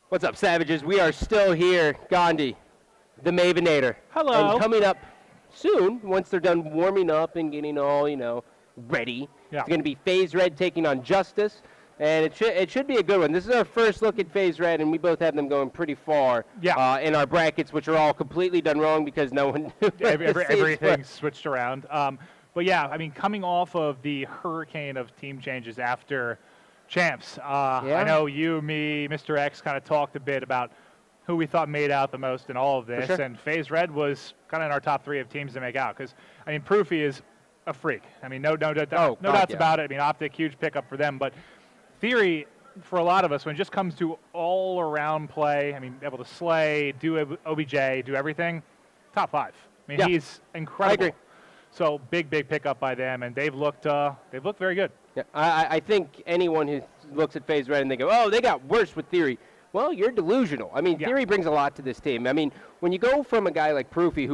What's up, Savages? We are still here. Gandhi, the Mavinator. Hello. And coming up soon, once they're done warming up and getting all, ready, it's going to be FaZe Red taking on Justice. And it should be a good one. This is our first look at FaZe Red, and we both have them going pretty far in our brackets, which are all completely done wrong because no one knew. Everything's switched around. But yeah, I mean, coming off of the hurricane of team changes after champs, I know you, me, Mr. X kind of talked a bit about who we thought made out the most in all of this, and FaZe Red was kind of in our top 3 of teams to make out because, I mean, Proofy is a freak. I mean, no doubts about it. I mean, Optic, huge pickup for them, but Theory, for a lot of us, when it just comes to all-around play, I mean, able to slay, do OBJ, do everything, top 5. I mean, he's incredible. I agree. So big pickup by them, and they've looked very good. Yeah, I think anyone who looks at FaZe Red and they go, oh, they got worse with Theory. Well, you're delusional. I mean, Theory brings a lot to this team. I mean, when you go from a guy like Proofy,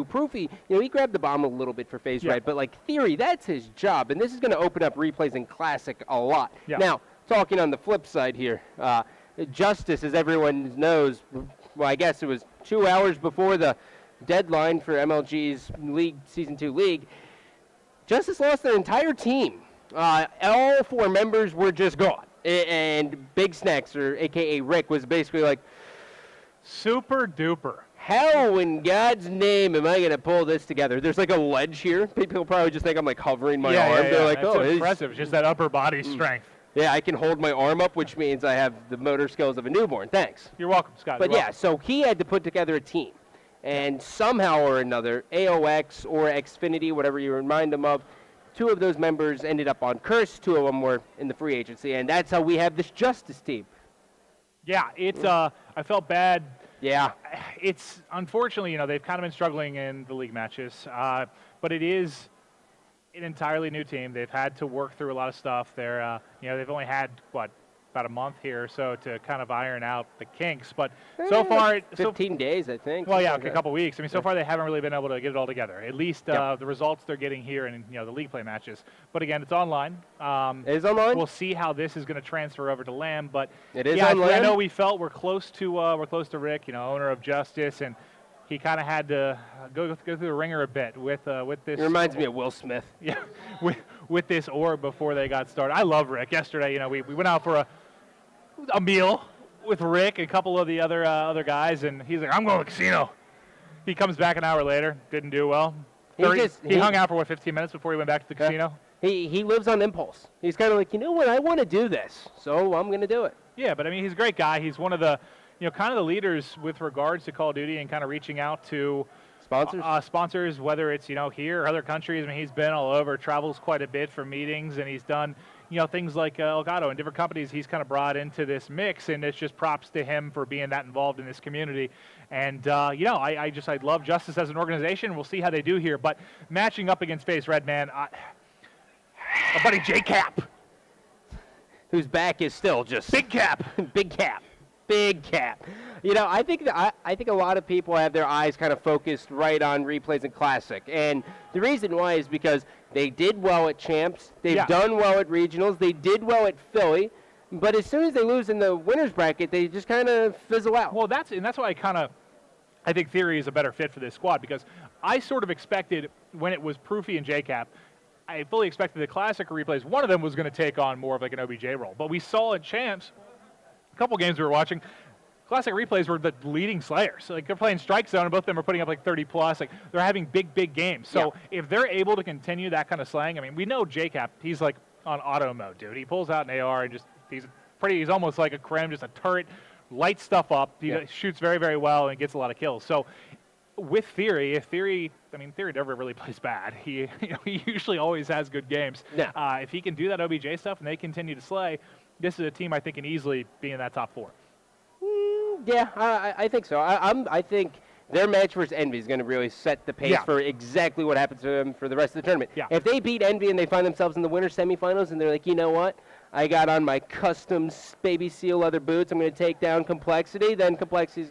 he grabbed the bomb a little bit for FaZe Red, but like Theory, that's his job, and this is going to open up replays in Classic a lot. Now, talking on the flip side here, Justice, as everyone knows, well, I guess it was 2 hours before the deadline for MLG's Season 2 League, Justice lost their entire team. All 4 members were just gone. And Big Snacks, or a.k.a. Rick, was basically like, super duper. How in God's name am I going to pull this together? There's like a ledge here. People probably just think I'm like hovering my arm. They're like, oh, it's impressive. Just that upper body strength. Yeah, I can hold my arm up, which means I have the motor skills of a newborn. Thanks. You're welcome, Scott. But so he had to put together a team. And somehow or another, AOX or Xfinity, whatever you remind them of, 2 of those members ended up on Curse. 2 of them were in the free agency. And that's how we have this Justice team. Yeah, it's I felt bad. Yeah. It's unfortunately, they've kind of been struggling in the league matches. But it is an entirely new team. They've had to work through a lot of stuff. They're, they've only had, about a month here or so to kind of iron out the kinks. But so far... 15 days, I think. Well, a couple weeks. I mean, so far they haven't really been able to get it all together. At least the results they're getting here in, the league play matches. But again, it's online. It is online? We'll see how this is going to transfer over to LAM. But it is online? I know we felt we're close to Rick, owner of Justice, and he kind of had to go through the ringer a bit with this. It reminds me of Will Smith. Yeah, with this org before they got started. I love Rick. Yesterday, we went out for a meal with Rick and a couple of the other guys, and he's like, I'm going to the casino. He comes back an hour later, didn't do well. He hung out for 15 minutes before he went back to the casino. He lives on impulse. He's kind of like, you know what, I want to do this, so I'm going to do it. Yeah, but I mean, he's a great guy. He's one of the kind of the leaders with regards to Call of Duty and kind of reaching out to sponsors, whether it's, here or other countries. I mean, he's been all over, travels quite a bit for meetings, and he's done, things like Elgato and different companies he's kind of brought into this mix, and it's just props to him for being that involved in this community. And, I love Justice as an organization. We'll see how they do here. But matching up against FaZe Red, man, our buddy J-Cap, whose back is still just... Big Cap. Big Cap. Big Cap. I think a lot of people have their eyes kind of focused right on replays in Classic, and the reason why is because they did well at Champs, they've done well at Regionals, they did well at Philly, but as soon as they lose in the winners bracket, they just kind of fizzle out. Well, that's why I think Theory is a better fit for this squad, because I sort of expected when it was Proofy and JCap, I fully expected the Classic replays, one of them was going to take on more of like an OBJ role, but we saw at Champs, a couple games we were watching, Classic replays were the leading slayers. Like, they're playing Strike Zone, and both of them are putting up like 30 plus. Like, they're having big games. So if they're able to continue that kind of slaying, I mean, we know JCap, he's like on auto mode, dude. He pulls out an AR and just he's almost like a Krem, just a turret, lights stuff up. He shoots very well and gets a lot of kills. So with Theory, Theory never really plays bad. He usually always has good games. Yeah. If he can do that OBJ stuff and they continue to slay, this is a team I think can easily be in that top 4. Yeah, I think so. I think their match versus Envy is going to really set the pace for exactly what happens to them for the rest of the tournament. Yeah. If they beat Envy and they find themselves in the winter semifinals and they're like, you know what, I got on my custom Baby Seal leather boots, I'm going to take down Complexity, then Complexity's,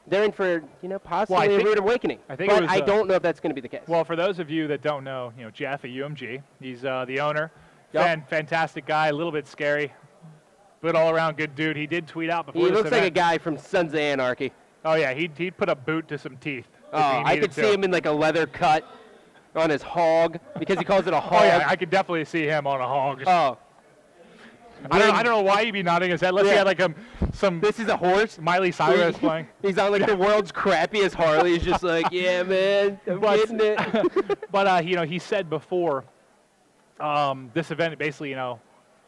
they're in for, possibly a rude awakening. I don't know if that's going to be the case. Well, for those of you that don't know, Jeff at UMG, he's the owner. Yep. Fantastic guy, a little bit scary, but all-around good dude. He did tweet out before He this looks event. like a guy from Sons of Anarchy. Oh, yeah, he'd put a boot to some teeth. Oh, I could see him in like a leather cut on his hog, because he calls it a hog. Oh, yeah, I could definitely see him on a hog. Oh. I don't know why he'd be nodding his head. Unless he had like some. This is a horse. Miley Cyrus playing. He's on like the world's crappiest Harley. He's just like, yeah, man, I'm getting it. But you know, he said before this event, basically, you know,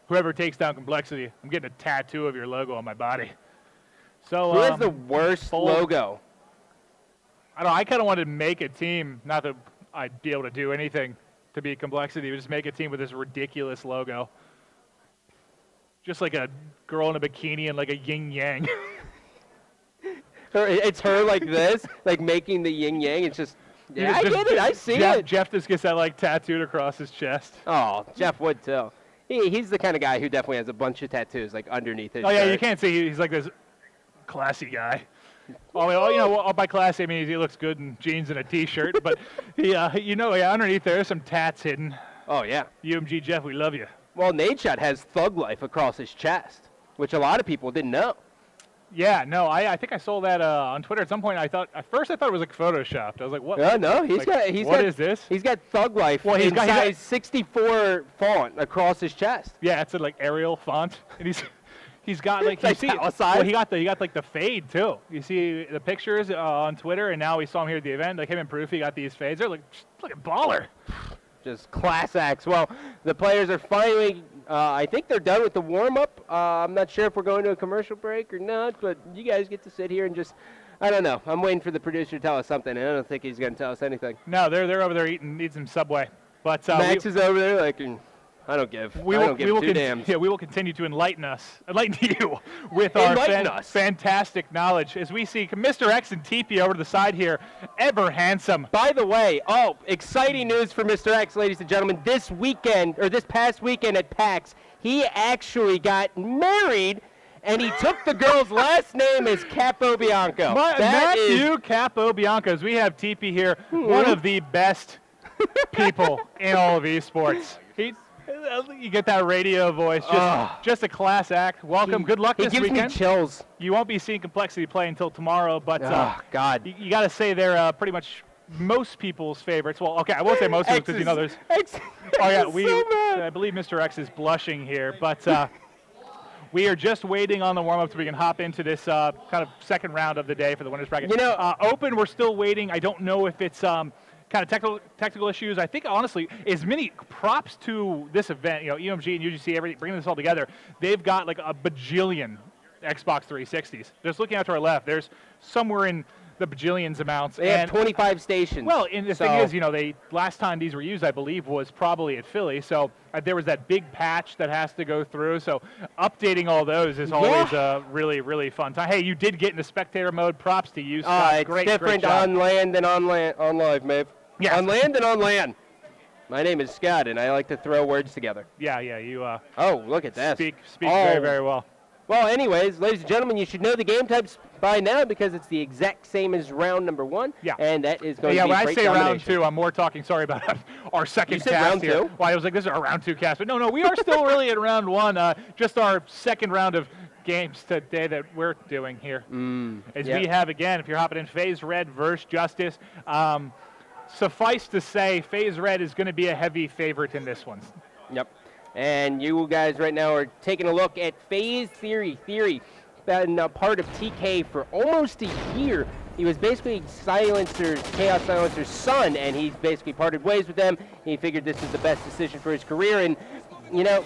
whoever takes down Complexity, I'm getting a tattoo of your logo on my body. So who has the worst logo? I don't know. I kind of wanted to make a team. Not that I'd be able to do anything to beat Complexity, but just make a team with this ridiculous logo. Just like a girl in a bikini and like a yin-yang. It's her like this, like making the yin-yang. It's just, yeah, I get it. I see it. Jeff just gets that like tattooed across his chest. Oh, Jeff would too. He's the kind of guy who definitely has a bunch of tattoos like underneath his shirt. Yeah, you can't see. He's like this classy guy. Oh, you know, by classy I mean he looks good in jeans and a t-shirt, but you know, underneath there's some tats hidden. Oh yeah. UMG Jeff, we love you. Well, Nadeshot has Thug Life across his chest, which a lot of people didn't know. Yeah, no, I think I saw that on Twitter at some point. At first I thought it was like photoshopped. I was like, what? No, what is this? He's got Thug Life in size 64 font across his chest. Yeah, it's a like Arial font, and he's got like, you see, well, he got like the fade too. You see the pictures on Twitter, and now we saw him here at the event. Like him and Proofy got these fades. They're like a baller. Just class acts. Well, the players are finally, I think they're done with the warm-up. I'm not sure if we're going to a commercial break or not, but you guys get to sit here and just, I don't know. I'm waiting for the producer to tell us something, and I don't think he's going to tell us anything. No, they're over there eating some Subway. But Max is over there like, I don't give. I don't give two dams. Yeah, we will continue to enlighten you with our fantastic knowledge as we see Mr. X and TP over to the side here, ever handsome. By the way, exciting news for Mr. X, ladies and gentlemen. This past weekend at PAX, he actually got married, and he took the girl's last name as Capobianco. Matthew Capobianco, as we have TP here, one of the best people in all of esports. You get that radio voice, just a class act. Welcome, good luck this weekend. He gives me chills. You won't be seeing Complexity play until tomorrow, but God, you got to say they're pretty much most people's favorites. Well, okay, I won't say most people because you know there's. I believe Mr. X is blushing here, but we are just waiting on the warm-up so we can hop into this kind of second round of the day for the winners bracket. You know, Open, we're still waiting. I don't know if it's kind of technical issues. I think, honestly, as many props to this event, you know, UMG and UGC, everything, bringing this all together, they've got like a bajillion Xbox 360s. Just looking out to our left, there's somewhere in the bajillions amounts. They have 25 stations. Well, and the thing is, you know, last time these were used, I believe, was probably at Philly. So there was that big patch that has to go through. So updating all those is always a really, really fun time. Hey, you did get into spectator mode. Props to you, Scott. It's different on land than on live, Maeve. Yeah. On land and on land. My name is Scott, and I like to throw words together. Yeah, you. Oh, look at that. Speak very, very well. Well, anyways, ladies and gentlemen, you should know the game types by now because it's the exact same as round number 1. Yeah. And that is going to be a great when I say round 2, I'm more talking, sorry about our second cast round here. 2? Well, I was like, this is our round 2 cast. But no, we are still really at round 1. Just our second round of games today that we're doing here. We have, again, if you're hopping in, FaZe Red versus Justice. Suffice to say, FaZe Red is going to be a heavy favorite in this one. Yep. And you guys right now are taking a look at FaZe Theory. Theory, been a part of TK for almost a year. He was basically Chaos Silencer's son, and he's basically parted ways with them. He figured this was the best decision for his career, and, you know,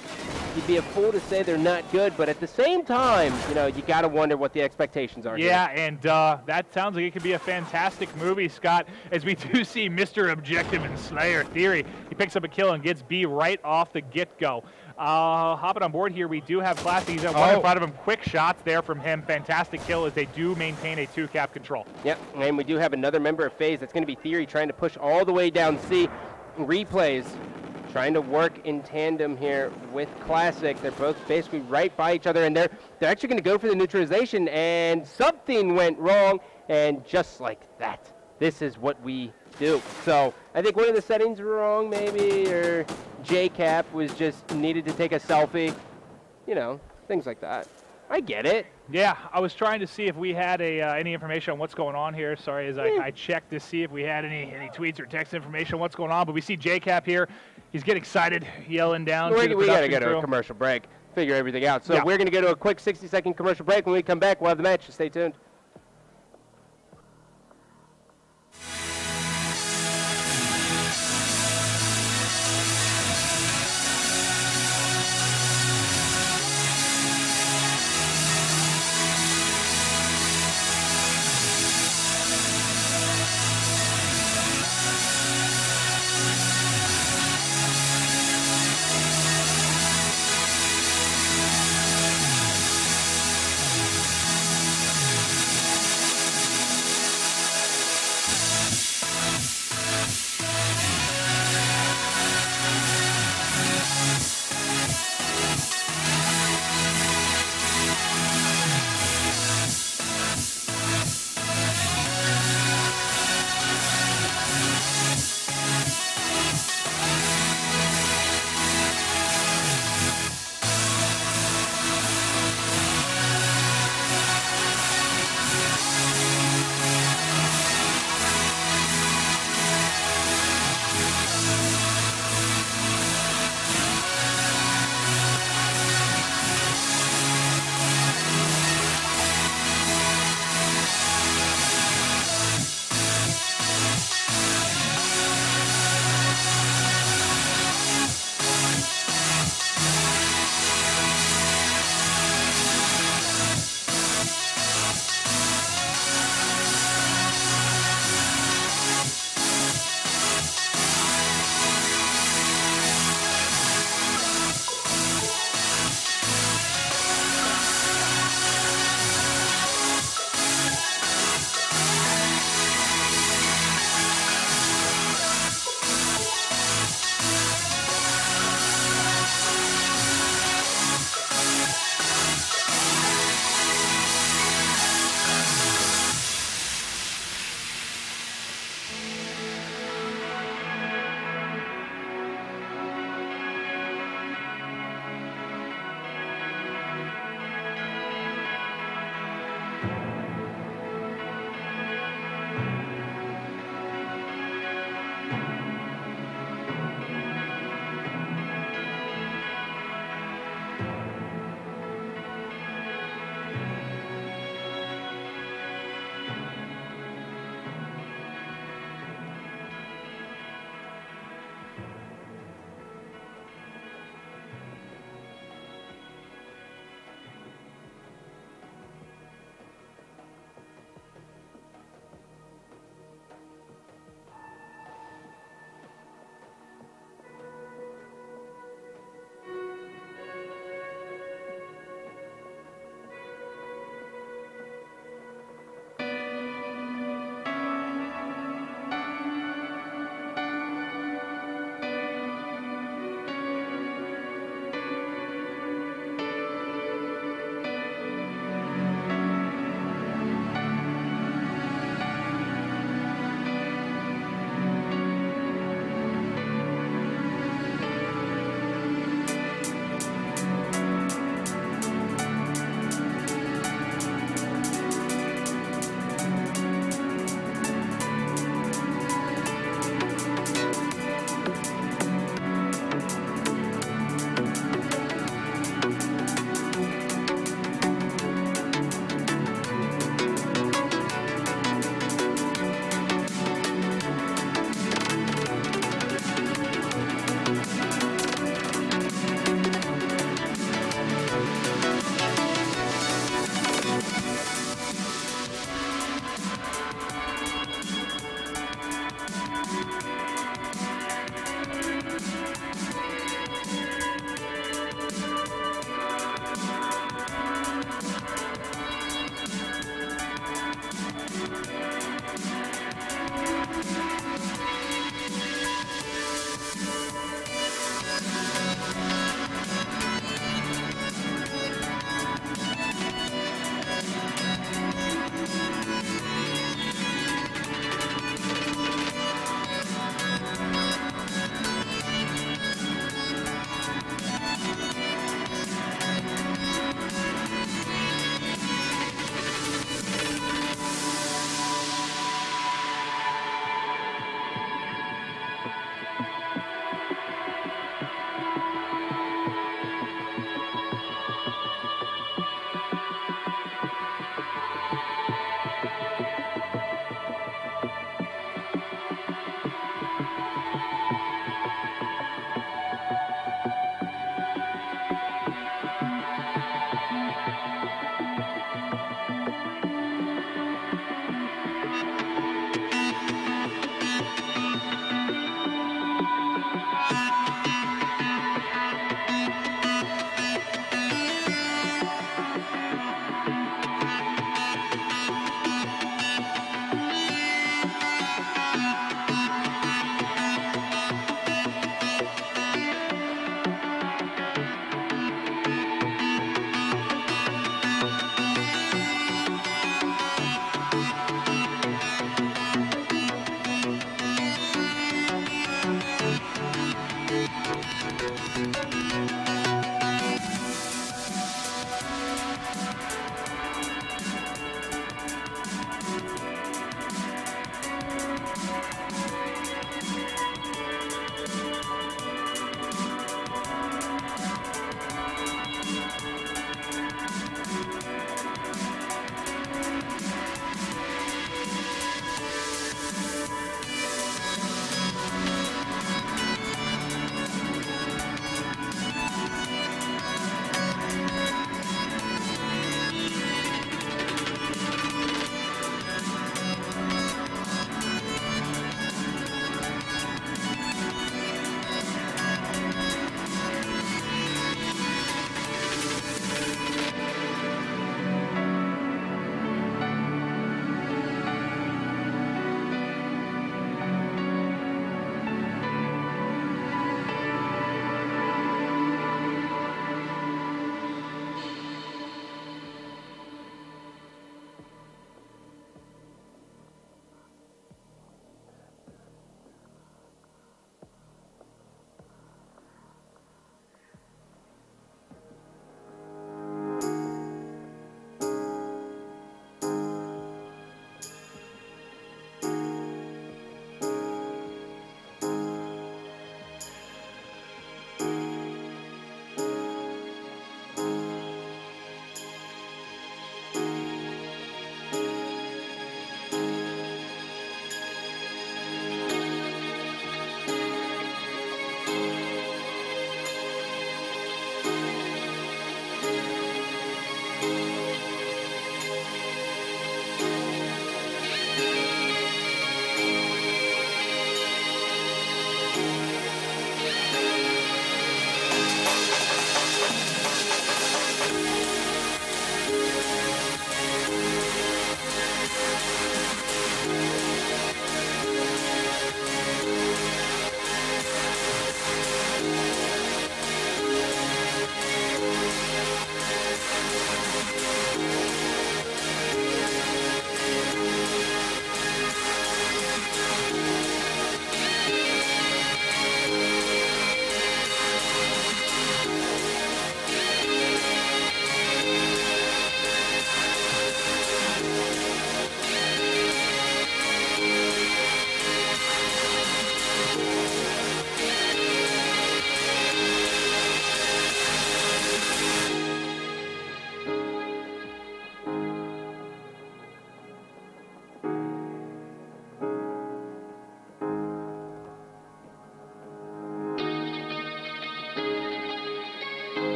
you'd be a fool to say they're not good, but at the same time, you know, you got to wonder what the expectations are. Yeah, and that sounds like it could be a fantastic movie, Scott, as we do see Mr. Objective and Slayer Theory. He picks up a kill and gets B right off the get-go. Hopping on board here, we do have Classy. He's at one in front of him. Quick shots there from him. Fantastic kill as they do maintain a 2-cap control. Yep, and we do have another member of FaZe. That's going to be Theory trying to push all the way down C. Replays trying to work in tandem here with Classic. They're both basically right by each other, and they're actually going to go for the neutralization, and something went wrong, and just like that, this is what we do. So I think one of the settings were wrong maybe, or JCap was just needed to take a selfie. You know, things like that. I get it. Yeah, I was trying to see if we had any information on what's going on here. Sorry, as I checked to see if we had any tweets or text information on what's going on. But we see JCap here. He's getting excited, yelling down. We got to go to a commercial break, figure everything out. So we're going to go to a quick 60-second commercial break. When we come back, we'll have the match. Stay tuned.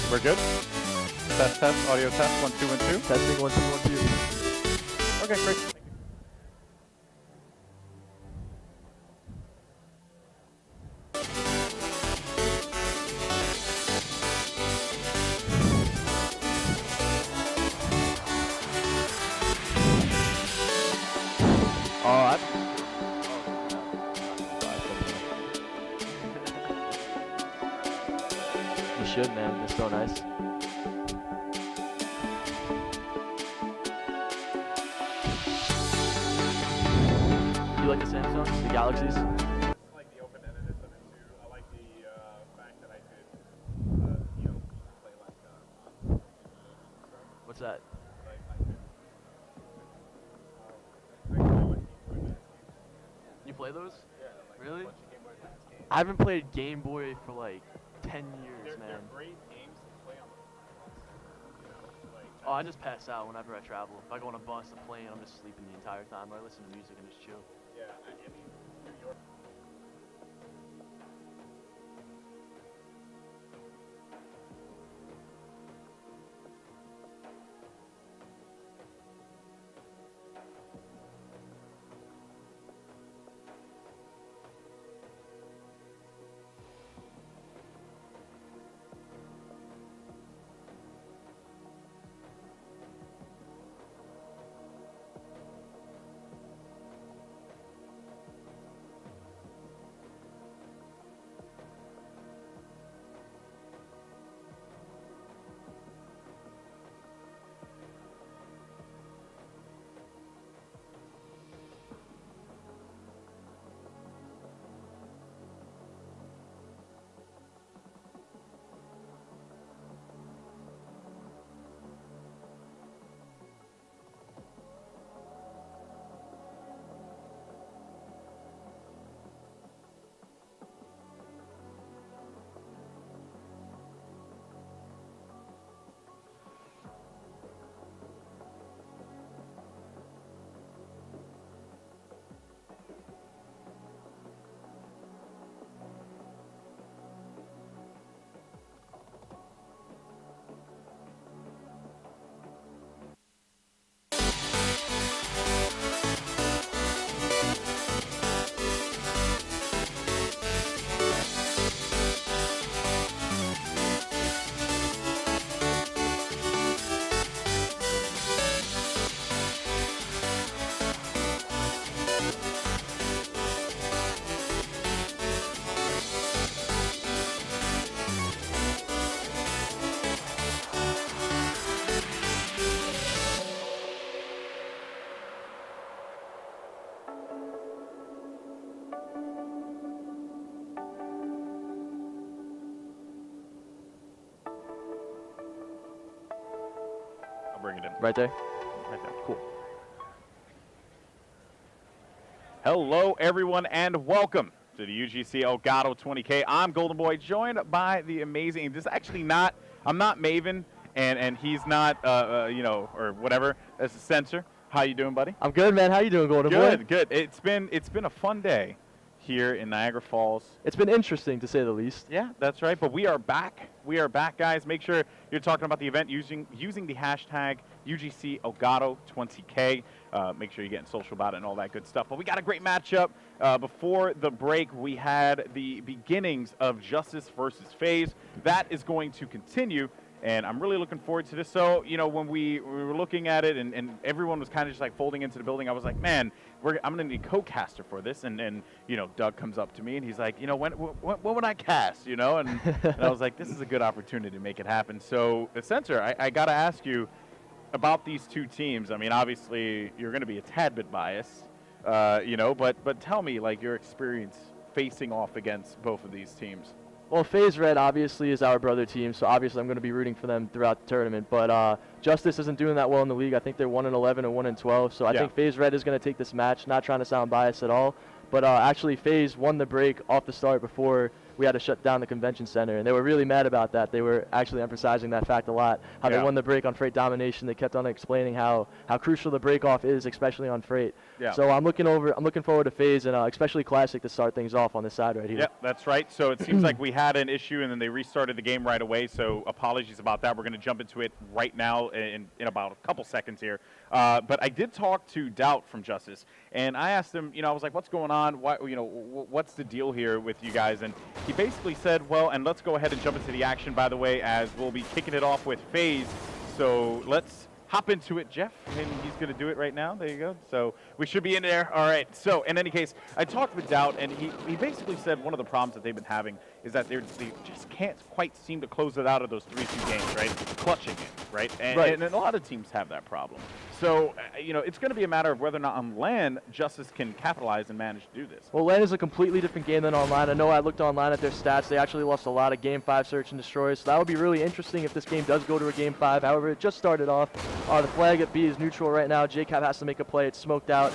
We're good? Test, test, audio test, 1, 2, 1, 2. Testing, 1, 2, 1, 2. Okay, great. You should, man. They're so nice. You like the Samsungs, the Galaxies? I like the open-endedness of it too. I like the fact that I could, you know, play like. What's that? Like I could. You play those? Yeah, like really? A bunch of Game Boy Advance games. I haven't played Game Boy for like 10 years, man. They're great games to play on the bus. You know, like. Oh, I just pass out whenever I travel. If I go on a bus, a plane, I'm just sleeping the entire time. Or I listen to music and just chill. Yeah, I mean, New York. I'll bring it in. Right there? Right there. Cool. Hello, everyone, and welcome to the UGC Elgato 20K. I'm Golden Boy, joined by the amazing. This is actually not. I'm not Maven, and he's not. You know, or whatever. That's a censor. How you doing, buddy? I'm good, man. How you doing, Golden Boy? Good, good. It's been a fun day here in Niagara Falls. It's been interesting, to say the least. Yeah, that's right. But we are back. We are back, guys. Make sure you're talking about the event using the hashtag UGC Elgato 20K. Make sure you're getting social about it and all that good stuff. But we got a great matchup. Before the break, we had the beginnings of Justice versus FaZe. That is going to continue, and I'm really looking forward to this. So, you know, when we were looking at it and everyone was kind of just like folding into the building, I was like, man, I'm going to need a co-caster for this. And, you know, Doug comes up to me and he's like, you know, when would I cast, you know? And I was like, this is a good opportunity to make it happen. So, Censor, I got to ask you about these two teams. I mean, obviously, you're going to be a tad bit biased, you know, but tell me, like, your experience facing off against both of these teams. Well, FaZe Red obviously is our brother team, so obviously I'm going to be rooting for them throughout the tournament. But Justice isn't doing that well in the league. I think they're 1-11 and 1-12. So I think FaZe Red is going to take this match. Not trying to sound biased at all, but actually FaZe won the break off the start before we had to shut down the convention center, and they were really mad about that. They were actually emphasizing that fact a lot, how they won the break on Freight domination. They kept on explaining how crucial the break off is, especially on Freight. Yeah. So I'm looking forward to FaZe and especially Classic to start things off on this side right here. Yeah, that's right. So it seems like we had an issue and then they restarted the game right away. So apologies about that. We're going to jump into it right now in about a couple seconds here. But I did talk to Doubt from Justice, and I asked him, you know, I was like, what's going on? Why, you know, what's the deal here with you guys? And he basically said, well, and let's go ahead and jump into the action, by the way, as we'll be kicking it off with FaZe. So let's hop into it, Jeff. And he's going to do it right now. There you go. So we should be in there. All right. So in any case, I talked with Doubt, and he basically said one of the problems that they've been having is that they just can't quite seem to close it out of those 3-2 games, right? Clutching it, right? And a lot of teams have that problem. So, you know, it's going to be a matter of whether or not on LAN, Justice can capitalize and manage to do this. Well, LAN is a completely different game than online. I know I looked online at their stats. They actually lost a lot of Game 5 search and destroys. So that would be really interesting if this game does go to a Game 5. However, it just started off. The flag at B is neutral right now. JCap has to make a play. It's smoked out.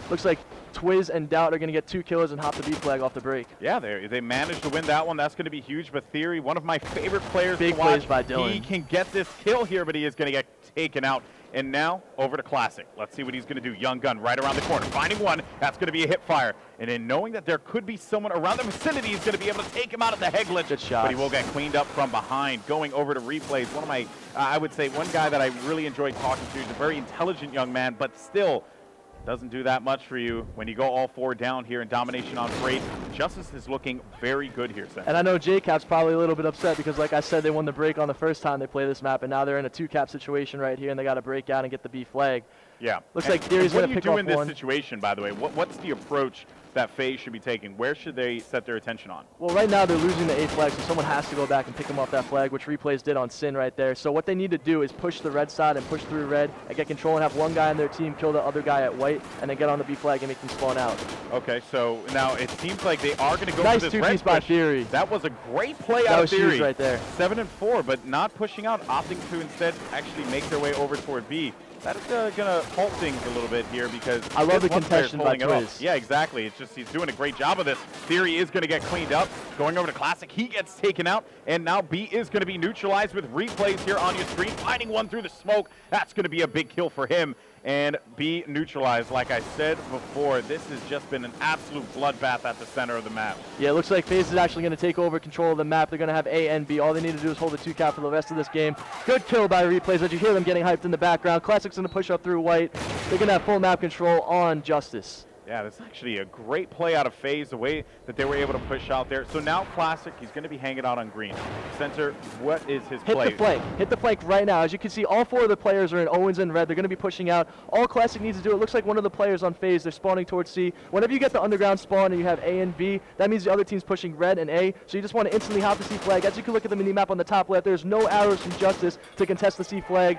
Looks like Twiz and Doubt are going to get 2 kills and hop the B flag off the break. Yeah, they managed to win that one. That's going to be huge. But Theory, one of my favorite players Big to watch, plays by Dylan. He can get this kill here, but he is going to get taken out. And now, over to Classic. Let's see what he's going to do. Young Gun right around the corner. Finding one. That's going to be a hip fire. And then knowing that there could be someone around the vicinity, he's going to be able to take him out of the head glitch. Good shot. But he will get cleaned up from behind. Going over to replays. One of my, I would say, one guy that I really enjoyed talking to. He's a very intelligent young man, but still doesn't do that much for you when you go all 4 down here in domination on Freight. Justice is looking very good here, Seth. And I know JCap's probably a little bit upset because, like I said, they won the break on the first time they play this map, and now they're in a 2-cap situation right here, and they got to break out and get the B flag. Yeah. Looks like Theory's going to pick up one. What do you do in this situation, by the way? What's the approach that FaZe should be taking? Where should they set their attention on? Well, right now they're losing the A flag, so someone has to go back and pick them off that flag, which replays did on Sin right there. So what they need to do is push the red side and push through red and get control and have one guy on their team kill the other guy at white and then get on the B flag and make them spawn out. Okay, so now it seems like they are going to go nice for this two-piece by Theory. That was a great play out of Theory. That was huge right there. 7-4, but not pushing out, opting to instead actually make their way over toward B. That is going to halt things a little bit here because I love the contention by Twiz. Yeah, exactly. It's just he's doing a great job of this. Theory is going to get cleaned up. Going over to Classic, he gets taken out, and now B is going to be neutralized with replays here on your screen. Finding one through the smoke. That's going to be a big kill for him. And B neutralized. Like I said before, this has just been an absolute bloodbath at the center of the map. Yeah, it looks like FaZe is actually going to take over control of the map. They're going to have A and B. All they need to do is hold the 2-cap for the rest of this game. Good kill by replays, but you hear them getting hyped in the background. Classic's going to push up through white. They're going to have full map control on Justice. Yeah, that's actually a great play out of FaZe, the way that they were able to push out there. So now Classic, he's going to be hanging out on green. Censor, what is his play? Hit the flank. Hit the flank right now. As you can see, all 4 of the players are in Owens and red. They're going to be pushing out. All Classic needs to do, it looks like one of the players on FaZe, they're spawning towards C. Whenever you get the underground spawn and you have A and B, that means the other team's pushing red and A. So you just want to instantly hop the C flag. As you can look at the mini-map on the top left, there's no arrows from Justice to contest the C flag.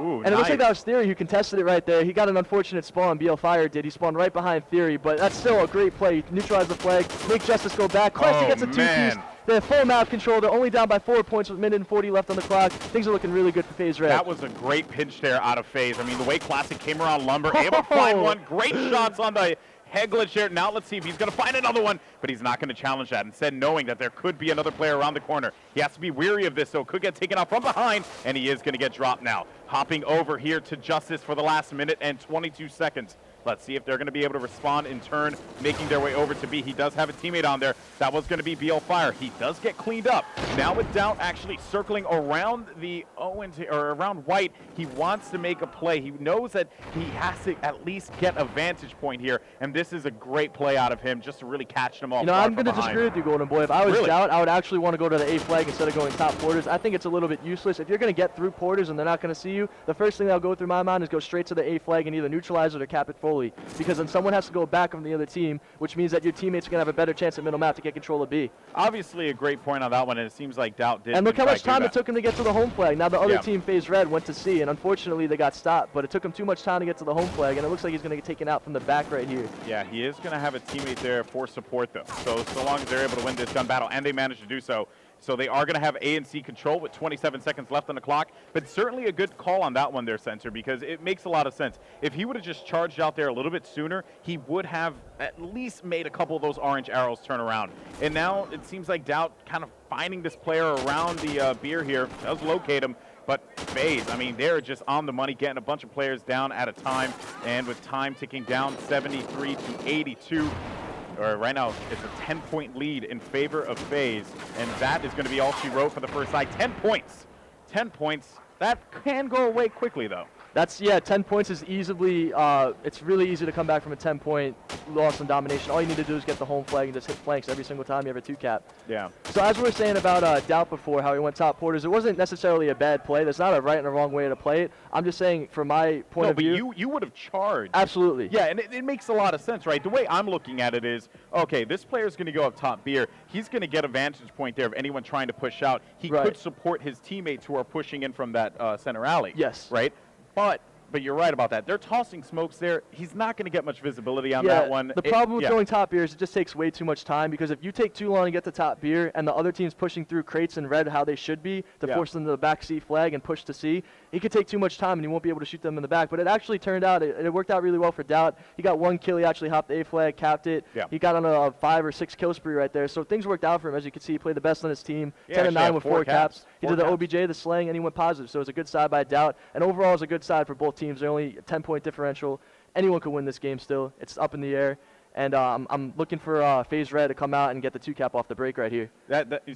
Ooh, and it looks like that was Theory who contested it right there. He got an unfortunate spawn, BL Fire did. He spawned right behind Theory, but that's still a great play. Neutralize the flag, make Justice go back. Classic gets a 2-piece. They have full map control. They're only down by 4 points with a minute and 40 left on the clock. Things are looking really good for FaZe Red. That was a great pinch there out of FaZe. I mean, the way Classic came around Lumber, able to find one. Great shots on the Head glitch here. Now let's see if he's going to find another one, but he's not going to challenge that. Instead, knowing that there could be another player around the corner. He has to be weary of this, so could get taken out from behind, and he is going to get dropped now. Hopping over here to Justice for the last minute and 22 seconds. Let's see if they're going to be able to respond in turn, making their way over to B. He does have a teammate on there. That was going to be BL Fire. He does get cleaned up. Now with Doubt actually circling around the Owens, or around White, he wants to make a play. He knows that he has to at least get a vantage point here, and this is a great play out of him just to really catch them off. You know, I'm going to disagree with you, Golden Boy. If I was Doubt, I would actually want to go to the A flag instead of going top porters. I think it's a little bit useless. If you're going to get through porters and they're not going to see you, the first thing that'll go through my mind is go straight to the A flag and either neutralize it or cap it fully, because then someone has to go back from the other team, which means that your teammates are going to have a better chance at middle map to get control of B. Obviously a great point on that one, and it seems like Doubt did. And look how much time it took him to get to the home flag. Now the other team, FaZe Red, went to C, and unfortunately they got stopped, but it took him too much time to get to the home flag, and it looks like he's going to get taken out from the back right here. Yeah, he is going to have a teammate there for support, though. So long as they're able to win this gun battle, and they manage to do so. So they are going to have A and C control with 27 seconds left on the clock. But certainly a good call on that one there, Sensor, because it makes a lot of sense. If he would have just charged out there a little bit sooner, he would have at least made a couple of those orange arrows turn around. And now it seems like Doubt kind of finding this player around the beer here. Does locate him. But FaZe, I mean, they're just on the money, getting a bunch of players down at a time. And with time ticking down 73 to 82. Right now, it's a 10-point lead in favor of FaZe, and that is going to be all she wrote for the first side. 10 points. 10 points. That can go away quickly, though. That's, yeah, 10 points is easily, it's really easy to come back from a 10-point loss in domination. All you need to do is get the home flag and just hit flanks every single time you have a 2-cap. Yeah. So as we were saying about Doubt before, how he went top porters, it wasn't necessarily a bad play. There's not a right and a wrong way to play it. I'm just saying, from my point of view. No, but you would have charged. Absolutely. Yeah, and it makes a lot of sense, right? The way I'm looking at it is, okay, this player's going to go up top beer. He's going to get a vantage point there of anyone trying to push out. He could support his teammates who are pushing in from that center alley. Yes. Right? But you're right about that. They're tossing smokes there. He's not going to get much visibility on that one. The problem with going top beer is it just takes way too much time, because if you take too long to get to top beer and the other team's pushing through crates in red how they should be to force them to the back C flag and push to C, he could take too much time and he won't be able to shoot them in the back. But it actually turned out, it worked out really well for Doubt. He got 1 kill. He actually hopped the A flag, capped it. Yeah. He got on a 5 or 6 kill spree right there. So things worked out for him. As you can see, he played the best on his team. 10-9 with 4 caps. He did the OBJ, the slang, and he went positive. So it was a good side by Doubt. And overall, it was a good side for both teams. They're only 10-point differential. Anyone could win this game still. It's up in the air. And I'm looking for FaZe Red to come out and get the 2-cap off the break right here.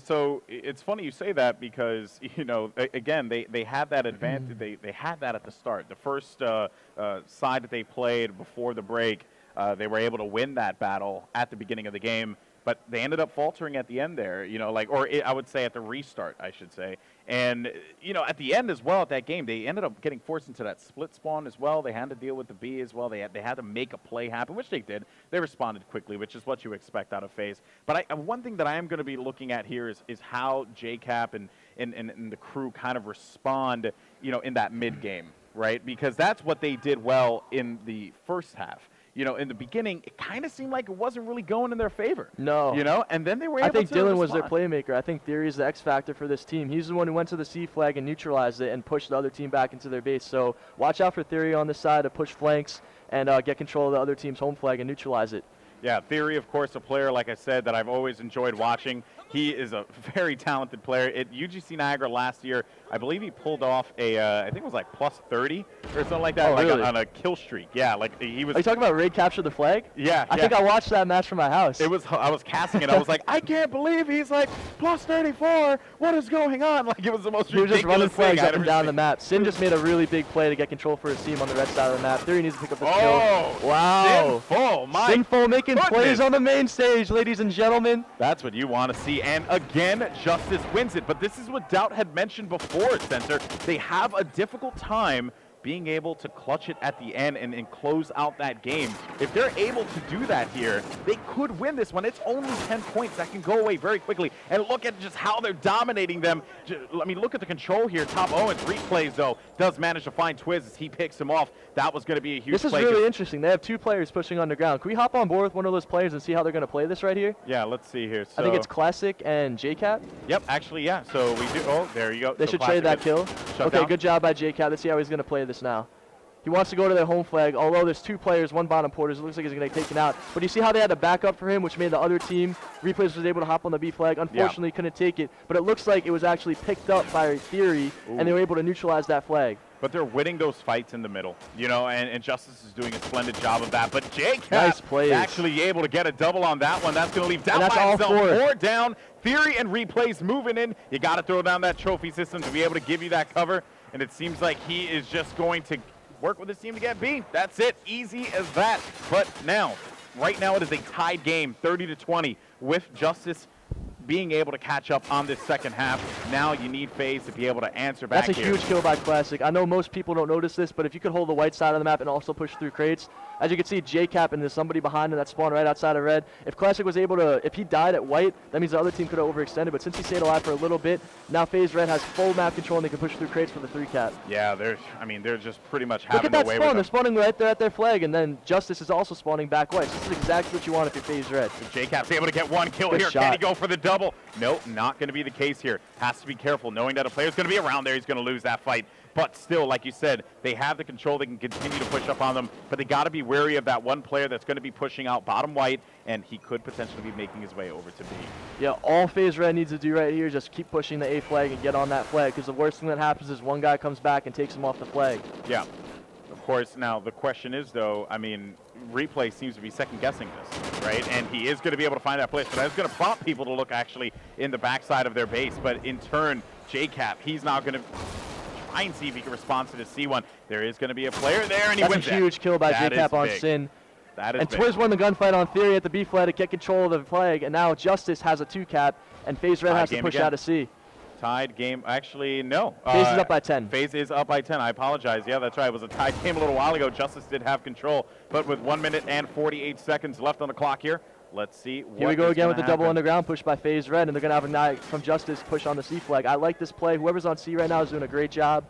So it's funny you say that, because, you know, again, they had that advantage. They had that at the start. The first side that they played before the break, they were able to win that battle at the beginning of the game. But they ended up faltering at the end there, you know, I would say at the restart, I should say. And, you know, at the end as well, at that game, they ended up getting forced into that split spawn as well. They had to deal with the B as well. They had to make a play happen, which they did. They responded quickly, which is what you expect out of FaZe. But one thing that I am going to be looking at here is how JCap and the crew kind of respond, you know, in that mid-game, right? Because that's what they did well in the first half. You know, in the beginning, it kind of seemed like it wasn't really going in their favor. No. You know, and then they were able to I think Dylan was their playmaker. I think Theory is the X factor for this team. He's the one who went to the C flag and neutralized it and pushed the other team back into their base. So watch out for Theory on this side to push flanks and get control of the other team's home flag and neutralize it. Yeah, Theory, of course, a player, like I said, that I've always enjoyed watching. He is a very talented player. At UGC Niagara last year, I believe he pulled off a, I think it was like plus 30 or something like that, on a kill streak. Yeah, like he was. Are you talking about raid capture the flag? Yeah. I think I watched that match from my house. It was. I was casting it. I was like, I can't believe he's like plus 34. What is going on? Like, it was the most ridiculous thing. He was just running flags up and down the map. Sin just made a really big play to get control for his team on the red side of the map. Theory needs to pick up the kill. Oh, wow. Sinful, my Sinful making plays on the main stage, ladies and gentlemen. That's what you want to see. And again, Justice wins it. But this is what Doubt had mentioned before, Spencer. They have a difficult time being able to clutch it at the end and close out that game. If they're able to do that here, they could win this one. It's only 10 points. That can go away very quickly. And look at just how they're dominating them. I mean, look at the control here. Top Owens replays, though, does manage to find Twiz as he picks him off. That was going to be a huge play. This is really interesting. They have 2 players pushing underground. Can we hop on board with one of those players and see how they're going to play this right here? Yeah, let's see here. So I think it's Classic and JCap. Yep, actually, yeah. So we do. Oh, there you go. They should trade that kill. Okay, good job by JCap. Let's see how he's going to play this now. He wants to go to their home flag, although there's 2 players, 1 bottom porters. It looks like he's going to get taken out. But you see how they had to back up for him, which made the other team, Replays, was able to hop on the B flag. Unfortunately, couldn't take it. But it looks like it was actually picked up by Theory, and they were able to neutralize that flag. But they're winning those fights in the middle, you know, and Justice is doing a splendid job of that. But Jake actually able to get a double on that one. That's going to leave down by himself. 4 down. Theory and Replays moving in. You got to throw down that trophy system to be able to give you that cover. And it seems like he is just going to work with his team to get B. That's it. Easy as that. But now, right now it is a tied game, 30-20, with Justice being able to catch up on this second half. Now you need FaZe to be able to answer back. That's a huge kill by Classic. I know most people don't notice this, but if you could hold the white side of the map and also push through crates, as you can see, JCap and there's somebody behind him that spawned right outside of red. If Classic was able to, if he died at white, that means the other team could have overextended. But since he stayed alive for a little bit, now FaZe Red has full map control and they can push through crates for the 3-cap. Yeah, they're just pretty much having their way with them. Look at that spawn. They're spawning right there at their flag, and then Justice is also spawning back white. So this is exactly what you want if you're FaZe Red. So JCap's able to get 1 kill here. Can he go for the double? Nope, not going to be the case here. Has to be careful, knowing that a player's going to be around there. He's going to lose that fight. But still, like you said, they have the control. They can continue to push up on them. But they got to be wary of that one player that's going to be pushing out bottom white, and he could potentially be making his way over to B. Yeah, all FaZe Red needs to do right here is just keep pushing the A flag and get on that flag, because the worst thing that happens is one guy comes back and takes him off the flag. Yeah. Of course, now the question is, though, I mean, Replay seems to be second-guessing this, right? And he is going to be able to find that place, but that's going to prompt people to look actually in the backside of their base. But in turn, JCap, he's now going to try and see if he can respond to the C1. There is going to be a player there, and he wins. That's a huge kill by JCap on Sin. That is and Twiz won the gunfight on Theory at the B flag to get control of the flag, and now Justice has a 2-cap, and FaZe Red has to push out a C. Tied game. Actually, no. FaZe is up by 10. FaZe is up by 10. I apologize. Yeah, that's right. It was a tied game a little while ago. Justice did have control, but with 1 minute and 48 seconds left on the clock here, let's see what Here we go again with the happen. double underground push by FaZe Red, and they're going to have a night from Justice push on the C flag. I like this play. Whoever's on C right now is doing a great job,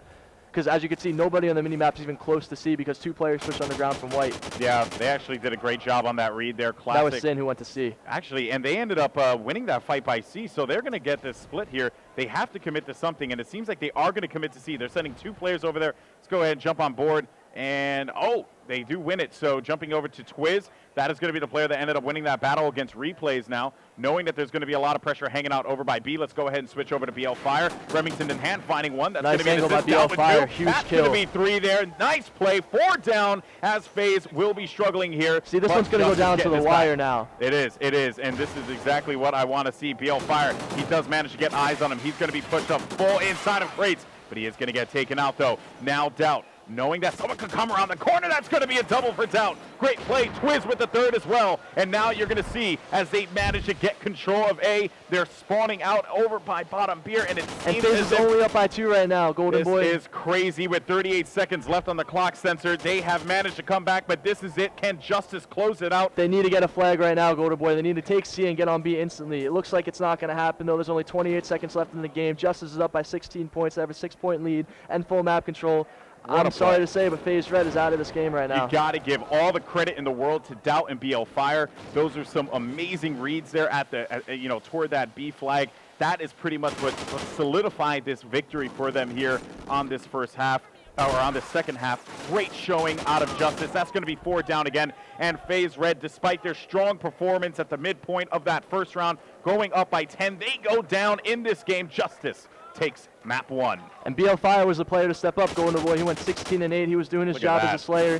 because as you can see, nobody on the mini-map is even close to C because 2 players pushed underground from white. Yeah, they actually did a great job on that read there. Classic. That was Sin who went to C. Actually, and they ended up winning that fight by C, so they're going to get this split here. They have to commit to something, and it seems like they are going to commit to C. They're sending 2 players over there. Let's go ahead and jump on board. And, oh, they do win it. So jumping over to Twiz, that is going to be the player that ended up winning that battle against Replays now. Knowing that there's going to be a lot of pressure hanging out over by B, let's go ahead and switch over to BL Fire. Remington in hand finding one. That's nice going to be angle by BL Fire. Huge That's kill. That's going to be 3 there. Nice play. 4 down as FaZe will be struggling here. See, this one's going to go down to the wire now. It is. It is. And this is exactly what I want to see. BL Fire, he does manage to get eyes on him. He's going to be pushed up full inside of crates, but he is going to get taken out, though. Now Doubt, knowing that someone could come around the corner, that's going to be a double for Doubt. Great play, Twiz with the 3rd as well. And now you're going to see, as they manage to get control of A, they're spawning out over by bottom beer, and it seems FaZe is only up by 2 right now, Golden Boy. This is crazy with 38 seconds left on the clock sensor. They have managed to come back, but this is it. Can Justice close it out? They need to get a flag right now, Golden Boy. They need to take C and get on B instantly. It looks like it's not going to happen, though. There's only 28 seconds left in the game. Justice is up by 16 points. They have a 6-point lead and full map control. I'm sorry to say, but FaZe Red is out of this game right now. You got to give all the credit in the world to Doubt and BL Fire. Those are some amazing reads there at the, toward that B flag. That is pretty much what solidified this victory for them here on this first half, or on the second half. Great showing out of Justice. That's going to be 4 down again. And FaZe Red, despite their strong performance at the midpoint of that first round, going up by 10, they go down in this game. Justice takes map 1. And BL Fire was the player to step up, Golden Boy. He went 16-8. He was doing his job as a Slayer.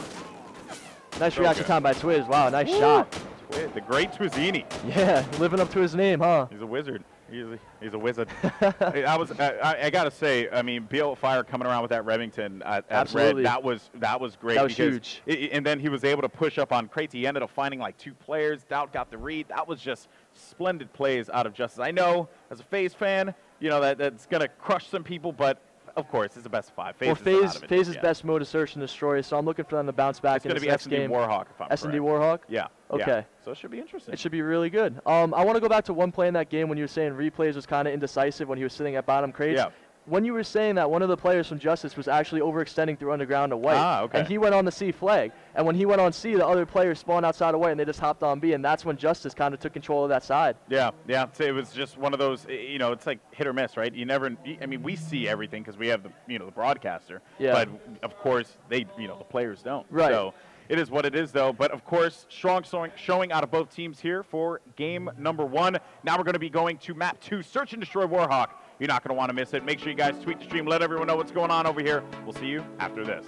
Nice reaction time by Twiz. Wow, nice shot. The great Twizini. Yeah, living up to his name, huh? He's a wizard. He's a wizard. I gotta say, I mean, BL Fire coming around with that Remington at Absolutely. Red, that was great. That was huge. And then he was able to push up on crates. He ended up finding like 2 players. Doubt got the read. That was just splendid plays out of Justice. I know, as a FaZe fan, that's gonna crush some people, but of course, it's the best of 5. FaZe's best mode is Search and Destroy, so I'm looking for them to bounce back in this next game. It's going to be S&D Warhawk, if I'm correct. S&D Warhawk? Yeah. Okay. Yeah. So it should be interesting. It should be really good. I want to go back to one play in that game when you were saying Replays was kind of indecisive when he was sitting at bottom crates. Yeah. when you were saying that, one of the players from Justice was actually overextending through underground to white. Ah, okay. And he went on the C flag. And when he went on C, the other players spawned outside of white, and they just hopped on B, and that's when Justice kind of took control of that side. Yeah, yeah. So it was just one of those, you know, it's like hit or miss, right? You never, I mean, we see everything because we have the, you know, the broadcaster. Yeah. But, of course, they, you know, the players don't. Right. So it is what it is, though. But, of course, strong showing out of both teams here for game number 1. Now we're going to be going to map 2, Search and Destroy Warhawk. You're not going to want to miss it. Make sure you guys tweet the stream. Let everyone know what's going on over here. We'll see you after this.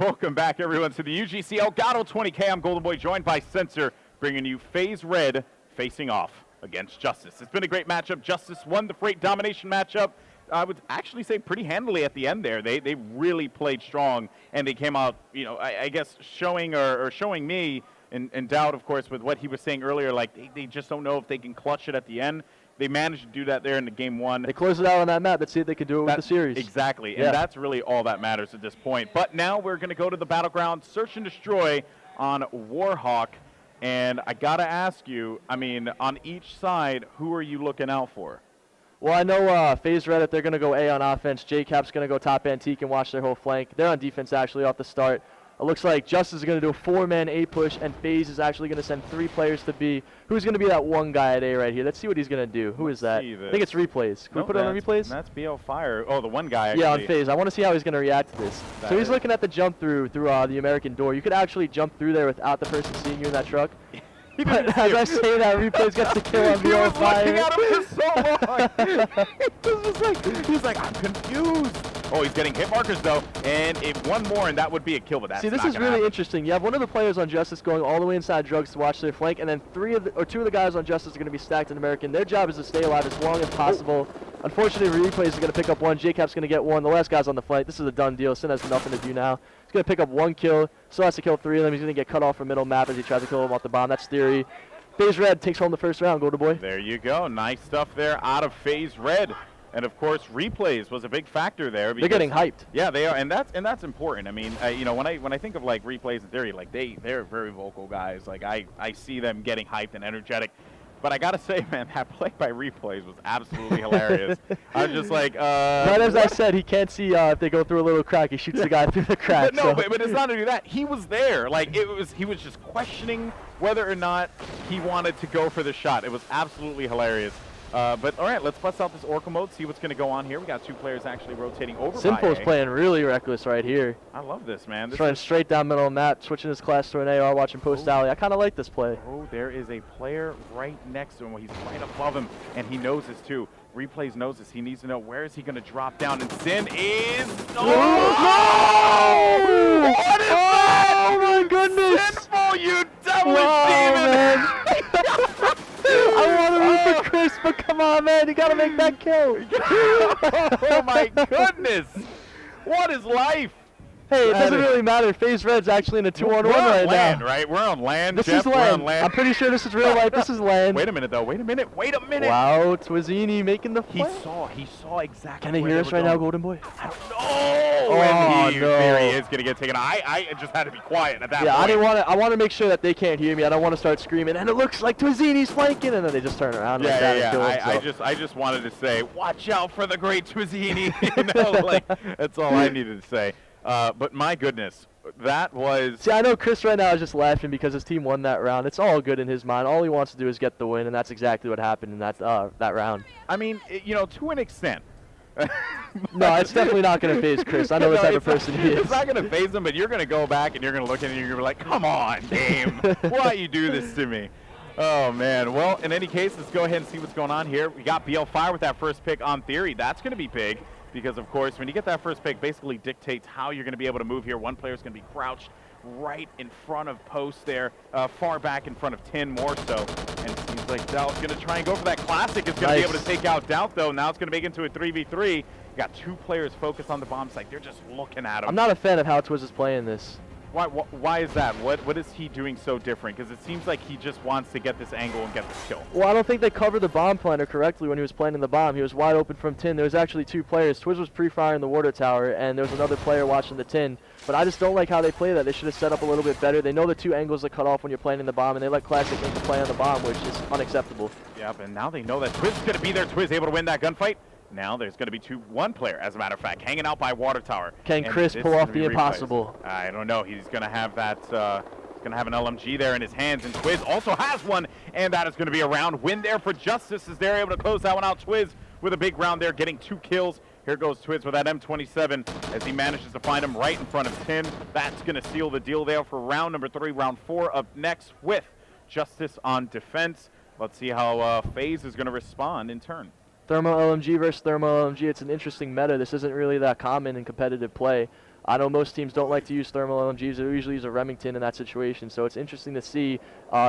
Welcome back, everyone, to the UGC Elgato 20K. I'm Golden Boy, joined by Sensor, bringing you FaZe Red facing off against Justice. It's been a great matchup. Justice won the Freight Domination matchup. I would actually say pretty handily at the end there. They really played strong, and they came out, you know, I guess showing or showing me in doubt, of course, with what he was saying earlier, like they just don't know if they can clutch it at the end. They managed to do that there in the game one. They closed it out on that map. Let's see if they can do it with the series. Exactly, and that's really all that matters at this point. But now we're going to go to the battleground, search and destroy on Warhawk. And I got to ask you, I mean, on each side, who are you looking out for? Well, I know FaZe Red, if they're going to go A on offense, JCap's going to go top Antique and watch their whole flank. They're on defense, actually, off the start. It looks like Justice is going to do a 4-man A push, and FaZe is actually going to send 3 players to B. Who's going to be that one guy at A right here? Let's see what he's going to do. Who is that? I think it's Replays. Can we put it on Replays? That's BL Fire. Oh, the one guy, actually. Yeah, on FaZe. I want to see how he's going to react to this. So he's looking at the jump through the American door. You could actually jump through there without the person seeing you in that truck. But as I say that, Replays gets the kill on BL Fire. He was looking at him for so long. He's like, I'm confused. Oh, he's getting hit markers, though, and if one more, and that would be a kill, but that's See, this is really interesting. You have one of the players on Justice going all the way inside drugs to watch their flank, and then 2 of the guys on Justice are going to be stacked in American. Their job is to stay alive as long as possible. Unfortunately, Replays is going to pick up 1. JCap's going to get 1. The last guy's on the flank. This is a done deal. Sin has nothing to do now. He's going to pick up 1 kill. Still has to kill 3 of them. He's going to get cut off from middle map as he tries to kill him off the bomb. That's Theory. FaZe Red takes home the first round. Golden Boy. There you go. Nice stuff there out of FaZe Red. And of course, Replays was a big factor there. They're getting hyped. Yeah, they are, and that's important. I mean, you know, when I think of like Replays and Theory, like they're very vocal guys. Like I see them getting hyped and energetic. But I gotta say, man, that play by Replays was absolutely hilarious. I was just like, right as I said, he can't see if they go through a little crack. He shoots the guy through the crack. But no, but it's not only that. He was there. Like he was just questioning whether or not he wanted to go for the shot. It was absolutely hilarious. But all right, let's bust out this Oracle mode, see what's going to go on here. We got 2 players actually rotating over. Sinful's playing really reckless right here. I love this, man. This trying straight down middle of the map, switching his class to an AR, watching post alley. I kind of like this play. Oh, there is a player right next to him. He's right above him, and he knows this too. Replays knows this. He needs to know where is he going to drop down, and Sin is. Oh! What is that? Oh my goodness! Sinful, you devilish demon! I want to root for Chris, but come on, man, you gotta make that kill. Oh my goodness! What is life? Hey, it doesn't really matter. FaZe Red's actually in a 2-on-1 right land, now. Right? We're on land. This Jeff, is land. We're on land. I'm pretty sure this is real life. This is land. Wait a minute, though. Wait a minute. Wait a minute. Wow, Twizzini making the play. He saw exactly. Can they hear us right now, Golden Boy? I don't know. And there he is going to get taken. I just had to be quiet at that point. Yeah, I want to make sure that they can't hear me. I don't want to start screaming. And it looks like Twizzini's flanking, and then they just turn around. Yeah, like that and kill him, I just wanted to say, watch out for the great Twizzini. You know, like that's all I needed to say. But my goodness, that was... See, I know Chris right now is just laughing because his team won that round. It's all good in his mind. All he wants to do is get the win, and that's exactly what happened in that round. I mean, you know, to an extent. No, it's definitely not going to phase Chris. I know the type of person he is. It's not going to phase him, but you're going to go back and you're going to look at it and you're going to be like, come on, game. Why you do this to me? Oh, man. Well, in any case, let's go ahead and see what's going on here. We got BL Fire with that first pick on Theory. That's going to be big. Because, of course, when you get that first pick, basically dictates how you're going to be able to move here. One player's going to be crouched right in front of post there, far back in front of 10 more so. And it seems like Doubt's going to try and go for that classic. It's going to be able to take out Doubt, though. Now it's going to make it into a 3v3. You got 2 players focused on the bomb site. They're just looking at him. I'm not a fan of how Twiz is playing this. Why is that? What is he doing so different? Because it seems like he just wants to get this angle and get this kill. Well, I don't think they covered the bomb planter correctly when he was planting the bomb. He was wide open from tin. There was actually 2 players. Twiz was pre-firing the water tower, and there was another player watching the tin. But I just don't like how they play that. They should have set up a little bit better. They know the 2 angles are cut off when you're planting the bomb, and they let Classic make the play on the bomb, which is unacceptable. Yep, and now they know that Twiz is going to be there. Twiz able to win that gunfight. Now there's going to be 1 player, as a matter of fact, hanging out by water tower. Can Chris pull off the impossible? I don't know. He's going to have that. He's going to have an LMG there in his hands, and Twiz also has one, and that is going to be a round win there for Justice as they're able to close that one out. Twiz with a big round there, getting 2 kills. Here goes Twiz with that M27 as he manages to find him right in front of 10. That's going to seal the deal there for round number 3. Round 4 up next with Justice on defense. Let's see how FaZe is going to respond in turn. Thermo LMG versus Thermo LMG. It's an interesting meta. This isn't really that common in competitive play. I know most teams don't like to use thermal LMGs. They usually use a Remington in that situation. So it's interesting to see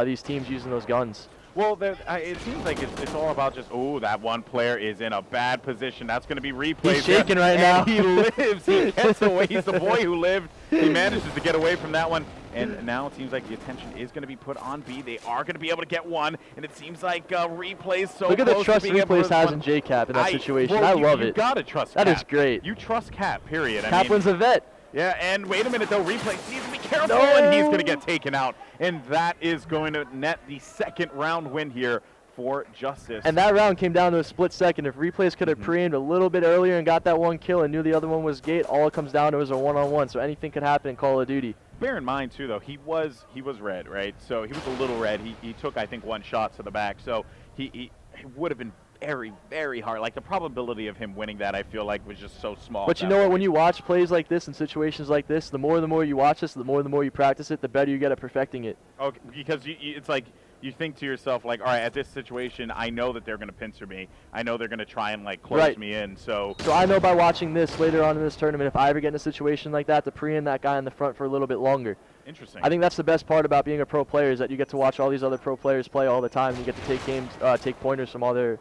these teams using those guns. Well, it seems like it's all about just, oh, that one player is in a bad position. That's going to be replayed. He's shaking right now. He lives. He gets away. He's the boy who lived. He manages to get away from that one. And now it seems like the attention is going to be put on B. They are going to be able to get one. And it seems like Replay's so Look at the trust Replays has in JCap in that situation. Well, I love it. You got to trust That Cap. is great. You trust Cap, period. Kaplan's a vet. Yeah, and wait a minute, though. Replay needs to be careful, No. and he's going to get taken out. And that is going to net the second round win here for Justice. And that round came down to a split second. If Replays could have pre-aimed a little bit earlier and got that one kill and knew the other one was gate, all it comes down to is a one-on-one. So anything could happen in Call of Duty. Bear in mind, too, though, he was red, right? So he was a little red. He took, I think, one shot to the back. So he would have been very, very hard. Like, the probability of him winning that, I feel like, was just so small. But you know what? When you watch plays like this and situations like this, the more you watch this, the more you practice it, the better you get at perfecting it. Okay, because it's like you think to yourself, like, all right, at this situation, I know that they're going to pincer me. I know they're going to try and, like, close me in. So I know by watching this later on in this tournament, if I ever get in a situation like that, to pre-in that guy in the front for a little bit longer. Interesting. I think that's the best part about being a pro player is that you get to watch all these other pro players play all the time, and you get to take games, take pointers from all their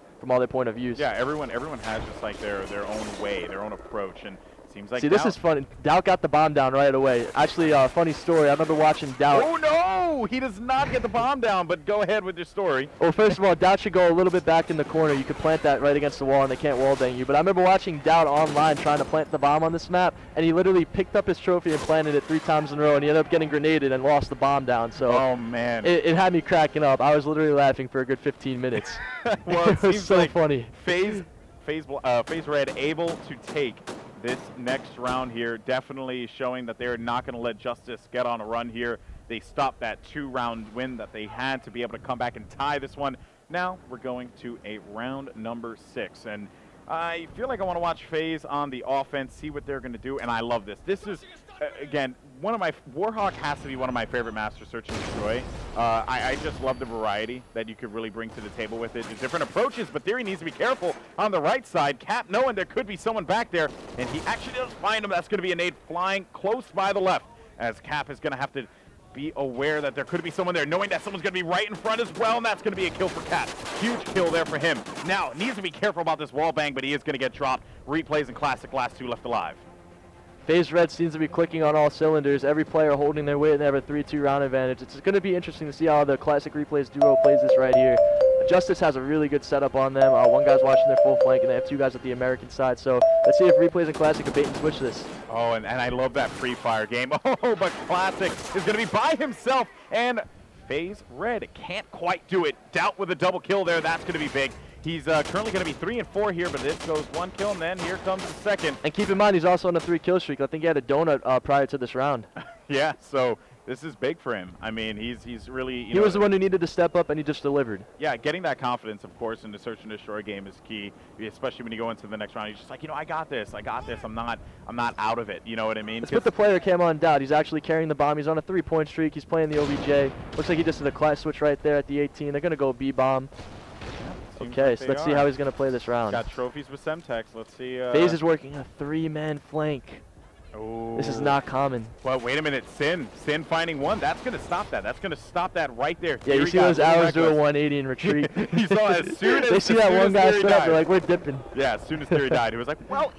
point of views. Yeah, everyone has just like their own way, their own approach, and seems like. See, this is fun. Doubt got the bomb down right away. Actually, funny story. I remember watching Doubt. Oh no, he does not get the bomb down. But go ahead with your story. Well, first of all, Doubt should go a little bit back in the corner. You could plant that right against the wall, and they can't wall bang you. But I remember watching Doubt online trying to plant the bomb on this map, and he literally picked up his trophy and planted it 3 times in a row, and he ended up getting grenaded and lost the bomb down. So. Oh man. It had me cracking up. I was literally laughing for a good 15 minutes. Well, it was seems so like funny. FaZe Red able to take this next round here, definitely showing that they're not going to let Justice get on a run here. They stopped that 2-round win that they had to be able to come back and tie this one. Now we're going to a round number 6, and I feel like I want to watch FaZe on the offense, see what they're going to do, and I love this. This is, again, Warhawk has to be one of my favorite master search and destroy. I just love the variety that you could really bring to the table with it. There's different approaches, but Theory needs to be careful on the right side. Cap knowing there could be someone back there, and he actually does find him. That's going to be a nade flying close by the left, as Cap is going to have to be aware that there could be someone there, knowing that someone's going to be right in front as well, and that's going to be a kill for Cap. Huge kill there for him. Now, needs to be careful about this wall bang, but he is going to get dropped. Replays and Classic, last 2 left alive. FaZe Red seems to be clicking on all cylinders. Every player holding their weight, and they have a 3-2 round advantage. It's going to be interesting to see how the Classic Replays duo plays this right here. Justice has a really good setup on them. One guy's watching their full flank, and they have 2 guys at the American side. So let's see if Replays and Classic can bait and switch this. Oh, and I love that Free Fire game. Oh, but Classic is going to be by himself, and FaZe Red can't quite do it. Doubt with a double kill there. That's going to be big. He's currently going to be 3 and 4 here, but this goes 1 kill, and then here comes the second. And keep in mind, he's also on a 3-kill streak. I think he had a donut prior to this round. Yeah, so this is big for him. I mean, he's really. He was the one who needed to step up, and he just delivered. Yeah, getting that confidence, of course, in the search and destroy game is key, especially when you go into the next round. He's just like, I got this. I'm not out of it. You know what I mean? Let's put the player cam on Doubt. He's actually carrying the bomb. He's on a 3-point streak. He's playing the OBJ. Looks like he just did a class switch right there at the 18. They're going to go B-bomb. Okay, so let's see how he's going to play this round. Got trophies with Semtex. Let's see. FaZe is working a 3-man flank. Oh. This is not common. Well, wait a minute. Sin finding one. That's going to stop that. That's going to stop that right there. Yeah, you see those arrows do a 180 and retreat. You saw as soon as they see that one guy stood up, they're like, we're dipping. Yeah, as soon as Theory died, he was like, well,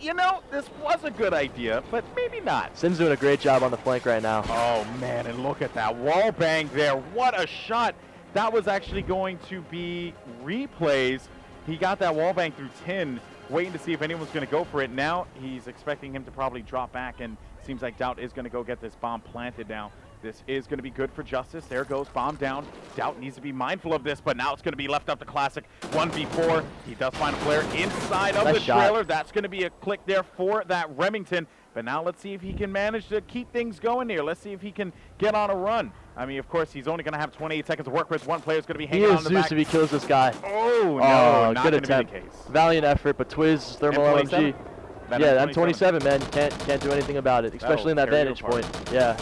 this was a good idea, but maybe not. Sin's doing a great job on the flank right now. Oh, man, and look at that wall bang there. What a shot. That was actually going to be Replays. He got that wall bang through 10, waiting to see if anyone's going to go for it. Now he's expecting him to probably drop back, and seems like Doubt is going to go get this bomb planted now. This is going to be good for Justice. There goes bomb down. Doubt needs to be mindful of this, but now it's going to be left up to Classic. 1v4. He does find a player inside of the trailer. That's going to be a click there for that Remington. But now let's see if he can manage to keep things going here. Let's see if he can get on a run. I mean, of course, he's only going to have 28 seconds to work with. One player's going to be hanging on the back. He is Zeus if he kills this guy. Oh, no, not going to be the case. Valiant effort, but Twiz, thermal LMG. Yeah, that 27, man. You can't do anything about it, especially in that vantage point. Yeah.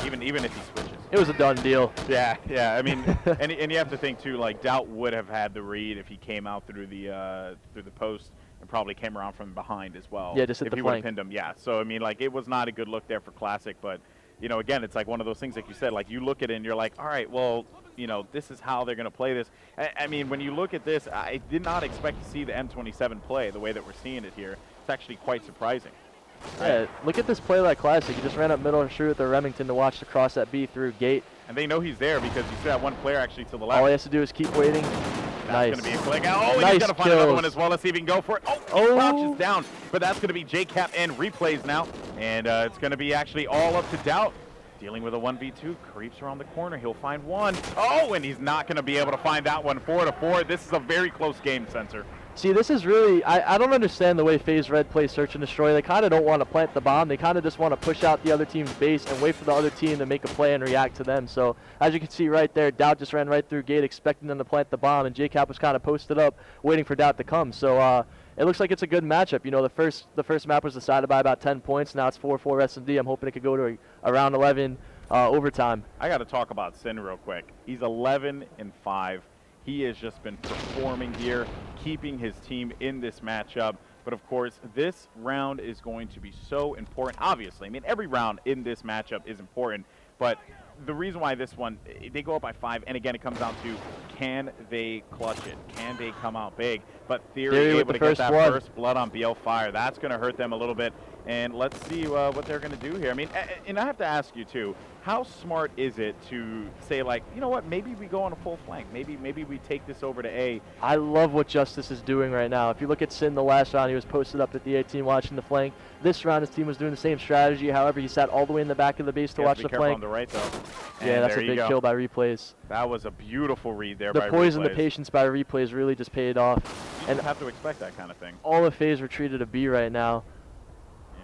Even if he switches. It was a done deal. Yeah. I mean, and you have to think too. Like Doubt would have had the read if he came out through the post and probably came around from behind as well. Yeah, just hit if the he would have flank. pinned him. Yeah, so I mean, like, it was not a good look there for Classic, but you know, again, it's like one of those things, like you said, like you look at it and you're like, all right, well, you know, this is how they're going to play this. I mean, when you look at this, I did not expect to see the M27 play the way that we're seeing it here. It's actually quite surprising. Yeah, look at this play like Classic. He just ran up middle and threw with the Remington to watch the cross that B through gate. And they know he's there because you see that one player actually to the left. All he has to do is keep waiting. That's Nice. going to be a click. Oh, and Nice he's going to find another kills. one as well. Let's see if he can go for it. Oh, he crouches down. But that's going to be JCap and replays now. And it's going to be actually all up to Doubt. Dealing with a 1v2, creeps around the corner. He'll find one. Oh, and he's not going to be able to find that one. 4-4. This is a very close game, Sensor. See, this is really, I don't understand the way FaZe Red plays Search and Destroy. They kind of don't want to plant the bomb. They kind of just want to push out the other team's base and wait for the other team to make a play and react to them. So, as you can see right there, Doubt just ran right through gate expecting them to plant the bomb, and JCap was kind of posted up waiting for Doubt to come. So, it looks like it's a good matchup. You know, the first map was decided by about 10 points. Now it's 4-4 S&D. I'm hoping it could go to a round 11 overtime. I got to talk about Sin real quick. He's 11-5. He has just been performing here, keeping his team in this matchup. But of course, this round is going to be so important. Obviously, I mean, every round in this matchup is important. But the reason why this one, they go up by 5, and again, it comes down to, can they clutch it? Can they come out big? But Theory able to get that first blood on BL Fire. That's going to hurt them a little bit. And let's see what they're going to do here. I mean, and I have to ask you, too, how smart is it to say, like, you know what, maybe we go on a full flank. Maybe we take this over to A. I love what Justice is doing right now. If you look at Sin the last round, he was posted up at the 18 watching the flank. This round, his team was doing the same strategy. However, he sat all the way in the back of the base to watch the flank. On the right, though. Yeah, that's a big kill by Replays. That was a beautiful read there by Replays. The poison, the patience by Replays really just paid off. And have to expect that kind of thing. All of FaZe retreated to B right now.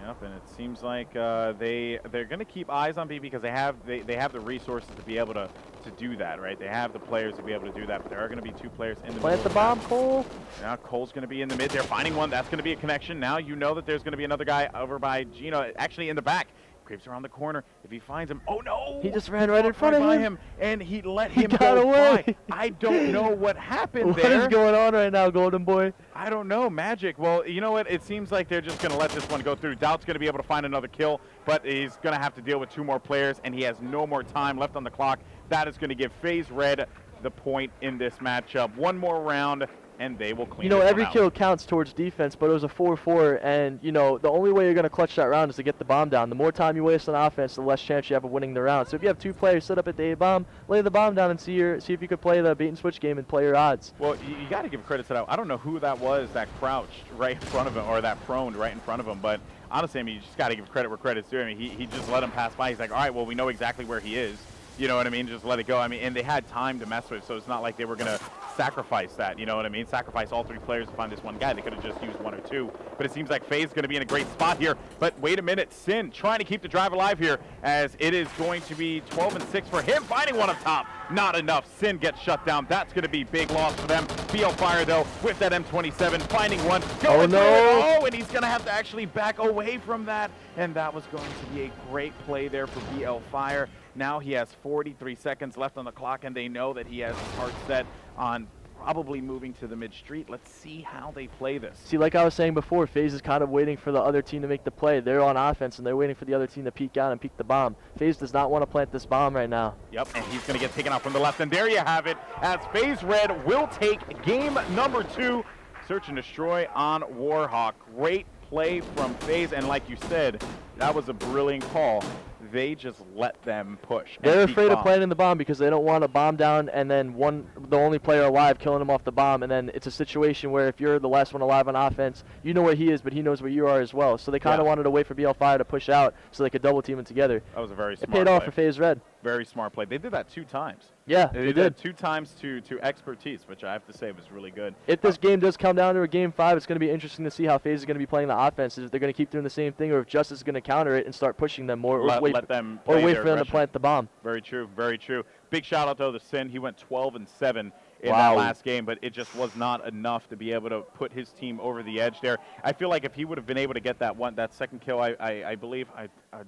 Yep, and it seems like they're going to keep eyes on B because they have the resources to be able to do that, right? They have the players to be able to do that, but there are going to be 2 players in the middle. Plant the bomb, Cole. Now Cole's going to be in the mid. They're finding one. That's going to be a connection. Now you know that there's going to be another guy over by Gino, actually in the back. Creeps around the corner. If he finds him, oh no! He just ran right in front of him. And he let him go by. I don't know what happened there. What is going on right now, Golden Boy? I don't know. Magic. Well, you know what? It seems like they're just going to let this one go through. Doubt's going to be able to find another kill, but he's going to have to deal with 2 more players, and he has no more time left on the clock. That is going to give FaZe Red the point in this matchup. 1 more round, and they will clean it out. Every kill counts towards defense, but it was a 4-4, and, the only way you're going to clutch that round is to get the bomb down. The more time you waste on offense, the less chance you have of winning the round. So if you have 2 players set up at the A-bomb, lay the bomb down and see if you could play the bait-and-switch game and play your odds. Well, you got to give credit to that. I don't know who that was that crouched right in front of him, or that proned right in front of him, but honestly, I mean, you just got to give credit where credit's due. I mean, he just let him pass by. He's like, all right, well, we know exactly where he is. You know what I mean? Just let it go. I mean, and they had time to mess with, so it's not like they were going to sacrifice that. You know what I mean? Sacrifice all 3 players to find this one guy. They could have just used 1 or 2. But it seems like FaZe is going to be in a great spot here. But wait a minute. Sin trying to keep the drive alive here, as it is going to be 12-6 for him. Finding one up top. Not enough. Sin gets shut down. That's going to be big loss for them. BL Fire, though, with that M27, finding one. Oh, no. Oh, and he's going to have to actually back away from that. And that was going to be a great play there for BL Fire. Now he has 43 seconds left on the clock, and they know that he has his heart set on probably moving to the mid-street. Let's see how they play this. See, like I was saying before, FaZe is kind of waiting for the other team to make the play. They're on offense, and they're waiting for the other team to peek out and peek the bomb. FaZe does not want to plant this bomb right now. Yep, and he's going to get taken out from the left. And there you have it, as FaZe Red will take game number 2. Search and Destroy on Warhawk. Great play from FaZe, and like you said, that was a brilliant call. They just let them push. They're afraid of planting the bomb because they don't want a bomb down and then the only player alive killing him off the bomb, and then it's a situation where if you're the last one alive on offense, you know where he is, but he knows where you are as well. So they kind of wanted to wait for BL Fire to push out so they could double team it together. That was a very smart play. It paid off for FaZe Red. Very smart play. They did that 2 times. Yeah, they did that 2 times to expertise, which I have to say was really good. If this game does come down to a game 5, it's going to be interesting to see how FaZe is going to be playing the offense. If they're going to keep doing the same thing, or if Justice is going to counter it and start pushing them more, or wait for them to plant the bomb. Very true. Very true. Big shout out though to Sin. He went 12-7 in that last game, but it just was not enough to be able to put his team over the edge there. I feel like if he would have been able to get that second kill, I believe,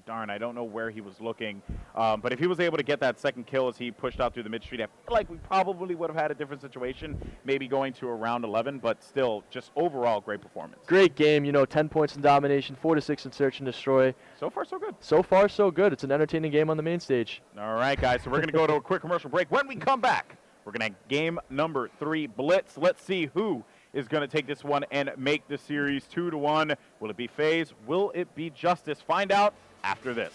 darn, I don't know where he was looking, but if he was able to get that second kill as he pushed out through the mid street, I feel like we probably would have had a different situation, maybe going to around 11, but still, just overall great performance. Great game, you know, 10 points in domination, 4 to 6 in search and destroy. So far, so good. So far, so good. It's an entertaining game on the main stage. All right, guys, so we're going to go to a quick commercial break. When we come back, we're going to game number 3, Blitz. Let's see who is going to take this one and make the series 2-1. Will it be FaZe? Will it be Justice? Find out after this.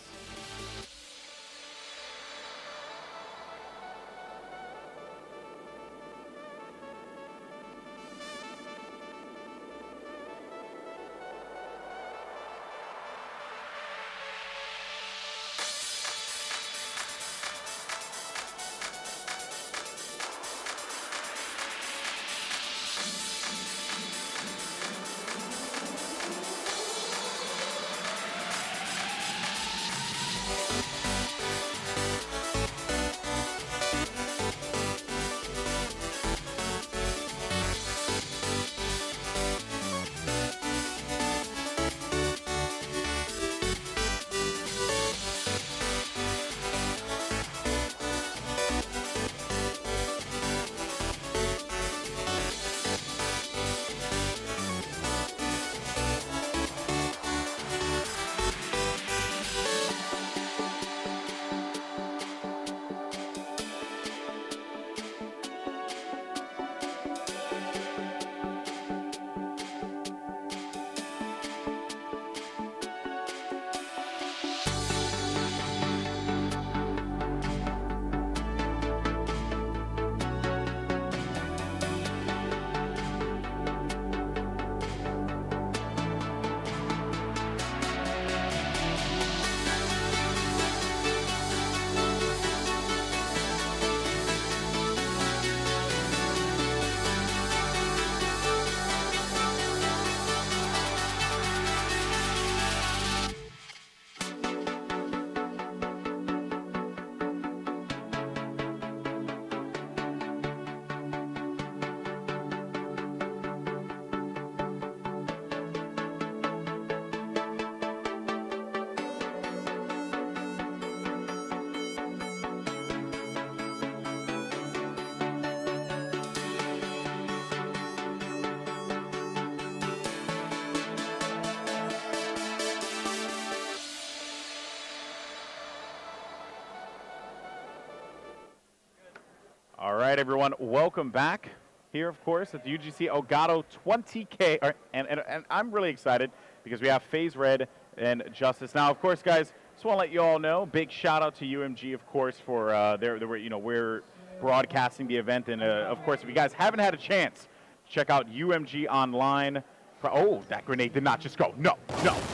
All right, everyone, welcome back here, of course, at the UGC Elgato 20K. And I'm really excited because we have FaZe Red and Justice. Now, of course, guys, just want to let you all know, big shout out to UMG, of course, for we're broadcasting the event. And, of course, if you guys haven't had a chance, check out UMG Online. Oh, that grenade did not just go. No.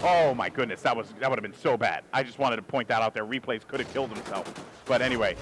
Oh, my goodness. That would have been so bad. I just wanted to point that out there. Replays could have killed himself. But anyway,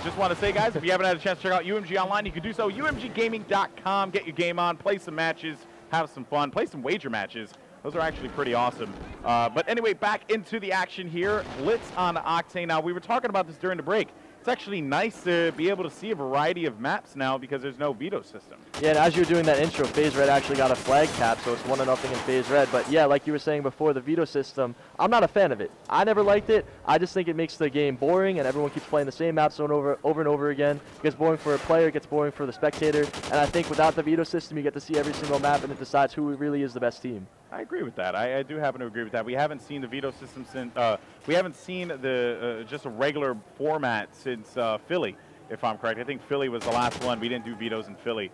just want to say, guys, if you haven't had a chance to check out UMG Online, you can do so. UMGgaming.com. Get your game on. Play some matches. Have some fun. Play some wager matches. Those are actually pretty awesome. But anyway, back into the action here. Blitz on Octane. Now, we were talking about this during the break. It's actually nice to be able to see a variety of maps now because there's no veto system. Yeah, and as you were doing that intro, FaZe Red actually got a flag cap, so it's 1-0 in FaZe Red. But yeah, like you were saying before, the veto system, I'm not a fan of it. I never liked it. I just think it makes the game boring, and everyone keeps playing the same maps over and over again. It gets boring for a player, it gets boring for the spectator. And I think without the veto system, you get to see every single map, and it decides who really is the best team. I agree with that. I do happen to agree with that. We haven't seen the veto system since we haven't seen the just a regular format since Philly, if I'm correct. I think Philly was the last one. We didn't do vetoes in Philly.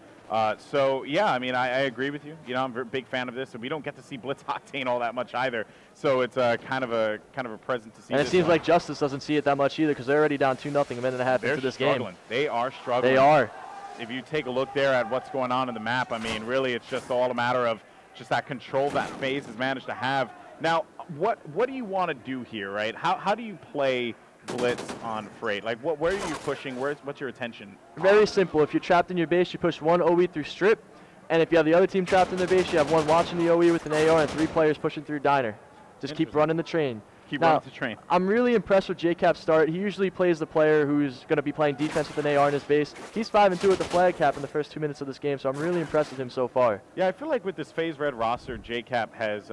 So yeah, I mean, I agree with you. You know, I'm a big fan of this, and we don't get to see Blitz Octane all that much either. So it's kind of a present to see. And it seems like Justice doesn't see it that much either because they're already down 2-0 a minute and a half into this game. They are struggling. They are. If you take a look there at what's going on in the map, I mean, really, it's just all a matter of just that control that FaZe has managed to have. Now, what do you want to do here, right? How do you play Blitz on Freight? Like, where are you pushing? What's your attention? Very simple. If you're trapped in your base, you push one OE through strip, and if you have the other team trapped in their base, you have one watching the OE with an AR and 3 players pushing through diner. Just keep running the train. Keep Now, running to train. I'm really impressed with JCap's start. He usually plays the player who's going to be playing defense with an AR in his base. He's 5-2 with the flag cap in the first 2 minutes of this game, so I'm really impressed with him so far. Yeah, I feel like with this FaZe Red roster, JCap has,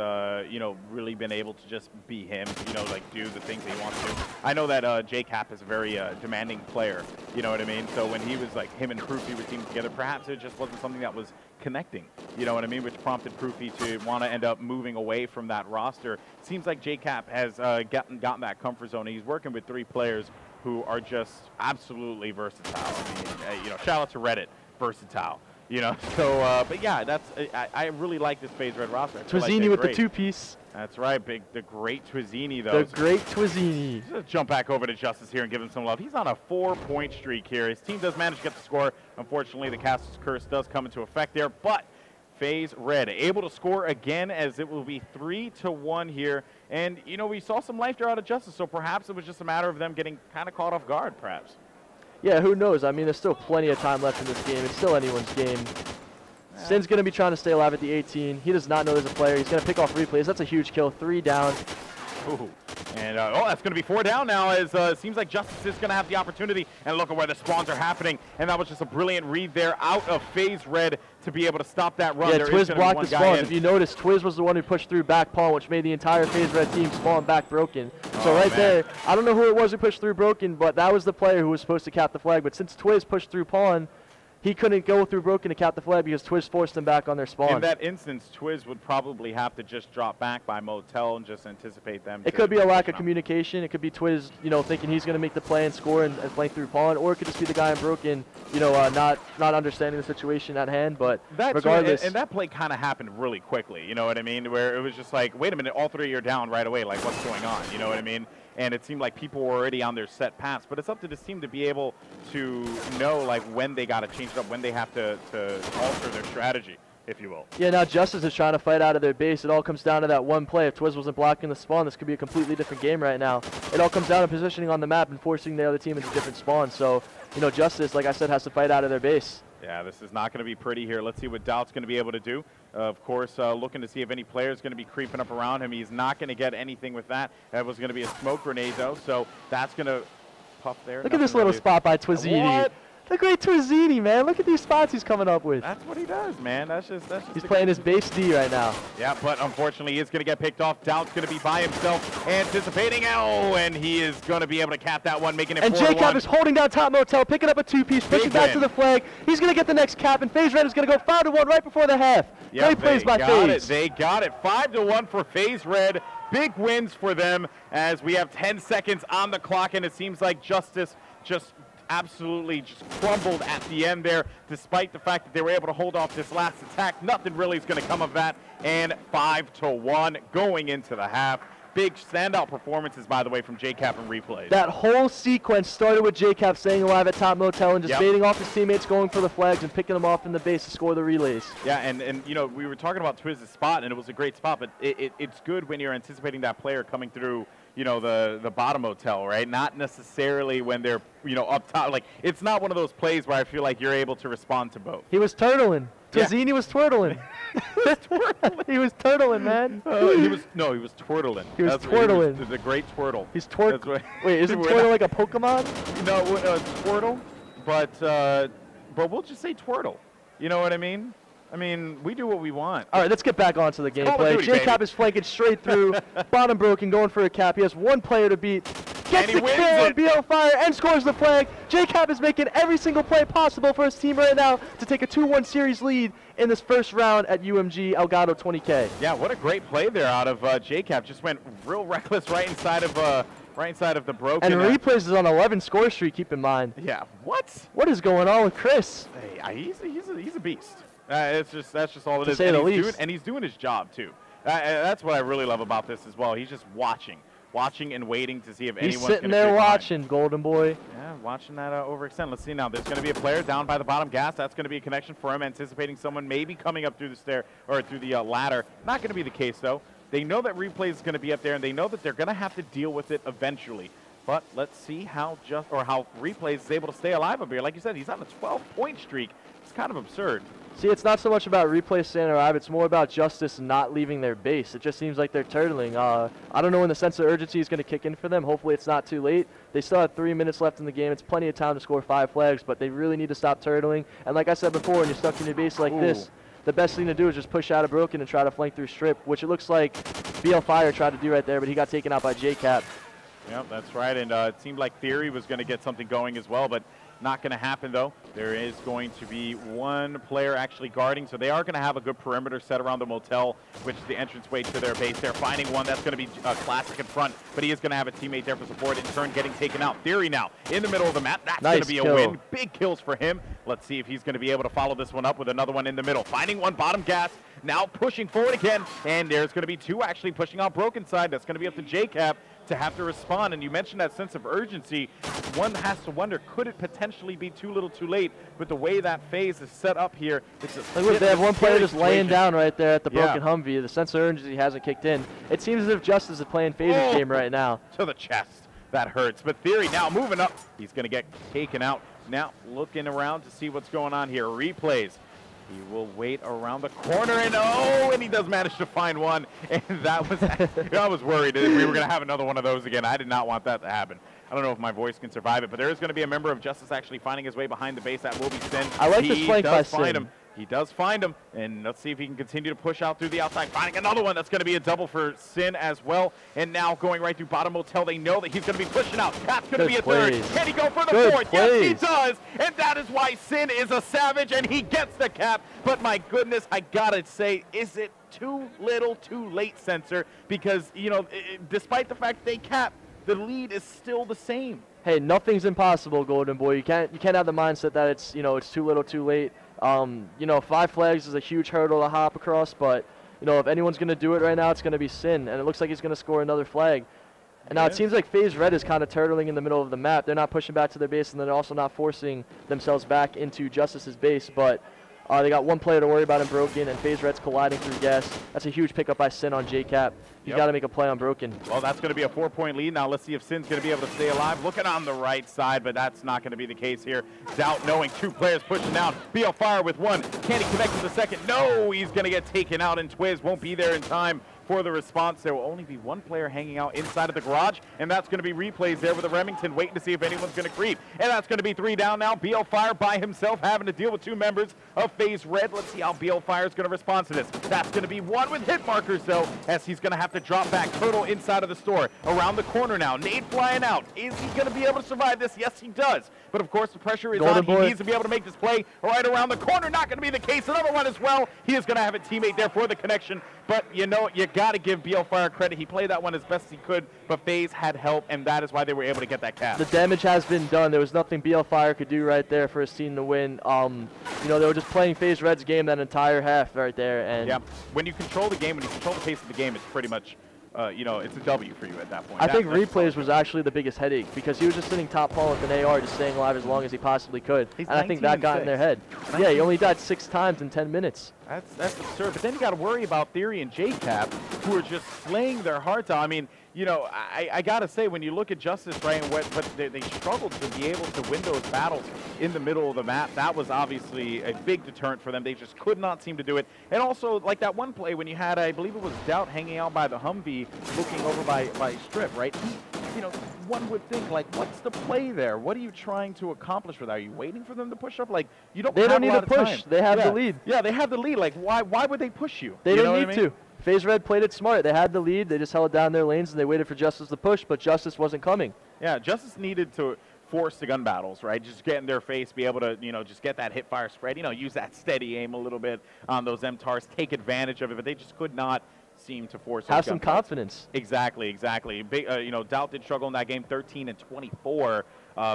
really been able to just be him, like do the things that he wants to. I know that JCap is a very demanding player, you know what I mean? So when he was like, him and Proofy were teamed together, perhaps it just wasn't something that was connecting, you know what I mean, which prompted Proofy to want to end up moving away from that roster. Seems like JCap has gotten that comfort zone. He's working with 3 players who are just absolutely versatile. I mean, shout out to Reddit, versatile. So, but yeah, I really like this FaZe Red roster. Twizzini with the 2-piece. That's right, the great Twizzini, though. The great Twizzini. Let's jump back over to Justice here and give him some love. He's on a 4-point streak here. His team does manage to get the score. Unfortunately, the Castle's Curse does come into effect there, but FaZe Red able to score again, as it will be 3-1 here. And, we saw some life there out of Justice, so perhaps it was just a matter of them getting kind of caught off guard, perhaps. Yeah, who knows? I mean, there's still plenty of time left in this game. It's still anyone's game. Sin's going to be trying to stay alive at the 18. He does not know there's a player. He's going to pick off replays. That's a huge kill. 3 down. Ooh. And, that's going to be 4 down now, as it seems like Justice is going to have the opportunity. And look at where the spawns are happening. And that was just a brilliant read there out of FaZe Red to be able to stop that run. Yeah, Twiz blocked the spawns. If you notice, Twiz was the one who pushed through back pawn, which made the entire FaZe Red team spawn back broken. So there, I don't know who it was who pushed through broken, but that was the player who was supposed to cap the flag. But since Twiz pushed through pawn, he couldn't go through broken to cap the flag because Twiz forced them back on their spawn. In that instance, Twiz would probably have to just drop back by Motel and just anticipate them. It could be a lack of communication. It could be Twiz, thinking he's going to make the play and score and flank through pawn, or it could just be the guy in broken, not understanding the situation at hand. But regardless, and that play kind of happened really quickly. You know what I mean? Where it was just like, wait a minute, all 3 are down right away. Like, what's going on? You know what I mean? And it seemed like people were already on their set paths. But it's up to this team to be able to know, like, when they got to change it up, when they have to alter their strategy, if you will. Yeah, now Justice is trying to fight out of their base. It all comes down to that one play. If Twiz wasn't blocking the spawn, this could be a completely different game right now. It all comes down to positioning on the map and forcing the other team into different spawns. So, Justice, like I said, has to fight out of their base. Yeah, this is not going to be pretty here. Let's see what Doubt's going to be able to do. Of course, looking to see if any player is going to be creeping up around him. He's not going to get anything with that. That was going to be a smoke grenade, though, so that's going to puff there. Look at this little spot by Twizzini. What? The great Twizzini, man. Look at these spots he's coming up with. That's what he does, man. That's just he's playing his base D right now. Yeah, but unfortunately, he's going to get picked off. Doubt's going to be by himself, anticipating. Oh, and he is going to be able to cap that one, making it 4-1. And JCap is holding down top Motel, picking up a 2-piece, pushing back to the flag. He's going to get the next cap, and FaZe Red is going to go 5-1 right before the half. Yep, great plays by FaZe. They got it. 5-1 for FaZe Red. Big wins for them, as we have 10 seconds on the clock, and it seems like Justice just absolutely just crumbled at the end there, despite the fact that they were able to hold off this last attack. Nothing really is going to come of that, and 5-1 going into the half. Big standout performances, by the way, from JCap and replays. That whole sequence started with JCap staying alive at top Motel and just baiting off his teammates, going for the flags, and picking them off in the base to score the relays. Yeah, and we were talking about Twiz's spot, and it was a great spot, but it's good when you're anticipating that player coming through, the bottom Motel, right? Not necessarily when they're, up top. Like, it's not one of those plays where I feel like you're able to respond to both. He was turtling. Twizzini was twirling. He was turtling, man. He was twirtling. He was twirling. He was the great twirtle. He's twirling. Wait, isn't twirtle like a Pokemon? No, twirtle, but we'll just say twirtle. You know what I mean? I mean, we do what we want. All right, let's get back onto the gameplay. JCap is flanking straight through, bottom broken, going for a cap. He has one player to beat. Gets the kill on BL Fire and scores the flag. JCap is making every single play possible for his team right now to take a 2-1 series lead in this first round at UMG Elgato 20K. Yeah, what a great play there out of JCap. Just went real reckless right inside of the broken. And replays is on 11 score streak, keep in mind. Yeah, what? What is going on with Chris? Hey, he's a beast. That's just all it is. To say the least. And he's doing his job too. That's what I really love about this as well. He's just watching and waiting to see if anyone's going to. He's sitting there watching, Golden Boy. Yeah, watching that overextend. Let's see now. There's going to be a player down by the bottom gas. That's going to be a connection for him, anticipating someone maybe coming up through the stair or through the ladder. Not going to be the case though. They know that replay is going to be up there, and they know that they're going to have to deal with it eventually. But let's see how Replays is able to stay alive up here. Like you said, he's on a 12-point streak. It's kind of absurd. See, it's not so much about replay staying alive. It's more about Justice not leaving their base. It just seems like they're turtling. I don't know when the sense of urgency is going to kick in for them. Hopefully it's not too late. They still have 3 minutes left in the game. It's plenty of time to score 5 flags, but they really need to stop turtling. And like I said before, when you're stuck in your base like this, the best thing to do is just push out of Broken and try to flank through Strip, which it looks like BL Fire tried to do right there, but he got taken out by JCap. Yep, that's right. And it seemed like Theory was going to get something going as well, but not going to happen, though. There is going to be one player actually guarding, so they are going to have a good perimeter set around the motel, which is the entranceway to their base. They're finding one that's going to be Classic in front, but he is going to have a teammate there for support, in turn getting taken out. Theory now in the middle of the map. That's going to be a win. Big kills for him. Let's see if he's going to be able to follow this one up with another one in the middle. Finding one bottom gas, now pushing forward again, and there's going to be 2 actually pushing out Broken side. That's going to be up to JCap to have to respond. And you mentioned that sense of urgency. One has to wonder, could it potentially be too little too late with the way that phase is set up here? It's look, they have one player just laying down right there at the Broken Humvee. The sense of urgency hasn't kicked in. It seems as if Justice is playing Phaser's game right now. To the chest. That hurts. But Theory now moving up. He's going to get taken out. Now looking around to see what's going on here. Replays. He will wait around the corner, and he does manage to find one. And that was, I was worried that we were going to have another one of those again. I did not want that to happen. I don't know if my voice can survive it, but there is going to be a member of Justice actually finding his way behind the base. That will be Sin. I like this flank by Sin. He does find him, and let's see if he can continue to push out through the outside. Finding another one. That's going to be a double for Sin as well. And now going right through bottom motel. They know that he's going to be pushing out. That's going to be a third. Can he go for the fourth? Yes, he does. And that is why Sin is a savage, and he gets the cap. But my goodness, I got to say, is it too little too late, Sensor? Because, you know, despite the fact they cap, the lead is still the same. Hey, nothing's impossible, Golden Boy. You can't have the mindset that it's, you know, it's too little too late. You know, 5 flags is a huge hurdle to hop across, but, you know, if anyone's going to do it right now, it's going to be Sin, and it looks like he's going to score another flag. And now it seems like FaZe Red is kind of turtling in the middle of the map. They're not pushing back to their base, and they're also not forcing themselves back into Justice's base, but they got one player to worry about in Broken, and FaZe Red's colliding through gas. That's a huge pickup by Sin on JCap. He's got to make a play on Broken. Well, that's going to be a 4-point lead. Now let's see if Sin's going to be able to stay alive. Looking on the right side, but that's not going to be the case here. Doubt knowing 2 players pushing down. BL Fire with 1. Can he connect with the second? No, he's going to get taken out, and Twiz won't be there in time for the response. There will only be 1 player hanging out inside of the garage, and that's going to be Replays there with the Remington waiting to see if anyone's going to creep. And that's going to be 3 down now. BL Fire by himself having to deal with 2 members of FaZe Red. Let's see how BL Fire is going to respond to this. That's going to be 1 with hit markers, though, as he's going to have to drop back. Turtle inside of the store. Around the corner now. Nade flying out. Is he going to be able to survive this? Yes, he does. But, of course, the pressure is on. He needs to be able to make this play right around the corner. Not going to be the case. Another one as well. He is going to have a teammate there for the connection. But, you know, you got to give BL Fire credit. He played that one as best he could, but FaZe had help, and that is why they were able to get that cap. The damage has been done. There was nothing BL Fire could do right there for his team to win. You know, they were just playing FaZe Red's game that entire half right there. And yeah, when you control the game, when you control the pace of the game, it's pretty much you know, it's a W for you at that point. I think Replays was actually the biggest headache because he was just sitting top pawn with an AR, just staying alive as long as he possibly could. And I think that got in their head. Yeah, he only died 6 times in 10 minutes. That's absurd. But then you got to worry about Theory and JCap, who are just slaying their hearts out. I mean, you know, I got to say, when you look at Justice, right, and they struggled to be able to win those battles in the middle of the map. That was obviously a big deterrent for them. They just could not seem to do it. And also, like that one play when you had, I believe it was Doubt hanging out by the Humvee, looking over by Strip, right? You know, one would think, like, what's the play there? What are you trying to accomplish with that? Are you waiting for them to push up? Like, you don't. They have don't need a lot to push. They have the lead. Yeah, they have the lead. Like, why would they push you? They didn't need to. FaZe Red played it smart. They had the lead. They just held down their lanes, and they waited for Justice to push, but Justice wasn't coming. Yeah, Justice needed to force the gun battles, right? Just get in their face, be able to, you know, just get that hip fire spread, you know, use that steady aim a little bit on those MTARs, take advantage of it, but they just could not seem to force have some confidence. Exactly. You know, Doubt did struggle in that game, 13 and 24.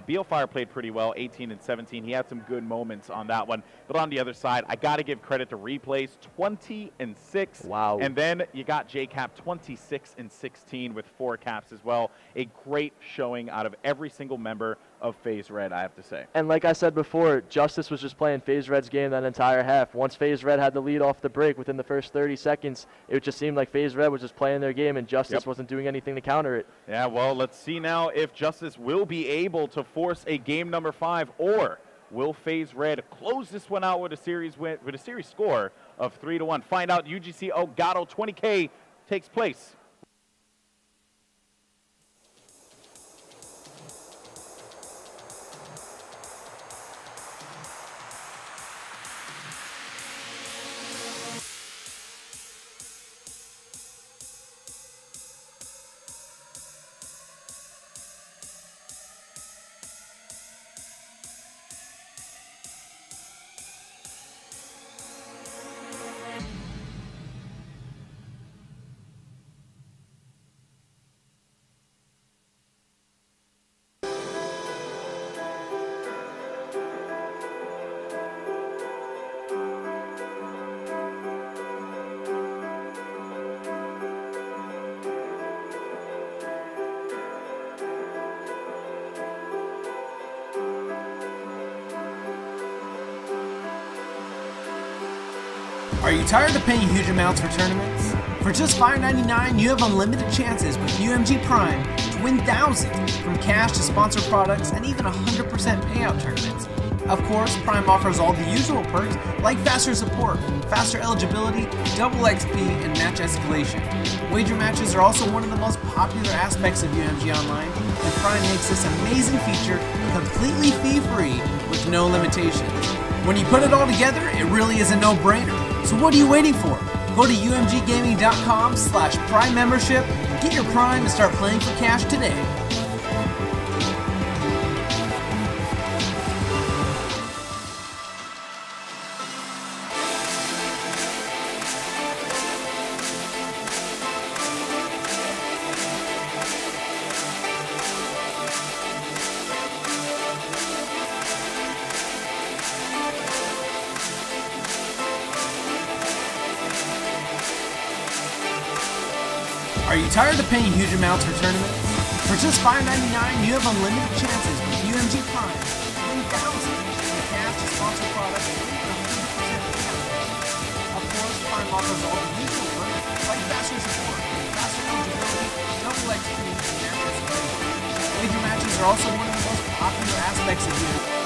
BL Fire played pretty well, 18 and 17. He had some good moments on that one. But on the other side, I got to give credit to Replays, 20 and 6. Wow. And then you got JCap, 26 and 16 with 4 caps as well. A great showing out of every single member of FaZe Red, I have to say. And like I said before, Justice was just playing FaZe Red's game that entire half. Once FaZe Red had the lead off the break within the first 30 seconds, it just seemed like FaZe Red was just playing their game and Justice wasn't doing anything to counter it. Yeah, well, let's see now if Justice will be able to force a game number 5, or Will FaZe Red close this one out with a series win, with a series score of 3-1? Find out. UGC Elgato 20K takes place. Are you tired of paying huge amounts for tournaments? For just $5.99, you have unlimited chances with UMG Prime to win thousands, from cash to sponsored products and even 100% payout tournaments. Of course, Prime offers all the usual perks like faster support, faster eligibility, double XP, and match escalation. Wager matches are also one of the most popular aspects of UMG Online, and Prime makes this amazing feature completely fee-free with no limitations. When you put it all together, it really is a no-brainer. So what are you waiting for? Go to umggaming.com/Prime membership, get your Prime, and start playing for cash today. Are you tired of paying huge amounts for tournaments? For just $5.99, you have unlimited chances with UMG Prime to win thousands from cash to sponsored products and even 100% payout. Of course, Prime offers all the usual perks like faster support, faster eligibility, double XP, and match escalation. Wager matches are also one of the most popular aspects of UMG.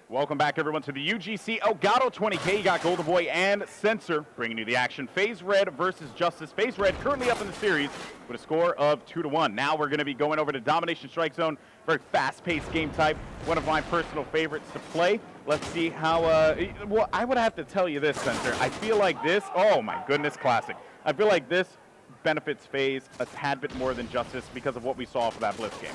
Welcome back, everyone, to the UGC Elgato 20K. You got Golden Boy and Sensor bringing you the action. FaZe Red versus Justice. FaZe Red currently up in the series with a score of 2-1. Now we're going to be going over to Domination Strike Zone. Very fast-paced game type. One of my personal favorites to play. Let's see how, well, I would have to tell you this, Sensor. I feel like this, oh my goodness, classic. I feel like this benefits FaZe a tad bit more than Justice because of what we saw for that Blitz game.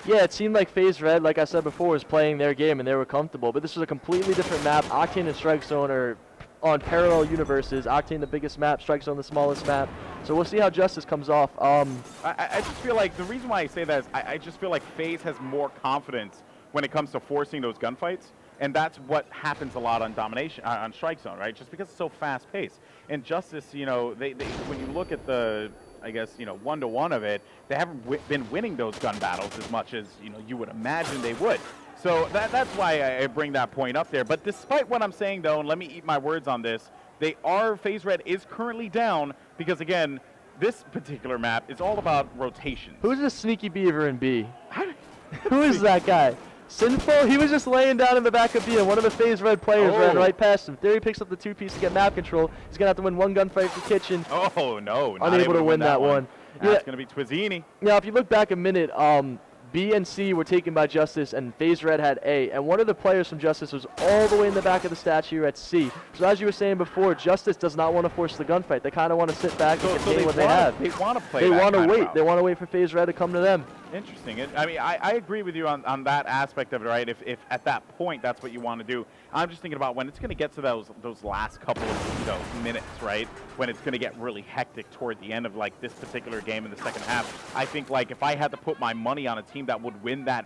Yeah, it seemed like FaZe Red, like I said before, was playing their game and they were comfortable. But this was a completely different map. Octane and Strike Zone are on parallel universes. Octane the biggest map, Strike Zone the smallest map. So we'll see how Justice comes off. I just feel like the reason why I say that is I just feel like FaZe has more confidence when it comes to forcing those gunfights. And that's what happens a lot on Domination, on Strike Zone, right? Just because it's so fast-paced. And Justice, you know, when you look at the, I guess, you know, one-to-one of it, they haven't been winning those gun battles as much as, you know, you would imagine they would. So that's why I bring that point up there. But despite what I'm saying, though, and let me eat my words on this, FaZe Red is currently down because, again, this particular map is all about rotations. Who's the sneaky beaver in B? Who is that guy? Sinful? He was just laying down in the back of B, and one of the FaZe Red players ran right past him. Theory picks up the two-piece to get map control. He's going to have to win one gunfight for Kitchen. Oh, no. Unable to win that one. That's going to be Twizzini. Now, if you look back a minute, B and C were taken by Justice, and FaZe Red had A. And one of the players from Justice was all the way in the back of the statue at C. So as you were saying before, Justice does not want to force the gunfight. They kind of want to sit back and contain what they have. They want to play They want to wait. route. They want to wait for FaZe Red to come to them. Interesting. I mean, I agree with you on that aspect of it, right? If at that point that's what you want to do. I'm just thinking about when it's going to get to those last couple of minutes, right? When it's going to get really hectic toward the end of like this particular game in the second half. I think like if I had to put my money on a team that would win that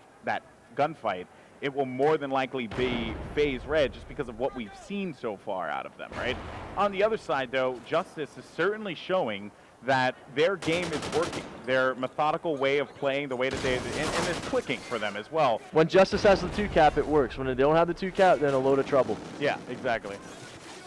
gunfight, it will more than likely be FaZe Red just because of what we've seen so far out of them, right? On the other side, though, Justice is certainly showing that their game is working. Their methodical way of playing, the way that and it's clicking for them as well. When Justice has the 2-cap, it works. When they don't have the 2-cap, they're in a load of trouble. Yeah, exactly.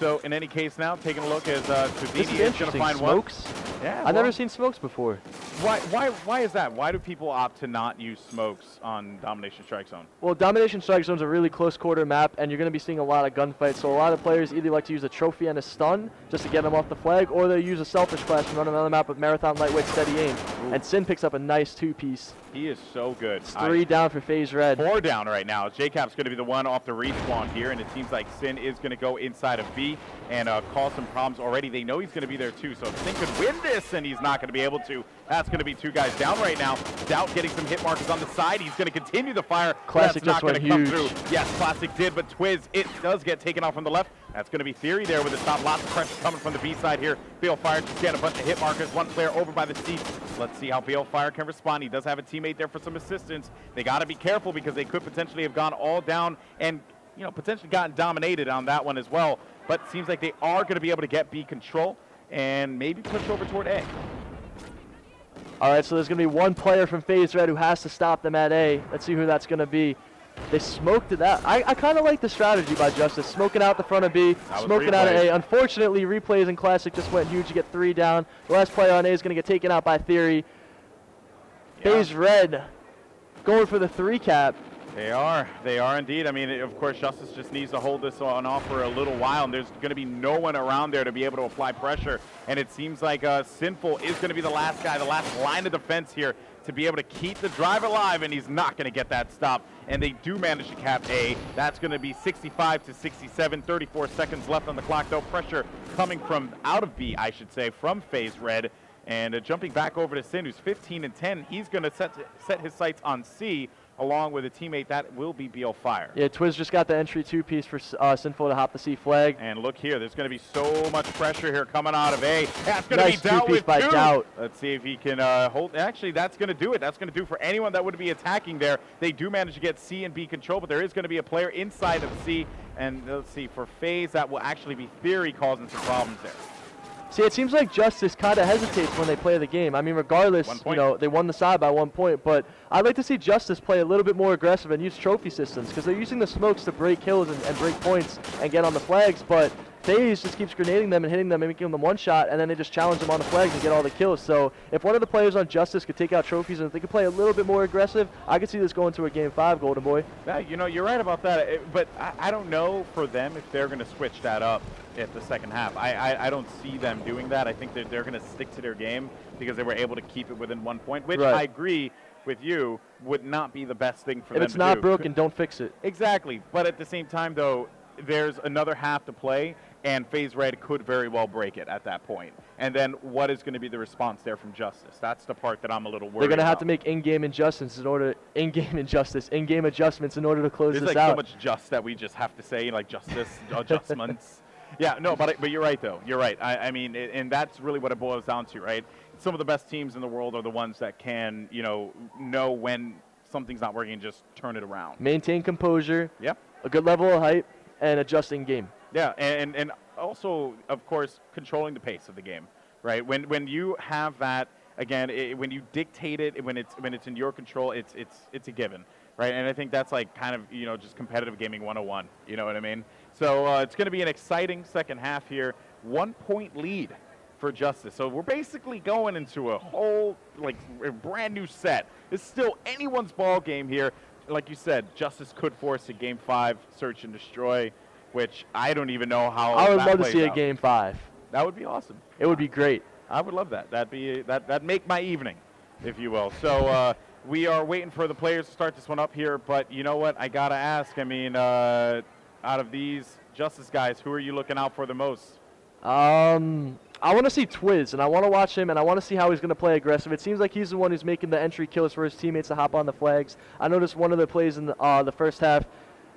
So in any case now, taking a look as Tuzini is going to find Smokes? one. Yeah, I've never seen Smokes before. Why is that? Why do people opt to not use Smokes on Domination Strike Zone? Well, Domination Strike Zone is a really close quarter map, and you're going to be seeing a lot of gunfights. So a lot of players either like to use a trophy and a stun just to get them off the flag, or they use a selfish clash and run another map with Marathon Lightweight Steady Aim. Ooh. And Sin picks up a nice 2-piece. He is so good. It's 3 down for FaZe Red. 4 down right now. JCap's going to be the one off the respawn here, and it seems like Sin is going to go inside of B and cause some problems already. They know he's going to be there too, so if Sin could win this and he's not going to be able to, that's going to be 2 guys down right now. Doubt getting some hit markers on the side. He's going to continue the fire. Classic that's not going to come huge. through. Yes, Classic did, but Twiz, it does get taken off from the left. That's going to be Theory there with the stop. Lots of pressure coming from the B side here. Balefire just getting a bunch of hit markers. One player over by the seats. Let's see how Balefire can respond. He does have a teammate there for some assistance. They got to be careful because they could potentially have gone all down and, you know, potentially gotten dominated on that one as well. But it seems like they are going to be able to get B control and maybe push over toward A. All right, so there's going to be one player from FaZe Red who has to stop them at A. Let's see who that's going to be. They smoked it out. I kind of like the strategy by Justice. Smoking out the front of B, smoking out of A. Unfortunately, Replays and Classic just went huge. You get 3 down. The last player on A is going to get taken out by Theory. Yeah. FaZe Red going for the 3-cap. They are indeed. I mean, of course, Justice just needs to hold this on off for a little while, and there's going to be no one around there to be able to apply pressure. And it seems like Sinful is going to be the last guy, the last line of defense here to be able to keep the drive alive, and he's not going to get that stop. And they do manage to cap A. That's going to be 65 to 67, 34 seconds left on the clock, though. Pressure coming from out of B, I should say, from FaZe Red. And jumping back over to Sin, who's 15 and 10, he's going to set his sights on C, along with a teammate that will be Balefire. Yeah, Twiz just got the entry 2-piece for Sinful to hop the C flag. And look here, there's going to be so much pressure here coming out of A. That's going nice to be Doubt with by 2. Doubt. Let's see if he can hold. Actually, that's going to do it. That's going to do for anyone that would be attacking there. They do manage to get C and B control, but there is going to be a player inside of C. And let's see, for FaZe, that will actually be Theory causing some problems there. See, it seems like Justice kind of hesitates when they play the game. I mean, regardless, you know, they won the side by 1 point, but I'd like to see Justice play a little bit more aggressive and use trophy systems because they're using the smokes to break kills and break points and get on the flags, but FaZe just keeps grenading them and hitting them and making them one shot, and then they just challenge them on the flags and get all the kills. So if one of the players on Justice could take out trophies and if they could play a little bit more aggressive, I could see this going to a Game 5, Golden Boy. Yeah, you know, you're right about that, but I don't know for them if they're going to switch that up at the second half. I don't see them doing that. I think that they're going to stick to their game because they were able to keep it within 1 point, which I agree with you would not be the best thing for them to do. If it's not broken, don't fix it. Exactly. But at the same time, though, there's another half to play, and FaZe Red could very well break it at that point. And then what is going to be the response there from Justice? That's the part that I'm a little worried about. They're going to have to make in-game adjustments in order to close this out. There's like so much just that we just have to say, like Justice adjustments. Yeah, no, but you're right, though. You're right. I mean, and that's really what it boils down to, right? Some of the best teams in the world are the ones that can, you know when something's not working and just turn it around. Maintain composure. Yep. A good level of hype and adjusting game. Yeah, and also, of course, controlling the pace of the game, right? When you have that, again, when you dictate it, when it's in your control, it's a given, right? And I think that's like kind of, you know, just competitive gaming 101, you know what I mean? So it's going to be an exciting second half here. 1 point lead for Justice. So we're basically going into a whole, like, a brand new set. It's still anyone's ball game here. Like you said, Justice could force a Game 5 search and destroy, which I don't even know how I would that love to plays see out. a Game 5. That would be awesome. It would be great. I would love that. That'd make my evening, if you will. So we are waiting for the players to start this one up here, but you know what? I gotta ask. I mean, out of these Justice guys, who are you looking out for the most? I want to see Twiz, and I want to watch him, and I want to see how he's going to play aggressive. It seems like he's the one who's making the entry kills for his teammates to hop on the flags. I noticed one of the plays in the first half,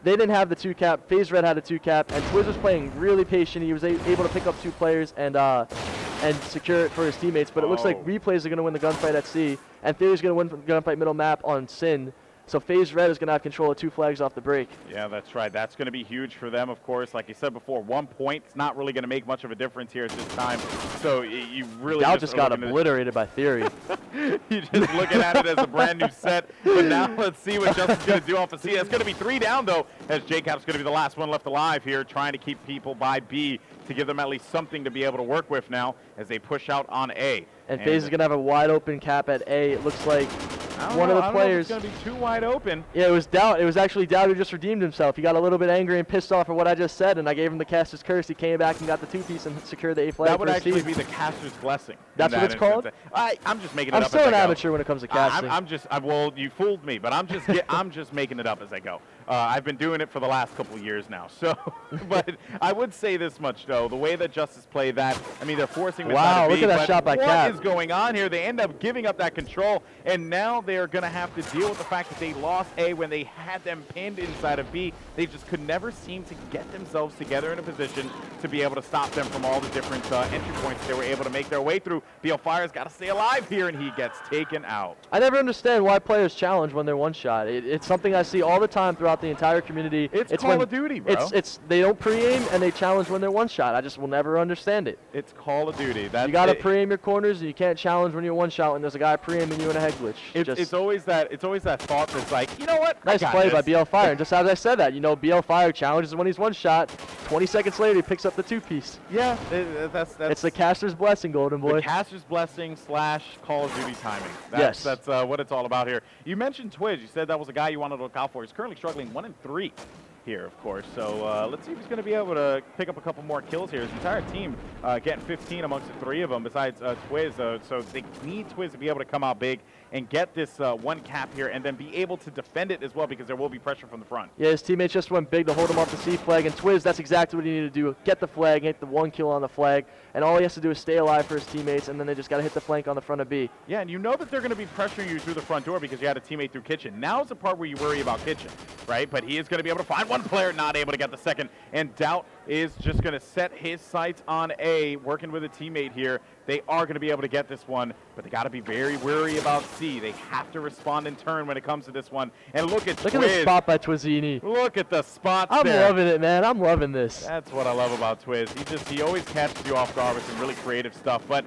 they didn't have the 2-cap. FaZe Red had a 2-cap, and Twiz was playing really patient. He was able to pick up 2 players and secure it for his teammates. But it looks like Replays are going to win the gunfight at C, and Theory's going to win the gunfight middle map on Sin. So FaZe Red is going to have control of 2 flags off the break. Yeah, that's right. That's going to be huge for them, of course. Like you said before, 1 point is not really going to make much of a difference here at this time. So you really just got obliterated by Theory. You're just looking at it as a brand new set. But now let's see what Justice is going to do off of C. It's going to be 3 down, though, as JCap's going to be the last one left alive here, trying to keep people by B to give them at least something to be able to work with now as they push out on A. And FaZe is going to have a wide open cap at A. It looks like one of the players. It's going to be too wide open. Yeah, it was Doubt. It was actually Doubt who just redeemed himself. He got a little bit angry and pissed off at what I just said, and I gave him the caster's curse. He came back and got the 2-piece and secured the A flag. That would actually be the caster's blessing. That's what it's called? I'm just making it up. I'm still an amateur when it comes to casting. Well, you fooled me, but I'm just making it up as I go. I've been doing it for the last couple of years now. So, but I would say this much though: the way that Justice played that, I mean, they're forcing. Wow, look at that shot by Cap. What is going on here? They end up giving up that control, and now they're going to have to deal with the fact that they lost A when they had them pinned inside of B. They just could never seem to get themselves together in a position to be able to stop them from all the different entry points they were able to make their way through. BL-Fire's got to stay alive here, and he gets taken out. I never understand why players challenge when they're one shot. It's something I see all the time throughout the entire community. It's Call of Duty, bro. They don't pre-aim and they challenge when they're one shot. I just will never understand it. It's Call of Duty. You got to pre-aim your corners, and you can't challenge when you're one shot when there's a guy pre-aiming you in a head glitch. It's always that thought that's like, you know what? Nice play by BL-Fire. And just as I said that, BL-Fire challenges when he's one shot. 20 seconds later, he picks up the 2-piece. Yeah, that's it's the caster's blessing, Golden Boy. The caster's blessing / Call of Duty timing. That's what it's all about here. You mentioned Twitch. You said that was a guy you wanted to look out for. He's currently struggling 1-3 here, of course. So let's see if he's going to be able to pick up a couple more kills here. His entire team getting 15 amongst the 3 of them besides Twiz. So they need Twiz to be able to come out big and get this 1 cap here and then be able to defend it as well, because there will be pressure from the front. Yeah, his teammates just went big to hold him off the C flag, and Twiz, that's exactly what he needed to do. Get the flag, hit the 1 kill on the flag, and all he has to do is stay alive for his teammates, and then they just got to hit the flank on the front of B. Yeah, and you know that they're going to be pressuring you through the front door because you had a teammate through Kitchen. Now's the part where you worry about Kitchen, right? But he is going to be able to find one player, not able to get the second, and Doubt is just going to set his sights on A, working with a teammate here. They are going to be able to get this one, but they got to be very wary about C. They have to respond in turn when it comes to this one. And look at the spot by Twizzini. Look at the spots I'm there. loving it, man. I'm loving this. That's what I love about Twiz. He always catches you off guard with some really creative stuff, but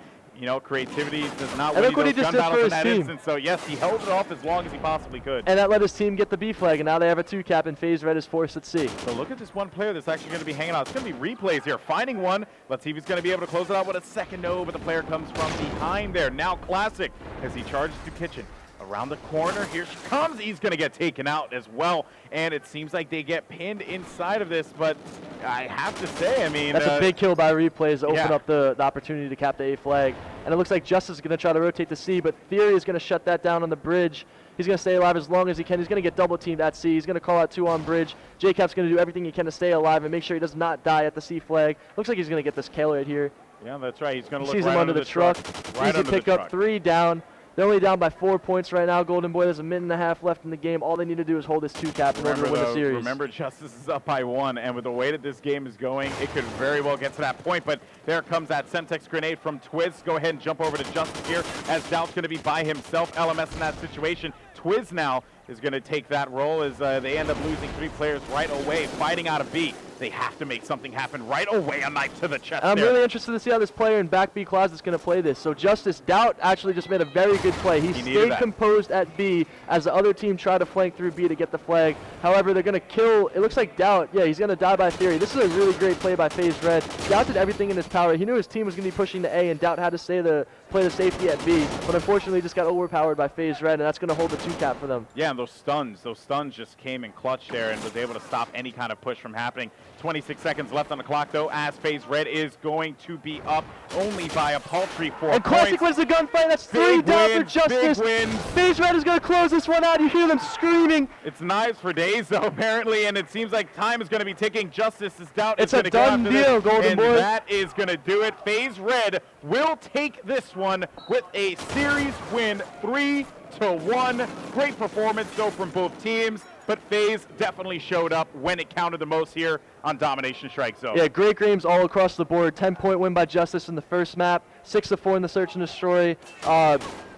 creativity does not win those gun battles in that instance. So yes, he held it off as long as he possibly could. And that let his team get the B flag, and now they have a 2 cap, and FaZe Red is forced at C. So look at this one player that's actually going to be hanging out. It's going to be replays here, finding one. Let's see if he's going to be able to close it out with a second. No, but the player comes from behind there. Now Classic as he charges to Kitchen. Around the corner, here she comes. He's going to get taken out as well. And it seems like they get pinned inside of this, but I have to say, I mean... That's a big kill by replays to open up the opportunity to cap the A flag. And it looks like Justice is going to try to rotate to C, but Theory is going to shut that down on the bridge. He's going to stay alive as long as he can. He's going to get double teamed at C. He's going to call out 2 on bridge. JCap's going to do everything he can to stay alive and make sure he does not die at the C flag. Looks like he's going to get this kill right here. Yeah, that's right. He's going to look sees right him under the truck. Right Easy pick up 3 down. They're only down by 4 points right now, Golden Boy. There's a minute and a half left in the game. All they need to do is hold this 2 cap in order to win the series. Remember, Justice is up by 1, and with the way that this game is going, it could very well get to that point. But there comes that Semtex grenade from Twiz. Go ahead and jump over to Justice here, as Doubt's going to be by himself. LMS in that situation. Twiz now is going to take that role as they end up losing 3 players right away, fighting out of B. They have to make something happen right away. A knife to the chest. I'm really interested to see how this player in back B closet is going to play this. So Justice, Doubt actually just made a very good play. He stayed composed at B as the other team tried to flank through B to get the flag. However, they're going to kill, it looks like Doubt. Yeah, he's going to die by Theory. This is a really great play by FaZe Red. Doubt did everything in his power. He knew his team was going to be pushing to A, and Doubt had to play the safety at B. But unfortunately, just got overpowered by FaZe Red, and that's going to hold the 2 cap for them. Yeah, and those stuns just came in clutch there and was able to stop any kind of push from happening. 26 seconds left on the clock, though, as FaZe Red is going to be up only by a paltry 4 and points. Classic wins the gunfight. That's 3 down for Justice. Big win. FaZe Red is going to close this one out. You hear them screaming. It's knives for days, though, apparently, and it seems like time is going to be ticking. Justice is Doubt. It's a done deal, Golden Boy. And that is going to do it. FaZe Red will take this one with a series win, 3-1. Great performance, though, from both teams. But FaZe definitely showed up when it counted the most here on Domination Strike Zone. Yeah, great games all across the board. 10-point win by Justice in the first map. 6-4 in the Search and Destroy.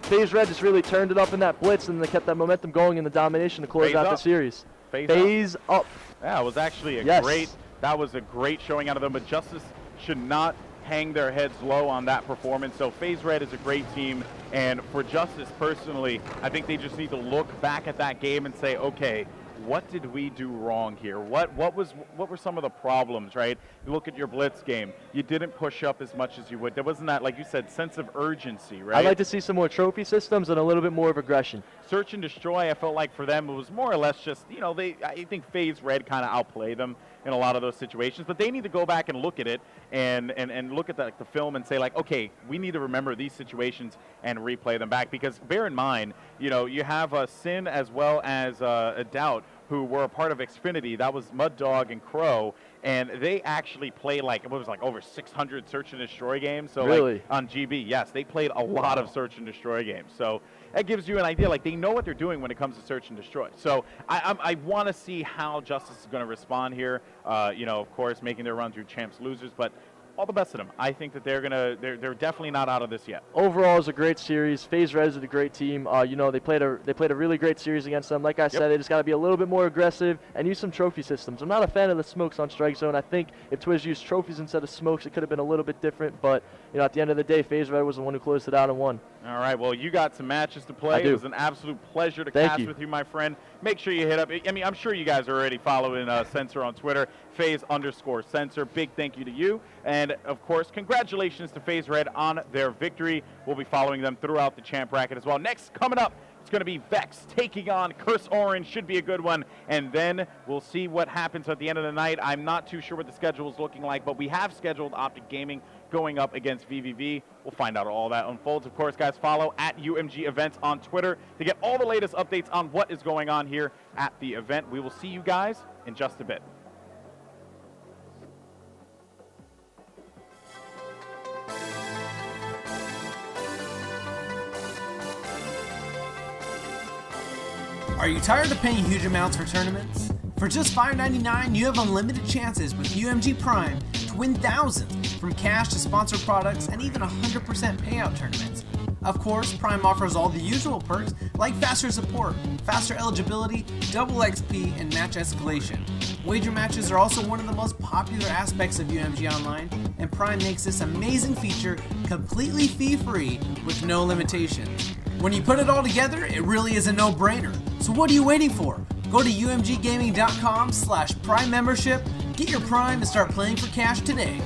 FaZe Red just really turned it up in that blitz, and they kept that momentum going in the domination to close FaZe out up. the series. FaZe up. Yeah, it was actually a that was a great showing out of them, but Justice should not hang their heads low on that performance. So FaZe Red is a great team, and for Justice personally, I think they just need to look back at that game and say, okay, what did we do wrong here? What were some of the problems, right? You look at your blitz game. You didn't push up as much as you would. There wasn't that, like you said, sense of urgency, right? I'd like to see some more trophy systems and a little bit more of aggression. Search and destroy, I felt like for them, it was more or less just, you know, I think FaZe Red kind of outplayed them in a lot of those situations, but they need to go back and look at it and look at the film and say, like, okay, we need to remember these situations and replay them back, because bear in mind, you know, you have Sin as well as a Doubt, who were a part of Xfinity. That was Mud Dog and Crow, and they actually played like, what was like over 600 search and destroy games. So really? Like on GB, yes, they played a lot of search and destroy games. So that gives you an idea, like they know what they're doing when it comes to search and destroy. So I want to see how Justice is going to respond here. You know, of course, making their run through champs losers, but all the best of them. I think that they're definitely not out of this yet. Overall, it's a great series. FaZe Red is a great team. You know, they played a really great series against them. Like I said, they just got to be a little bit more aggressive and use some trophy systems. I'm not a fan of the smokes on strike zone. I think if Twiz used trophies instead of smokes, it could have been a little bit different. But you know, at the end of the day, FaZe Red was the one who closed it out and won. All right, well, you got some matches to play. I do. It was an absolute pleasure to cast with you, my friend. Make sure you hit up. I mean, I'm sure you guys are already following Censor on Twitter, FaZe_Censor. Big thank you to you. And, of course, congratulations to FaZe Red on their victory. We'll be following them throughout the champ bracket as well. Next, coming up, it's going to be Vex taking on Curse Orange. Should be a good one. And then we'll see what happens at the end of the night. I'm not too sure what the schedule is looking like, but we have scheduled Optic Gaming going up against VVV. We'll find out all that unfolds. Of course, guys, follow at UMG Events on Twitter to get all the latest updates on what is going on here at the event. We will see you guys in just a bit. Are you tired of paying huge amounts for tournaments? For just $5.99, you have unlimited chances with UMG Prime to win thousands, from cash to sponsored products and even 100% payout tournaments. Of course, Prime offers all the usual perks like faster support, faster eligibility, double XP, and match escalation. Wager matches are also one of the most popular aspects of UMG Online, and Prime makes this amazing feature completely fee-free with no limitations. When you put it all together, it really is a no-brainer. So what are you waiting for? Go to umggaming.com/Prime membership, get your Prime, and start playing for cash today.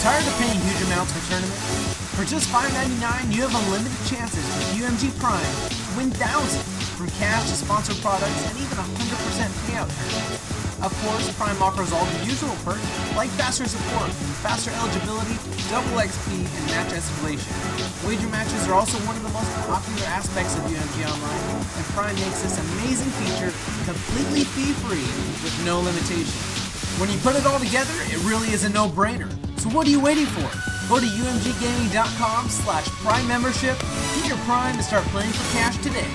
Tired of paying huge amounts for tournaments? For just $5.99, you have unlimited chances with UMG Prime to win thousands, from cash to sponsored products and even 100% payout tournaments. Of course, Prime offers all the usual perks like faster support, faster eligibility, double XP, and match escalation. Wager matches are also one of the most popular aspects of UMG Online, and Prime makes this amazing feature completely fee-free with no limitation. When you put it all together, it really is a no-brainer. So what are you waiting for? Go to umggaming.com/Prime membership, get your Prime, and start playing for cash today.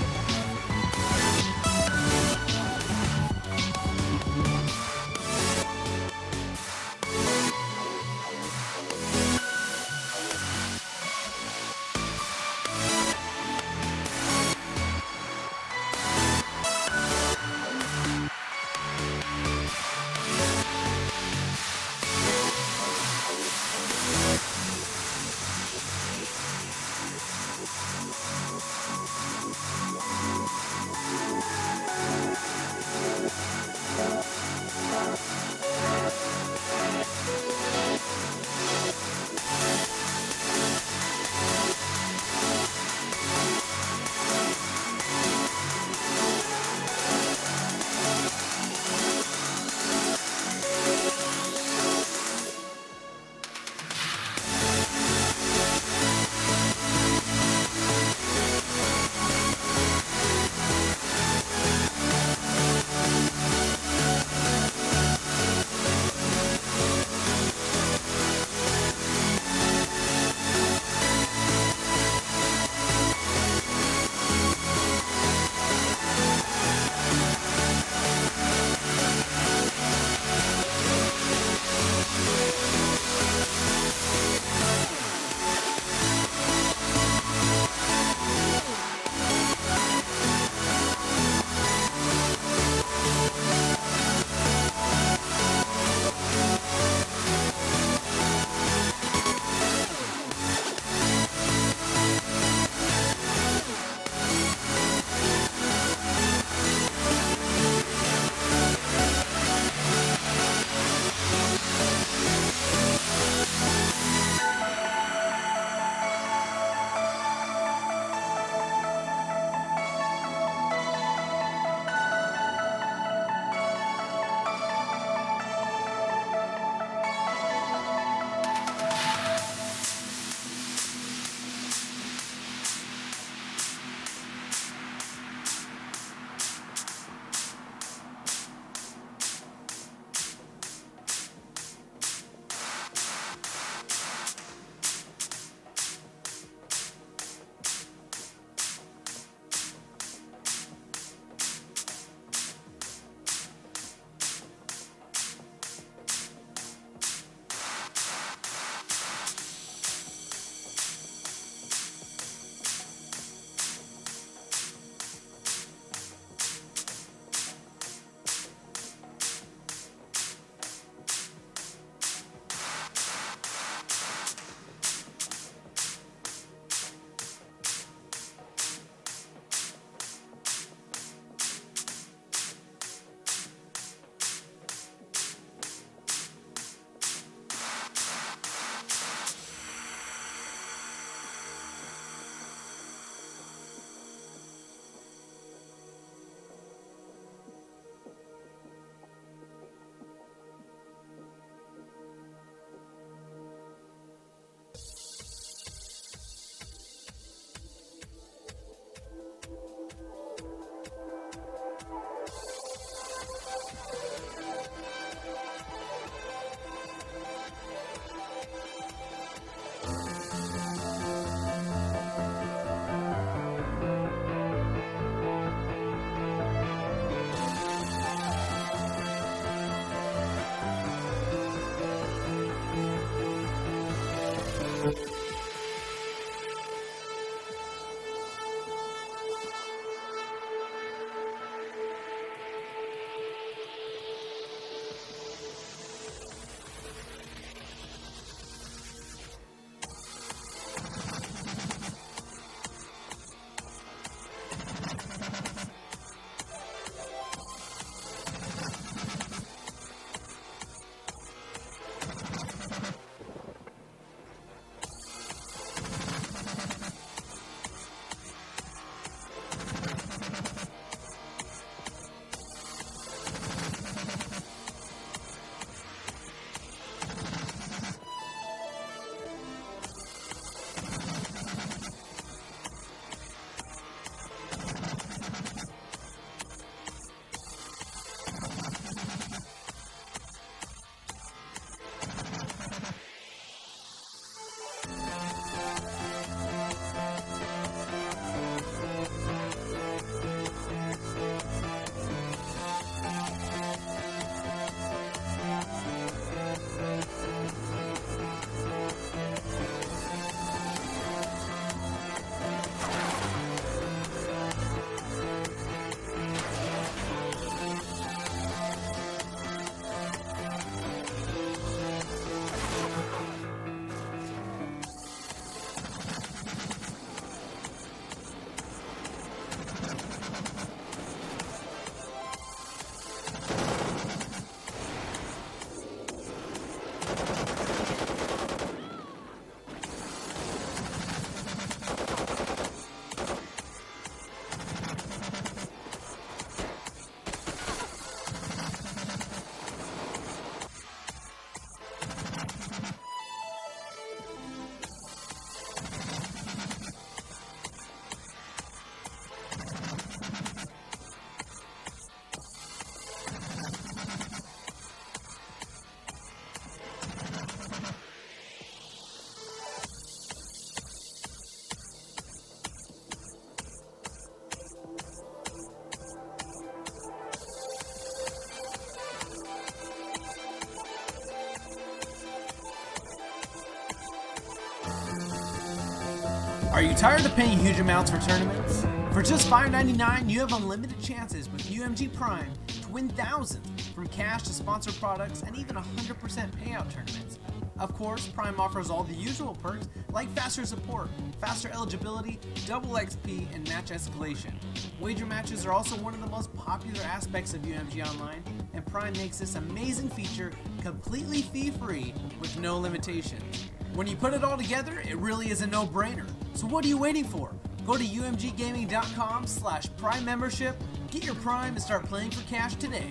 Are you tired of paying huge amounts for tournaments? For just $5.99, you have unlimited chances with UMG Prime to win thousands from cash to sponsored products and even 100% payout tournaments. Of course, Prime offers all the usual perks like faster support, faster eligibility, double XP, and match escalation. Wager matches are also one of the most popular aspects of UMG Online, and Prime makes this amazing feature completely fee-free with no limitations. When you put it all together, it really is a no-brainer. So what are you waiting for? Go to umggaming.com/Prime membership, get your Prime, and start playing for cash today.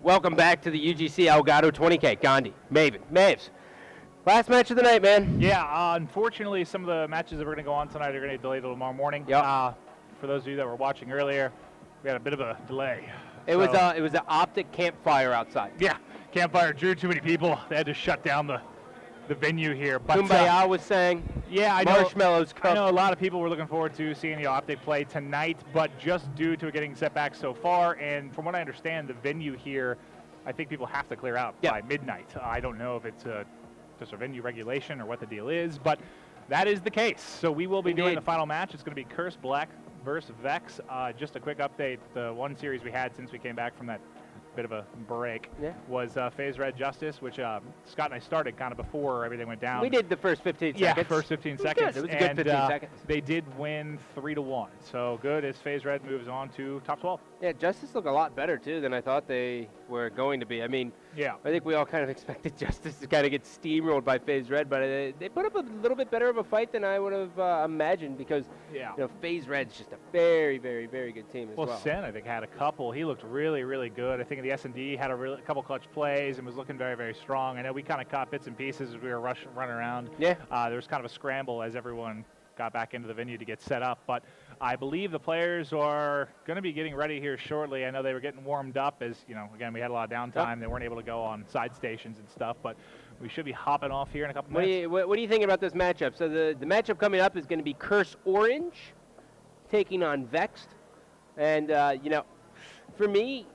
Welcome back to the UGC Elgato 20K. Gandhi, Maves. Last match of the night, man. Yeah, unfortunately, some of the matches that we're going to go on tonight are going to be delayed till tomorrow morning. Yep. For those of you that were watching earlier, we had a bit of a delay. It was an optic campfire outside. Yeah, campfire drew too many people. They had to shut down the venue here. But, Kumbaya was saying. Yeah, I know. Marshmallows cooked. I know a lot of people were looking forward to seeing the optic play tonight, but just due to it getting set back so far, and from what I understand, the venue here, I think people have to clear out by midnight. I don't know if it's just a venue regulation or what the deal is, but that is the case. So we will be doing the final match. It's going to be Curse Black versus Vex. Just a quick update. The one series we had since we came back from that bit of a break was Phase Red Justice, which Scott and I started kind of before everything went down. We did the first 15 seconds. Yeah, first 15 seconds. It was a good 15 seconds. They did win 3-1. So good as Phase Red moves on to top 12. Yeah, Justice looked a lot better, too, than I thought they were going to be. I mean, I think we all kind of expected Justice to kind of get steamrolled by Phase Red, but they put up a little bit better of a fight than I would have imagined because, you know, Phase Red's just a very, very, very good team as well. Well, Sen, I think, had a couple. He looked really, really good. I think the S&D had a couple clutch plays and was looking very, very strong. I know we kind of caught bits and pieces as we were running around. Yeah. There was kind of a scramble as everyone got back into the venue to get set up, but I believe the players are going to be getting ready here shortly. I know they were getting warmed up as, you know, again, we had a lot of downtime. They weren't able to go on side stations and stuff, but we should be hopping off here in a couple minutes. What do you think about this matchup? So the matchup coming up is going to be Curse Orange taking on Vexed. And, you know, for me,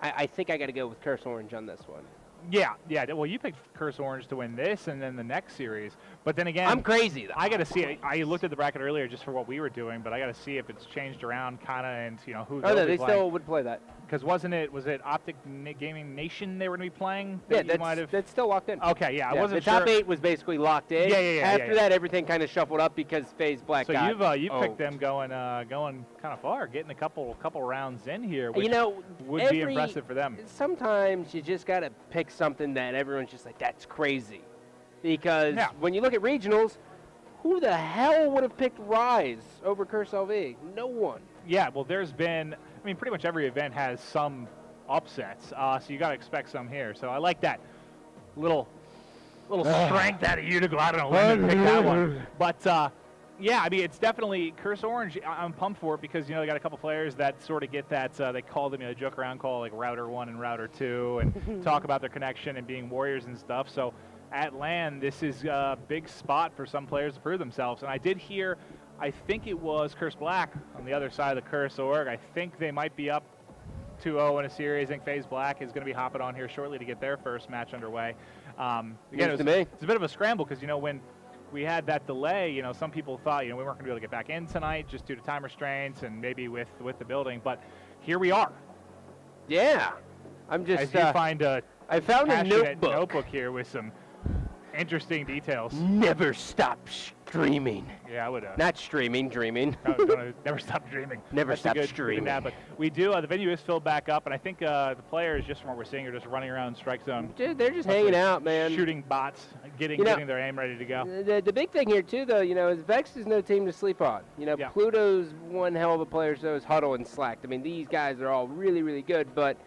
I think I got to go with Curse Orange on this one. Yeah. Well, you picked Curse Orange to win this and then the next series. But then again, I'm crazy, though. I got to see it. I looked at the bracket earlier just for what we were doing, but I got to see if it's changed around kind of and, you know, who no, they still would play that. Because was it Optic Gaming Nation they were going to be playing? Yeah, that's still locked in. Okay, yeah, I wasn't sure. The top 8 was basically locked in. Yeah. After that, everything kind of shuffled up because FaZe Black got So you've picked them going kind of far, getting a couple rounds in here, which would be impressive for them. Sometimes you just got to pick something that everyone's just like, that's crazy. Because when you look at regionals, who the hell would have picked Rise over Curse LV? No one. Yeah, well, there's been, I mean, pretty much every event has some upsets, so you got to expect some here. So I like that little strength out of you to go out on a limb and pick that one. But Yeah, I mean, it's definitely Curse Orange. I'm pumped for it because, they got a couple players that sort of get that, they call them, joke around call like Router 1 and Router 2 and talk about their connection and being warriors and stuff. So at LAN, this is a big spot for some players to prove themselves. And I did hear, I think it was Curse Black on the other side of the Curse Org. I think they might be up 2-0 in a series. I think FaZe Black is going to be hopping on here shortly to get their first match underway. Again, it's a bit of a scramble because, when we had that delay, some people thought, we weren't going to be able to get back in tonight just due to time restraints and maybe with the building. But here we are. Yeah. I'm just... As you find I found a notebook here with some interesting details. Never stop streaming. Yeah, I would. Not streaming, dreaming. No, never stop dreaming. Never stop streaming. But we do. The venue is filled back up, and I think the players, just from what we're seeing, are just running around strike zone. Dude, they're just hanging out, man. Shooting bots, getting their aim ready to go. The big thing here, too, though, is Vex is no team to sleep on. Pluto's one hell of a player, so is Huddle and Slacked. I mean, these guys are all really, really good, but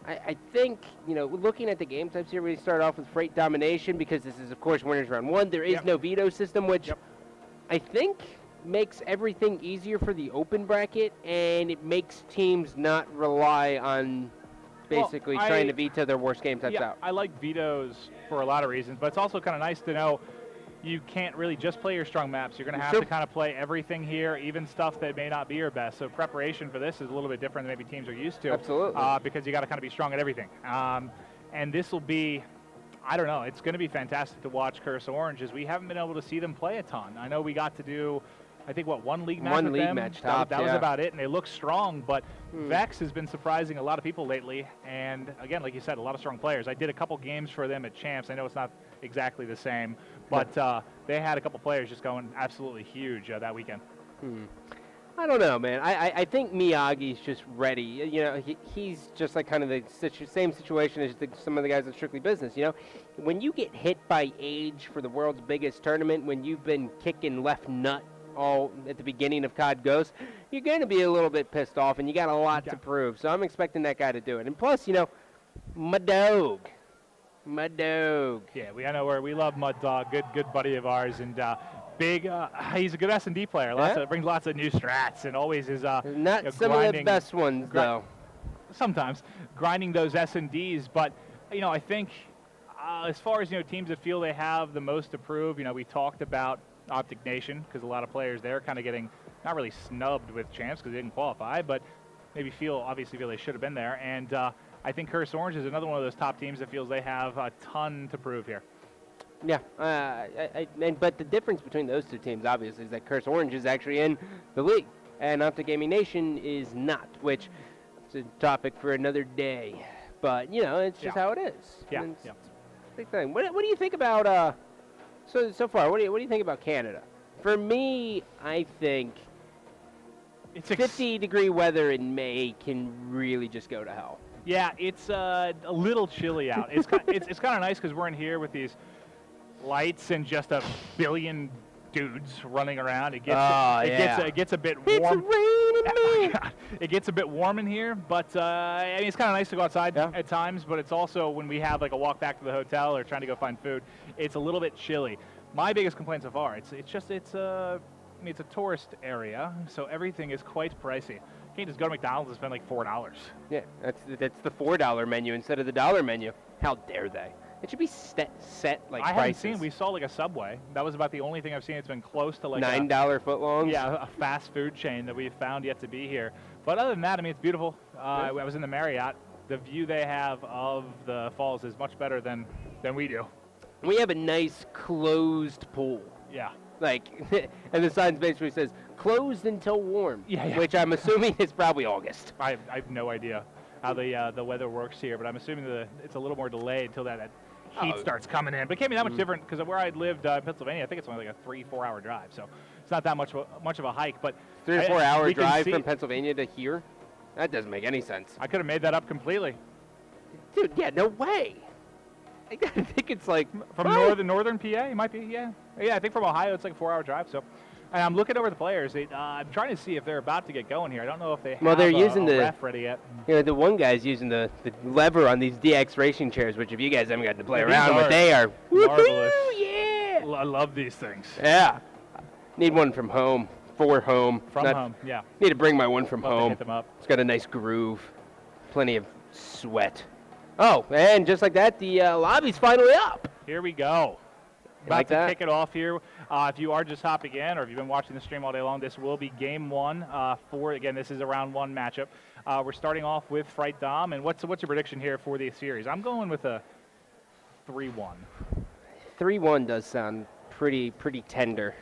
I think, looking at the game types here, we start off with Freight Domination because this is, of course, winners round 1. There is no veto system, which I think makes everything easier for the open bracket, and it makes teams not rely on basically trying to veto their worst game types out. I like vetoes for a lot of reasons, but it's also kind of nice to know you can't really just play your strong maps. You're going to have to kind of play everything here, even stuff that may not be your best. So preparation for this is a little bit different than maybe teams are used to. Absolutely. Because you got to kind of be strong at everything. And this will be, I don't know, it's going to be fantastic to watch Curse Orange as we haven't been able to see them play a ton. I know we got to do, I think, one league match with them? That was about it, and they look strong, but Vex has been surprising a lot of people lately, and again, like you said, a lot of strong players. I did a couple games for them at Champs. I know it's not exactly the same, but they had a couple players just going absolutely huge that weekend. I don't know, man. I think Miyagi's just ready. He's just like kind of the same situation as some of the guys at Strictly Business. When you get hit by age for the world's biggest tournament, when you've been kicking left nut all at the beginning of COD Ghost, you're going to be a little bit pissed off, and you got a lot to prove. So I'm expecting that guy to do it. And plus, my dog. Yeah, I know we love Mud Dog, good buddy of ours, and big. He's a good S&D player. Brings lots of new strats, and always is not some of the best ones though. Sometimes grinding those S&Ds, but I think as far as teams that feel they have the most to prove, we talked about Optic Nation because a lot of players there kind of getting not really snubbed with Champs because they didn't qualify, but maybe obviously feel they should have been there. And I think Curse Orange is another one of those top teams that feels they have a ton to prove here. Yeah, but the difference between those two teams, obviously, is that Curse Orange is actually in the league, and Optic Gaming Nation is not, which is a topic for another day. But, it's just how it is. Yeah, it's a big thing. What do you think about, so far, what do you think about Canada? For me, I think it's 50-degree weather in May can really just go to hell. Yeah, it's a little chilly out. It's kind of nice because we're in here with these lights and just a billion dudes running around. It gets a bit warm. It's raining. It gets a bit warm in here, but it's kind of nice to go outside at times. But it's also when we have like a walk back to the hotel or trying to go find food, it's a little bit chilly. My biggest complaint so far, it's a tourist area, so everything is quite pricey. You can't just go to McDonald's and spend like $4. Yeah, that's the $4 menu instead of the $1 menu. How dare they? It should be set like I prices. haven't seen. We saw like a Subway. That was about the only thing I've seen. It's been close to like $9 footlongs. Yeah, a fast food chain that we've found yet to be here. But other than that, it's beautiful. I was in the Marriott. The view they have of the falls is much better than we do. We have a nice closed pool. Yeah. And the sign basically says closed until warm. Yeah. Which I'm assuming is probably August. I have no idea how the weather works here, but I'm assuming it's a little more delayed until that heat starts coming in. But it can't be that much different because where I lived in Pennsylvania, I think it's only like a 3-4 hour drive, so it's not that much of a hike. But 3 or 4 hour drive from Pennsylvania to here? That doesn't make any sense. I could have made that up completely. Dude, yeah, no way. I think it's like from northern PA. It might be, yeah. I think from Ohio it's like a 4 hour drive. So, and I'm looking over the players. I'm trying to see if they're about to get going here. I don't know if they have they're using the ref ready yet. The one guy's using the lever on these DX racing chairs, which if you guys haven't gotten to play around with, they are marvelous. Yeah. I love these things. Yeah. Need one from home. For home. From home, yeah. Need to bring my one from Love to home. hit them up. It's got a nice groove. Plenty of sweat. Oh, and just like that, the lobby's finally up. Here we go. About like to that? kick it off here. If you are just hopping in, or if you've been watching the stream all day long, this will be game one again, this is a round one matchup. We're starting off with Fright Dom, and what's your prediction here for the series? I'm going with a 3-1. 3-1 does sound pretty tender.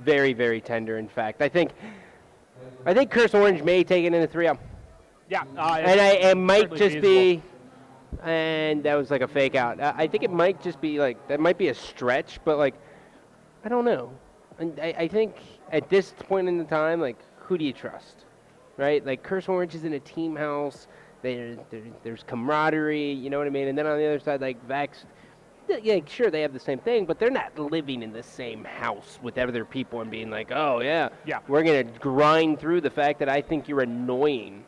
Very, very tender, in fact. I think Curse Orange may take it in a 3-0. Yeah. And it might just feasible. be, and that was like a fake out. I think it might just be like, that might be a stretch, but like, I don't know. And I think at this point in the time, like, who do you trust, right? Like, Curse Orange is in a team house. There's camaraderie, you know what I mean? And then on the other side, like, Vex, yeah, sure, they have the same thing, but they're not living in the same house with other people and being like, oh, yeah, we're going to grind through the fact that I think you're annoying.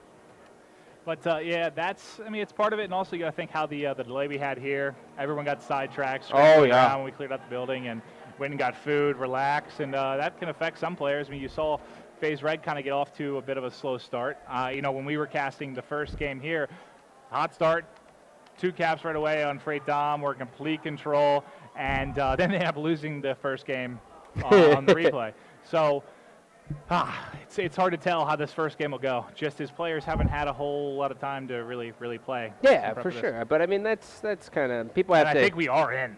But, yeah, it's part of it, and also you got to think how the delay we had here. Everyone got sidetracked. When we cleared out the building and went and got food, relaxed, and that can affect some players. I mean, you saw FaZe Red kind of get off to a bit of a slow start. When we were casting the first game here, hot start, 2 caps right away on Fright Dom, we're in complete control, and then they ended up losing the first game on the replay. So it's hard to tell how this first game will go, just as players haven't had a whole lot of time to really play. Yeah, for sure. But, I mean, that's kind of, people have to. I think we are in.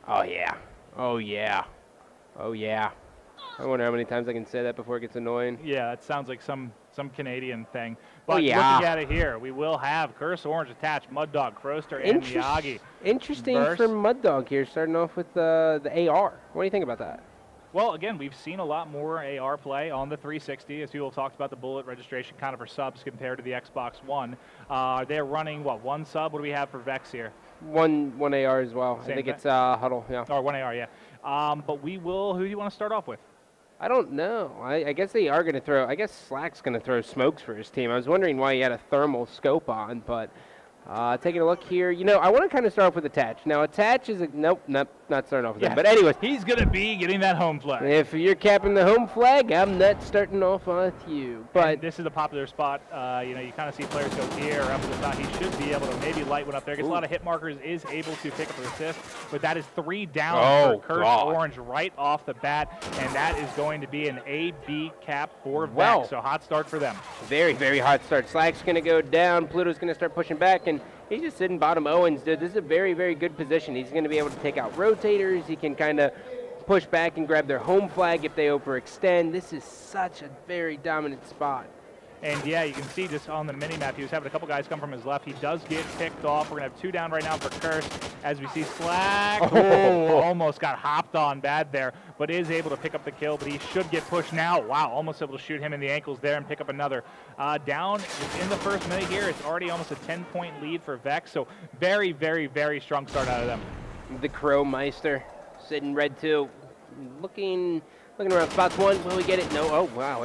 Oh, yeah. Oh, yeah. Oh, yeah. I wonder how many times I can say that before it gets annoying. Yeah, that sounds like some Canadian thing. But looking at it here, we will have Curse Orange attached, Mud Dog, Croaster, and Miyagi. Interesting for Mud Dog here, starting off with the AR. What do you think about that? Well, again, we've seen a lot more AR play on the 360, as people talked about the bullet registration kind of for subs compared to the Xbox One. They're running, one sub? What do we have for Vex here? One AR as well. Same I think it's Huddle, yeah. Or 1 AR, yeah. But who do you want to start off with? I don't know. I guess they are going to throw, I guess Slack's going to throw smokes for his team. I was wondering why he had a thermal scope on, but taking a look here, I want to kind of start off with Attach. Now, Attach is nope, not starting off with him. But anyways. He's going to be getting that home flag. If you're capping the home flag, I'm not starting off with you. But and this is a popular spot. You kind of see players go here or up to the side. He should be able to maybe light one up there. Gets a lot of hit markers, is able to pick up an assist. But that is 3 down for Curse Orange right off the bat. And that is going to be an A-B cap for Vex. So hot start for them. Very, very hot start. Slack's going to go down. Pluto's going to start pushing back. And he's just sitting bottom Owens, dude. This is a very, very good position. He's going to be able to take out rotators. He can kind of push back and grab their home flag if they overextend. This is such a very dominant spot. And yeah, you can see just on the mini-map, he was having a couple guys come from his left. He does get picked off. We're going to have 2 down right now for Curse. As we see Slack, almost got hopped on bad there, but is able to pick up the kill, but he should get pushed now. Wow, almost able to shoot him in the ankles there and pick up another. Down in the first minute here, it's already almost a 10-point lead for Vex, so very, very, very strong start out of them. The Crow Meister sitting red 2, looking around spots 1. Will we get it? No. Oh, wow.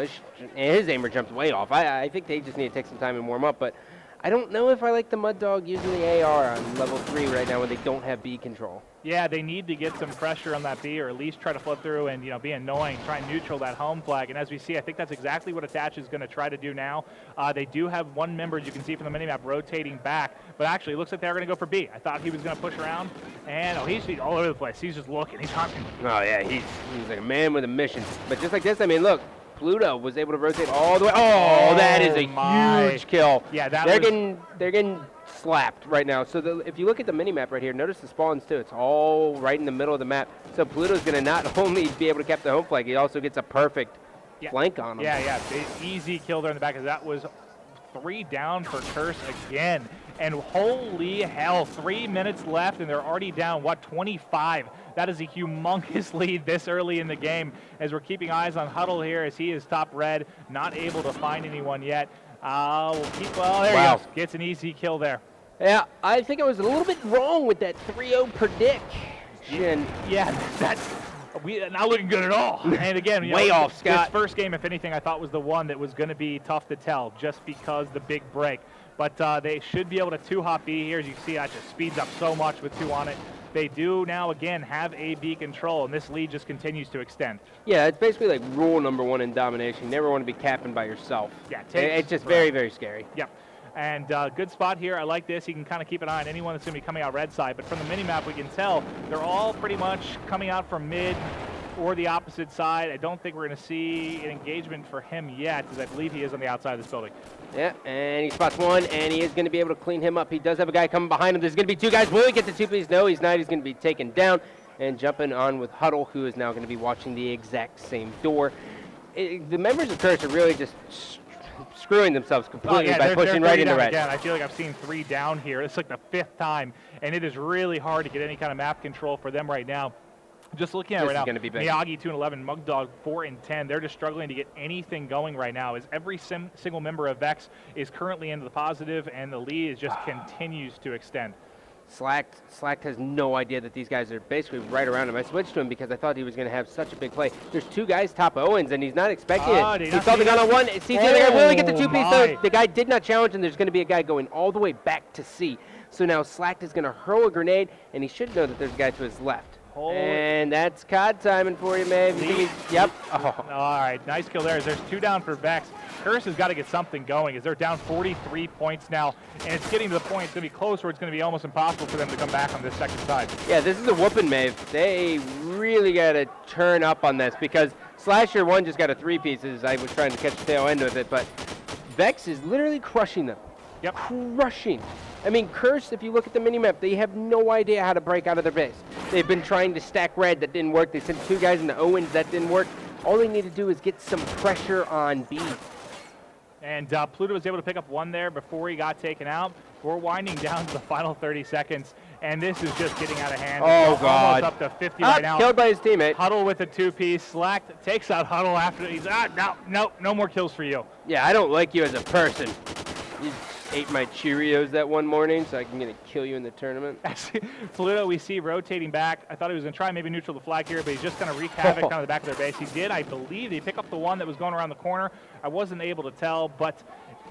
His aimer jumped way off. I think they just need to take some time and warm up, but I don't know if I like the Mud Dog using the AR on level 3 right now when they don't have B control. Yeah, they need to get some pressure on that B, or at least try to flood through and be annoying, try and neutral that home flag. And as we see, I think that's exactly what Attach is going to try to do now. They do have one member, as you can see from the minimap, rotating back, but actually it looks like they're going to go for B. I thought he was going to push around, and he's all over the place. He's just looking. He's hunting. Oh yeah, he's like a man with a mission. But just like this, I mean, look. Pluto was able to rotate all the way. Oh, that is a huge kill. Yeah, they're getting slapped right now. So if you look at the mini map right here, notice the spawns too. It's all right in the middle of the map. So Pluto's going to not only be able to cap the home flag, he also gets a perfect flank on him. Yeah. Easy kill there in the back. That was 3 down for Curse again. And holy hell, 3 minutes left, and they're already down, 25? That is a humongous lead this early in the game, as we're keeping eyes on Huddle here, as he is top red, not able to find anyone yet. There he goes. Gets an easy kill there. Yeah, I think I was a little bit wrong with that 3-0 prediction. Yeah, that's not looking good at all. And again, way off, Scott. This first game, if anything, I thought was the one that was going to be tough to tell, just because the big break. But they should be able to 2-hop B here. As you can see, that just speeds up so much with 2 on it. they do now again have A, B control, and this lead just continues to extend. Yeah, it's basically like rule number 1 in domination. You never want to be capping by yourself. Yeah, it's just very, very scary. Yep. And good spot here. I like this. You can kind of keep an eye on anyone that's going to be coming out red side. But from the mini-map, we can tell they're all pretty much coming out from mid or the opposite side. I don't think we're going to see an engagement for him yet, because I believe he is on the outside of this building. Yeah, and he spots one, and he is going to be able to clean him up. He does have a guy coming behind him. There's going to be 2 guys. Will he get the 2-piece? No, he's not. He's going to be taken down. And jumping on with Huddle, who is now going to be watching the exact same door. The members of Curse are really just screwing themselves completely by pushing right into red. Again, I feel like I've seen 3 down here. It's like the 5th time, and it is really hard to get any kind of map control for them right now. Just looking at it right now, Miyagi 2-11, Mugdog 4-10. They're just struggling to get anything going right now, as every single member of Vex is currently into the positive, and the lead just continues to extend. Slack has no idea that these guys are basically right around him. I switched to him because I thought he was going to have such a big play. There's 2 guys top Owens, and he's not expecting it. He saw the gun on one. Sees the other guy. Will he get the 2-piece? So the guy did not challenge, and there's going to be a guy going all the way back to C. So now Slack is going to hurl a grenade, and he should know that there's a guy to his left. And that's COD timing for you, maybe. Yep. Oh. All right, nice kill there. There's 2 down for Vex. Curse has got to get something going, as they're down 43 points now, and it's getting to the point it's going to be close where it's going to be almost impossible for them to come back on this second side. Yeah, this is a whooping, Maeve. They really got to turn up on this, because Slasher 1 just got a 3-piece. I was trying to catch the tail end of it, but Vex is literally crushing them. Yep. Crushing. I mean, Curse, if you look at the minimap, they have no idea how to break out of their base. They've been trying to stack red. That didn't work. They sent 2 guys into Owens. That didn't work. All they need to do is get some pressure on B. And Pluto was able to pick up 1 there before he got taken out. We're winding down to the final 30 seconds, and this is just getting out of hand. Oh, God. Almost up to 50 right now. Killed by his teammate. Huddle with a 2-piece. Slack takes out Huddle after he's, no more kills for you. Yeah, I don't like you as a person. You ate my Cheerios that one morning, so I'm going to kill you in the tournament. Pluto, we see rotating back. I thought he was going to try maybe neutral the flag here, but he's just going to wreak havoc kind of the back of their base. He did, I believe. He picked up the one that was going around the corner. I wasn't able to tell, but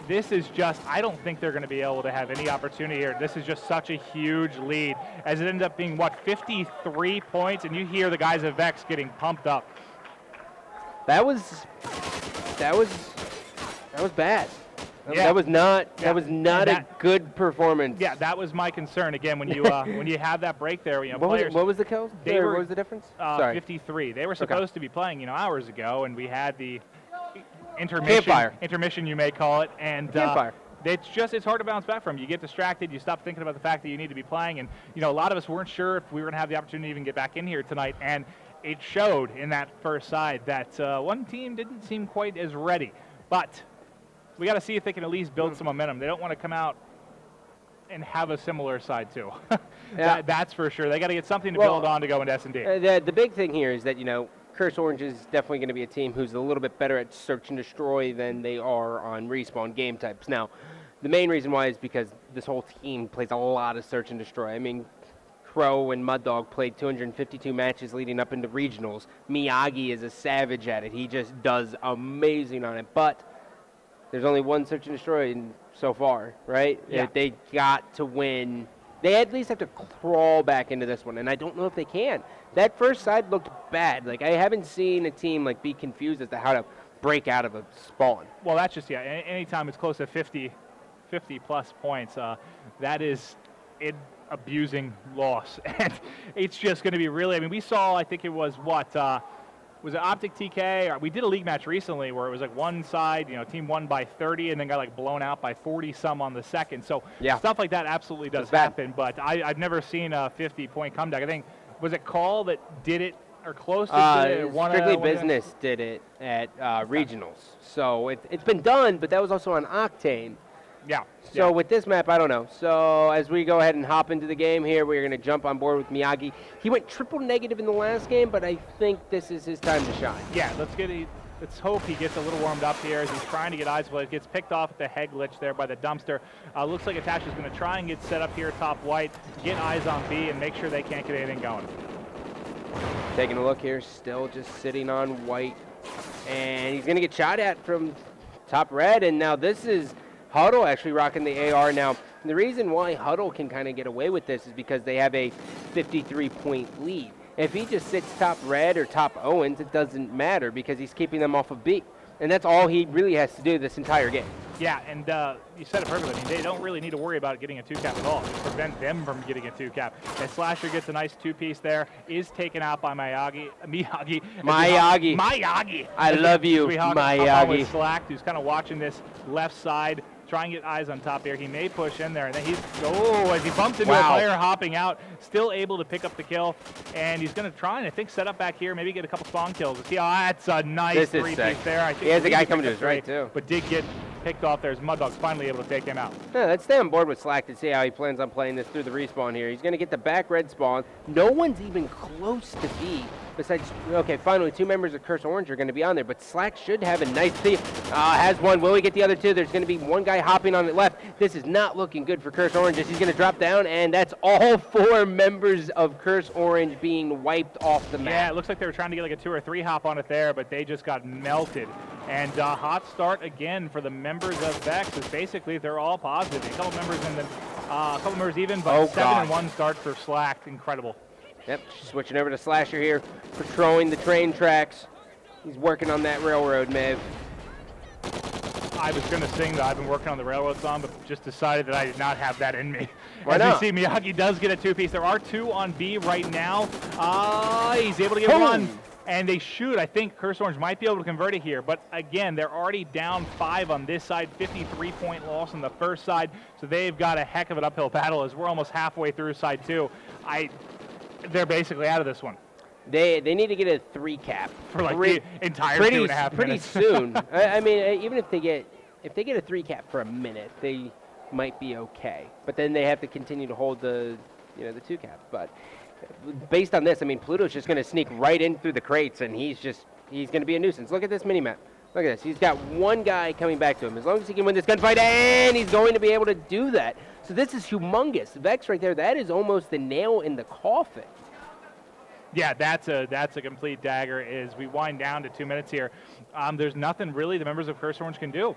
this is just, I don't think they're going to be able to have any opportunity here. This is just such a huge lead, as it ended up being, what, 53 points, and you hear the guys of Vex getting pumped up. That was bad. Yeah. That was not a good performance. Yeah, that was my concern. Again, when you when you have that break there, you know, what was the kills? What was the difference? Sorry. 53. They were supposed to be playing, hours ago, and we had the intermission, you may call it, and it's hard to bounce back from. You get distracted, you stop thinking about the fact that you need to be playing, and a lot of us weren't sure if we were going to have the opportunity to even get back in here tonight, and it showed in that first side that one team didn't seem quite as ready, but we got to see if they can at least build some momentum. They don't want to come out and have a similar side too. Yeah. That's for sure. They got to get something to build on to go into S&D. The big thing here is that Curse Orange is definitely going to be a team who's a little bit better at search and destroy than they are on respawn game types. Now, the main reason why is because this whole team plays a lot of search and destroy. I mean, Crow and Mud Dog played 252 matches leading up into regionals. Miyagi is a savage at it. He just does amazing on it. But there's only one search and destroy so far, right? Yeah. They got to win. They at least have to crawl back into this one, and I don't know if they can. That first side looked bad. Like, I haven't seen a team be confused as to how to break out of a spawn. Well, that's just, anytime it's close to 50 plus points, that is an abusing loss. And it's just going to be really, we saw, I think it was was it Optic TK? We did a league match recently where it was one side, team won by 30 and then got blown out by 40-some on the second. So stuff like that absolutely does happen. But I've never seen a 50-point comeback. I think, was it Call that did it or close to it? Strictly Business did it at regionals. So it's been done, but that was also on Octane. Yeah. So with this map, I don't know. So as we go ahead and hop into the game here, we're going to jump on board with Miyagi. He went triple negative in the last game, but I think this is his time to shine. Yeah, let's hope he gets a little warmed up here as he's trying to get eyes play. Gets picked off at the head glitch there by the dumpster. Looks like Atasha's going to try and get set up here top white, get eyes on B, and make sure they can't get anything going. Taking a look here, still just sitting on white. And he's going to get shot at from top red, and now this is Huddle actually rocking the AR. Now, And the reason why Huddle can kind of get away with this is because they have a 53-point lead. If he just sits top red or top Owens, it doesn't matter because he's keeping them off of B. And that's all he really has to do this entire game. Yeah, and you said it perfectly. I mean, they don't really need to worry about getting a 2-cap at all. Just prevent them from getting a 2-cap. And Slasher gets a nice 2-piece there. Is taken out by Miyagi. I love you, Miyagi. Slacked, who's kind of watching this left side, trying to get eyes on top here. He may push in there, and then he's, as he bumps into a player hopping out, still able to pick up the kill. And he's going to try and, I think, set up back here, maybe get a couple spawn kills. See, that's a nice 3-piece there. I think he has a guy coming to his right, too. But did get picked off there as Mud Dog's finally able to take him out. Yeah, let's stay on board with Slack to see how he plans on playing this through the respawn here. He's going to get the back red spawn. No one's even close to B. Besides, okay, finally, 2 members of Curse Orange are going to be on there, but Slack should have a nice team. Has one. Will he get the other 2? There's going to be 1 guy hopping on it left. This is not looking good for Curse Orange. He's going to drop down, and that's all 4 members of Curse Orange being wiped off the map. Yeah, it looks like they were trying to get like a 2 or 3 hop on it there, but they just got melted. And hot start again for the members of Vex is basically they're all positive. A couple members in the, a couple members even, but 7-1 start for Slack. Incredible. Yep, switching over to Slasher here, patrolling the train tracks. He's working on that railroad, Mav. I was going to sing that I've been working on the railroad song, but just decided that I did not have that in me. Why not? As you see, Miyagi does get a 2-piece. There are 2 on B right now. He's able to get 1. And they shoot. I think Curse Orange might be able to convert it here. But again, they're already down 5 on this side, 53-point loss on the first side. So they've got a heck of an uphill battle as we're almost halfway through side 2. They're basically out of this one. They need to get a 3-cap for like the entire 2.5 pretty minutes. soon. I mean, even if they get a 3-cap for a minute, they might be okay. But then they have to continue to hold the 2-cap. But based on this, I mean, Pluto's just going to sneak right in through the crates, and he's going to be a nuisance. Look at this mini map. Look at this. He's got 1 guy coming back to him. As long as he can win this gunfight, and he's going to be able to do that. So this is humongous. Vex right there, that is almost the nail in the coffin. Yeah, that's a complete dagger as we wind down to 2 minutes here. There's nothing really the members of Curse Orange can do.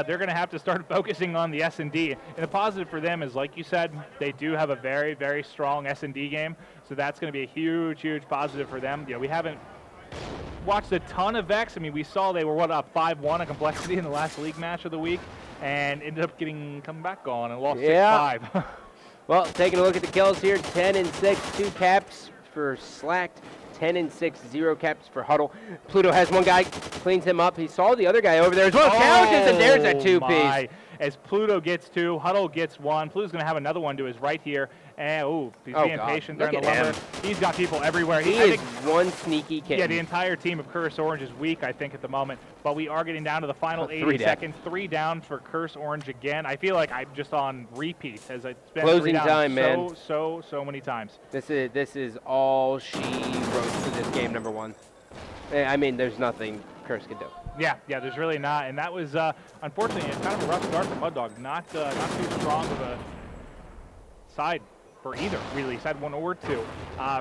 They're going to have to start focusing on the S&D. And the positive for them is, like you said, they do have a very, very strong S&D game. So that's going to be a huge, huge positive for them. We haven't watched a ton of Vex. I mean, we saw they were, up 5-1 in complexity in the last league match of the week. And ended up come back on and lost 6-5. Well, taking a look at the kills here, 10-6, 2 caps for Slacked, 10-6, 0 caps for Huddle. Pluto has 1 guy, cleans him up. He saw the other guy over there as well. Counters, and there's a 2-piece. As Pluto gets 2, Huddle gets 1. Pluto's going to have another one to his right here. And, he's being patient there in the lumber. He's got people everywhere. He is one sneaky kid. Yeah, the entire team of Curse Orange is weak, I think, at the moment. But we are getting down to the final 80 seconds. 3 down for Curse Orange again. I feel like I'm just on repeat as it's been closing time, man. So many times. This is all she wrote for this game, number 1. I mean, there's nothing Curse can do. Yeah, there's really not. And that was, unfortunately, it's kind of a rough start for Mud Dog. Not too strong of a side for either, really. Side 1 or 2.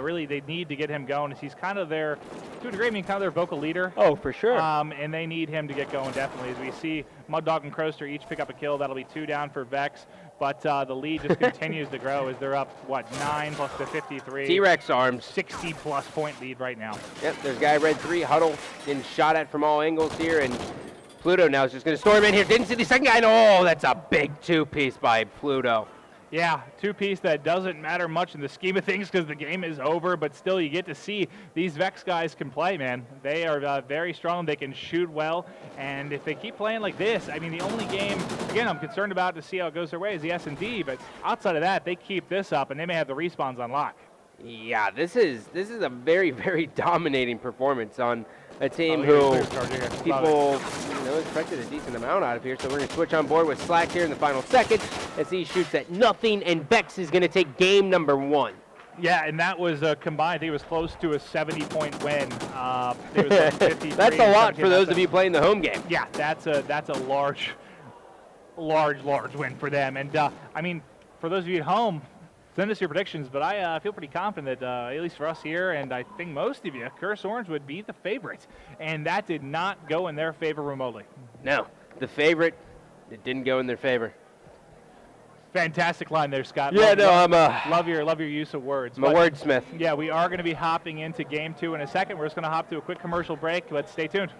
Really, they need to get him going. As he's kind of their, to a degree, kind of their vocal leader. Oh, for sure. And they need him to get going, definitely. As we see Mud Dog and Croaster each pick up a kill. That'll be 2 down for Vex. But the lead just continues to grow as they're up, 9 plus the 53. T-Rex arms. 60-plus point lead right now. Yep, there's guy red 3, Huddle, getting shot at from all angles here, and Pluto now is just going to storm in here. Didn't see the second guy, and that's a big 2-piece by Pluto. Yeah, 2-piece that doesn't matter much in the scheme of things because the game is over, but still you get to see these Vex guys can play, man. They are very strong. They can shoot well, and if they keep playing like this, I mean, the only game, again, I'm concerned about to see how it goes their way is the S&D, but outside of that, they keep this up, and they may have the respawns on lock. Yeah, this is a very, very dominating performance on a team who people expected a decent amount out of here. So we're going to switch on board with Slack here in the final second as he shoots at nothing, and Vex is going to take game number 1. Yeah, and that was combined. I think it was close to a 70-point win. It was like 53. That's a lot for those of you playing the home game. Yeah, that's a large win for them. And I mean, for those of you at home, send us your predictions, but I feel pretty confident that, at least for us here, and I think most of you, Curse Orange would be the favorite. And that did not go in their favor remotely. No, the favorite, it didn't go in their favor. Fantastic line there, Scott. Yeah, love your use of words. I'm a wordsmith. Yeah, we are going to be hopping into Game 2 in a second. We're just going to hop to a quick commercial break. Let's stay tuned.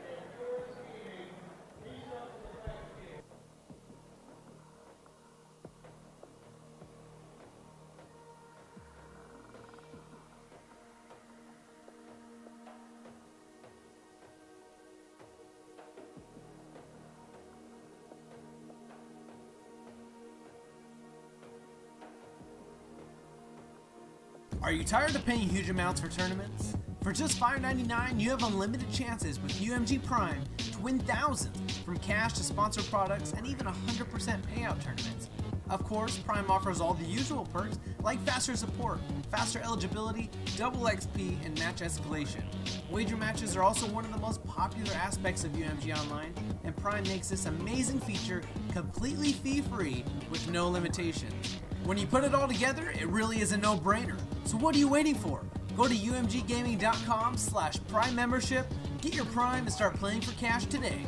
Are you tired of paying huge amounts for tournaments? For just $5.99, you have unlimited chances with UMG Prime to win thousands, from cash to sponsored products and even 100% payout tournaments. Of course, Prime offers all the usual perks like faster support, faster eligibility, double XP, and match escalation. Wager matches are also one of the most popular aspects of UMG Online, and Prime makes this amazing feature completely fee-free with no limitations. When you put it all together, it really is a no-brainer. So what are you waiting for? Go to umggaming.com/Prime membership, get your Prime, and start playing for cash today.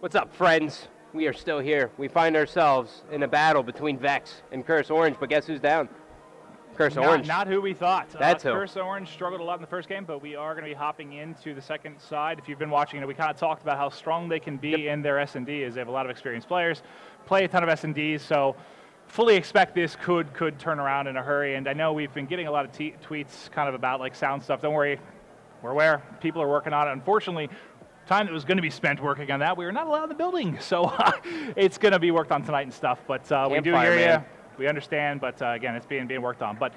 What's up, friends? We are still here. We find ourselves in a battle between Vex and Curse Orange, but guess who's down? Curse Orange. Not who we thought. That's who. Curse Orange struggled a lot in the first game, but we are going to be hopping into the second side. If you've been watching, we kind of talked about how strong they can be in their S&D, as they have a lot of experienced players, play a ton of S&Ds, so fully expect this could turn around in a hurry. And I know we've been getting a lot of tweets kind of about like sound stuff. Don't worry, we're aware. People are working on it. Unfortunately, time that was going to be spent working on that, we were not allowed in the building, so it's going to be worked on tonight and stuff. But we do hear you, we understand. But again, it's being worked on. But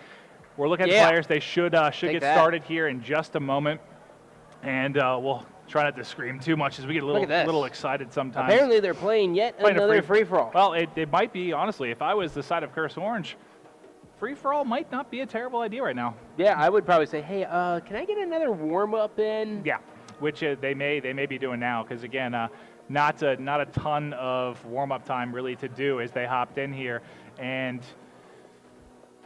we're looking at the players. They should get started here in just a moment, and we'll try not to scream too much as we get a little excited sometimes. Apparently, they're playing another free-for-all. Well, it might be, honestly. If I was the side of Curse Orange, free-for-all might not be a terrible idea right now. Yeah, I would probably say, hey, can I get another warm-up in? Yeah. Which they may be doing now, because again, not a ton of warm-up time really to do as they hopped in here, and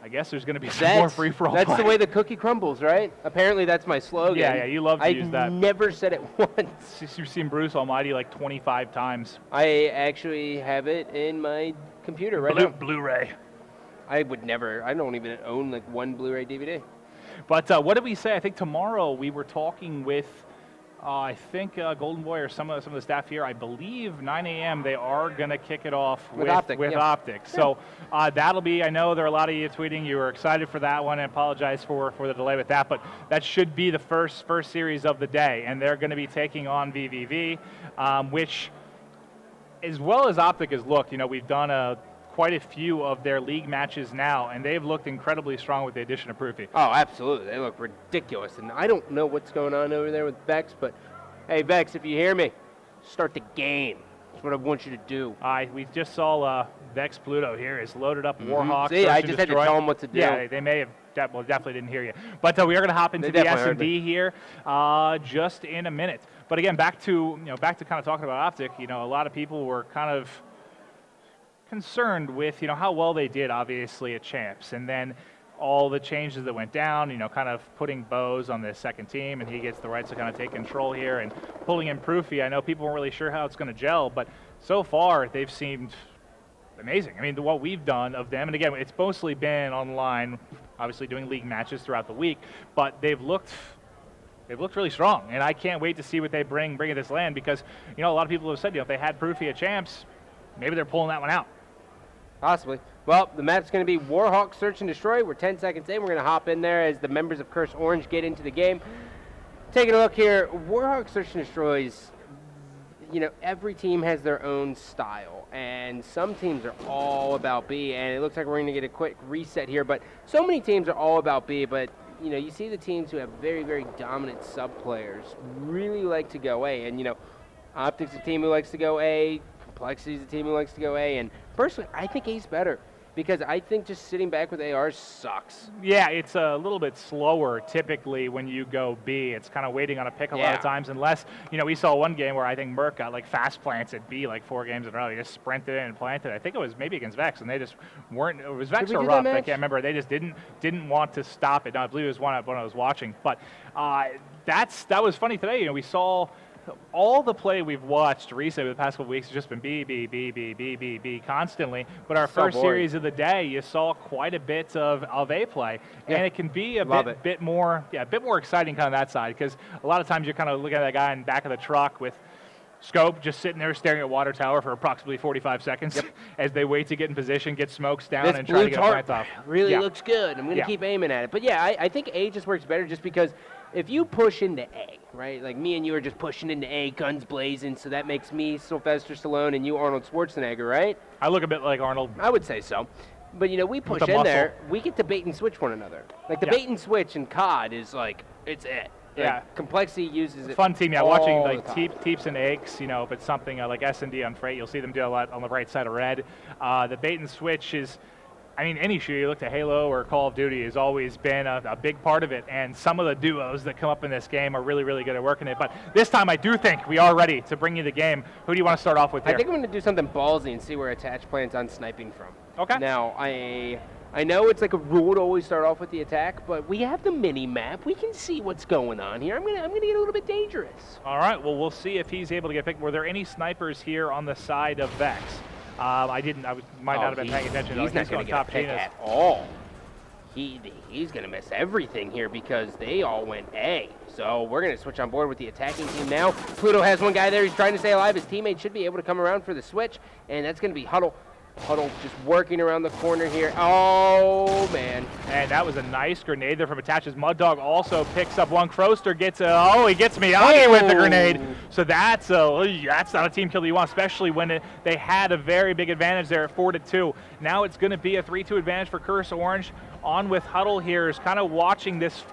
I guess there's going to be some more free-for-all. That's the way the cookie crumbles, right? Apparently, that's my slogan. Yeah, you love to use that. I never said it once. You've seen Bruce Almighty like 25 times. I actually have it in my computer right now. Blu-ray. I would never. I don't even own like one Blu-ray DVD. But what did we say? I think tomorrow we were talking with. I think Golden Boy or some of the staff here, I believe 9 a.m. they are going to kick it off with Optic. So that'll be, I know there are a lot of you tweeting, you were excited for that one. I apologize for the delay with that, but that should be the first series of the day, and they're going to be taking on VVV, which, as well as Optic has looked, we've done quite a few of their league matches now, and they've looked incredibly strong with the addition of Proofy. Oh, absolutely. They look ridiculous. And I don't know what's going on over there with Vex, but hey, Vex, if you hear me, start the game. That's what I want you to do. We just saw Vex Pluto here is loaded up Warhawk. See, I just had to tell them what to do. Yeah, they may have, well, definitely didn't hear you. But we are going to hop into the S&D here just in a minute. But again, back to kind of talking about Optic. A lot of people were kind of concerned with how well they did, obviously, at champs, and then all the changes that went down, kind of putting Bose on the second team, and he gets the rights to kind of take control here, and pulling in Proofy. I know people weren't really sure how it's going to gel, but so far they've seemed amazing. I mean, what we've done of them, and again, it's mostly been online, obviously doing league matches throughout the week, but they've looked really strong, and I can't wait to see what they bring to this land, because a lot of people have said if they had Proofy at champs, maybe they're pulling that one out. Possibly. Well, the map's going to be Warhawk Search and Destroy. We're 10 seconds in. We're going to hop in there as the members of Curse Orange get into the game. Taking a look here, Warhawk Search and Destroys, every team has their own style, and some teams are all about B, and it looks like we're going to get a quick reset here, but so many teams are all about B, but you see the teams who have very, very dominant sub-players really like to go A, and Optic's a team who likes to go A, Complexity's a team who likes to go A, and personally, I think A's better, because I think just sitting back with AR sucks. Yeah, it's a little bit slower typically when you go B. It's kind of waiting on a pick a lot of times, unless, we saw one game where I think Merc got fast plants at B 4 games in a row. He just sprinted in and planted. I think it was maybe against Vex, and they just weren't, it was Vex or Ruff, I can't remember. They just didn't want to stop it. No, I believe it was one I was watching. But that was funny today. We saw all the play we've watched recently the past couple weeks has just been B, B, B, B, B, B, B constantly. But our first series of the day, you saw quite a bit of A play, and it can be a bit more exciting kind of that side, because a lot of times you're kind of looking at that guy in the back of the truck with Scope just sitting there staring at Water Tower for approximately 45 seconds as they wait to get in position, get smokes down, and try to get a plant off. Really looks good. I'm going to keep aiming at it. But yeah, I think A just works better just because if you push into A, right, like me and you are just pushing into A, guns blazing, so that makes me Sylvester Stallone and you Arnold Schwarzenegger, right? I look a bit like Arnold. I would say so. But, we push in there, we get to bait and switch one another. Like, the bait and switch in COD is it's it. Complexity uses it. Fun team, watching Teeps and Aches, if it's something like S&D on Freight, you'll see them do a lot on the right side of Red. The bait and switch is, any shooter you look at Halo or Call of Duty has always been a big part of it, and some of the duos that come up in this game are really, really good at working it. But this time I do think we are ready to bring you the game. Who do you want to start off with here? I think I'm going to do something ballsy and see where Attach plans on sniping from. Okay. Now, I know it's like a rule to always start off with the attack, but we have the mini-map. We can see what's going on here. I'm gonna get a little bit dangerous. All right, well, we'll see if he's able to get picked. Were there any snipers here on the side of Vex? I might not have been paying attention. He's not going to get a pick at all. He's going to miss everything here because they all went A. So we're going to switch on board with the attacking team now. Pluto has one guy there. He's trying to stay alive. His teammate should be able to come around for the switch, and that's going to be Huddle. Huddle just working around the corner here. Oh, man. And that was a nice grenade there from Attach's. Mud Dog also picks up one. Croster gets he gets Miyagi with the grenade. So that's not a team kill that you want, especially when they had a very big advantage there at 4-2. Now it's going to be a 3-2 advantage for Curse Orange. On with Huddle here is kind of watching this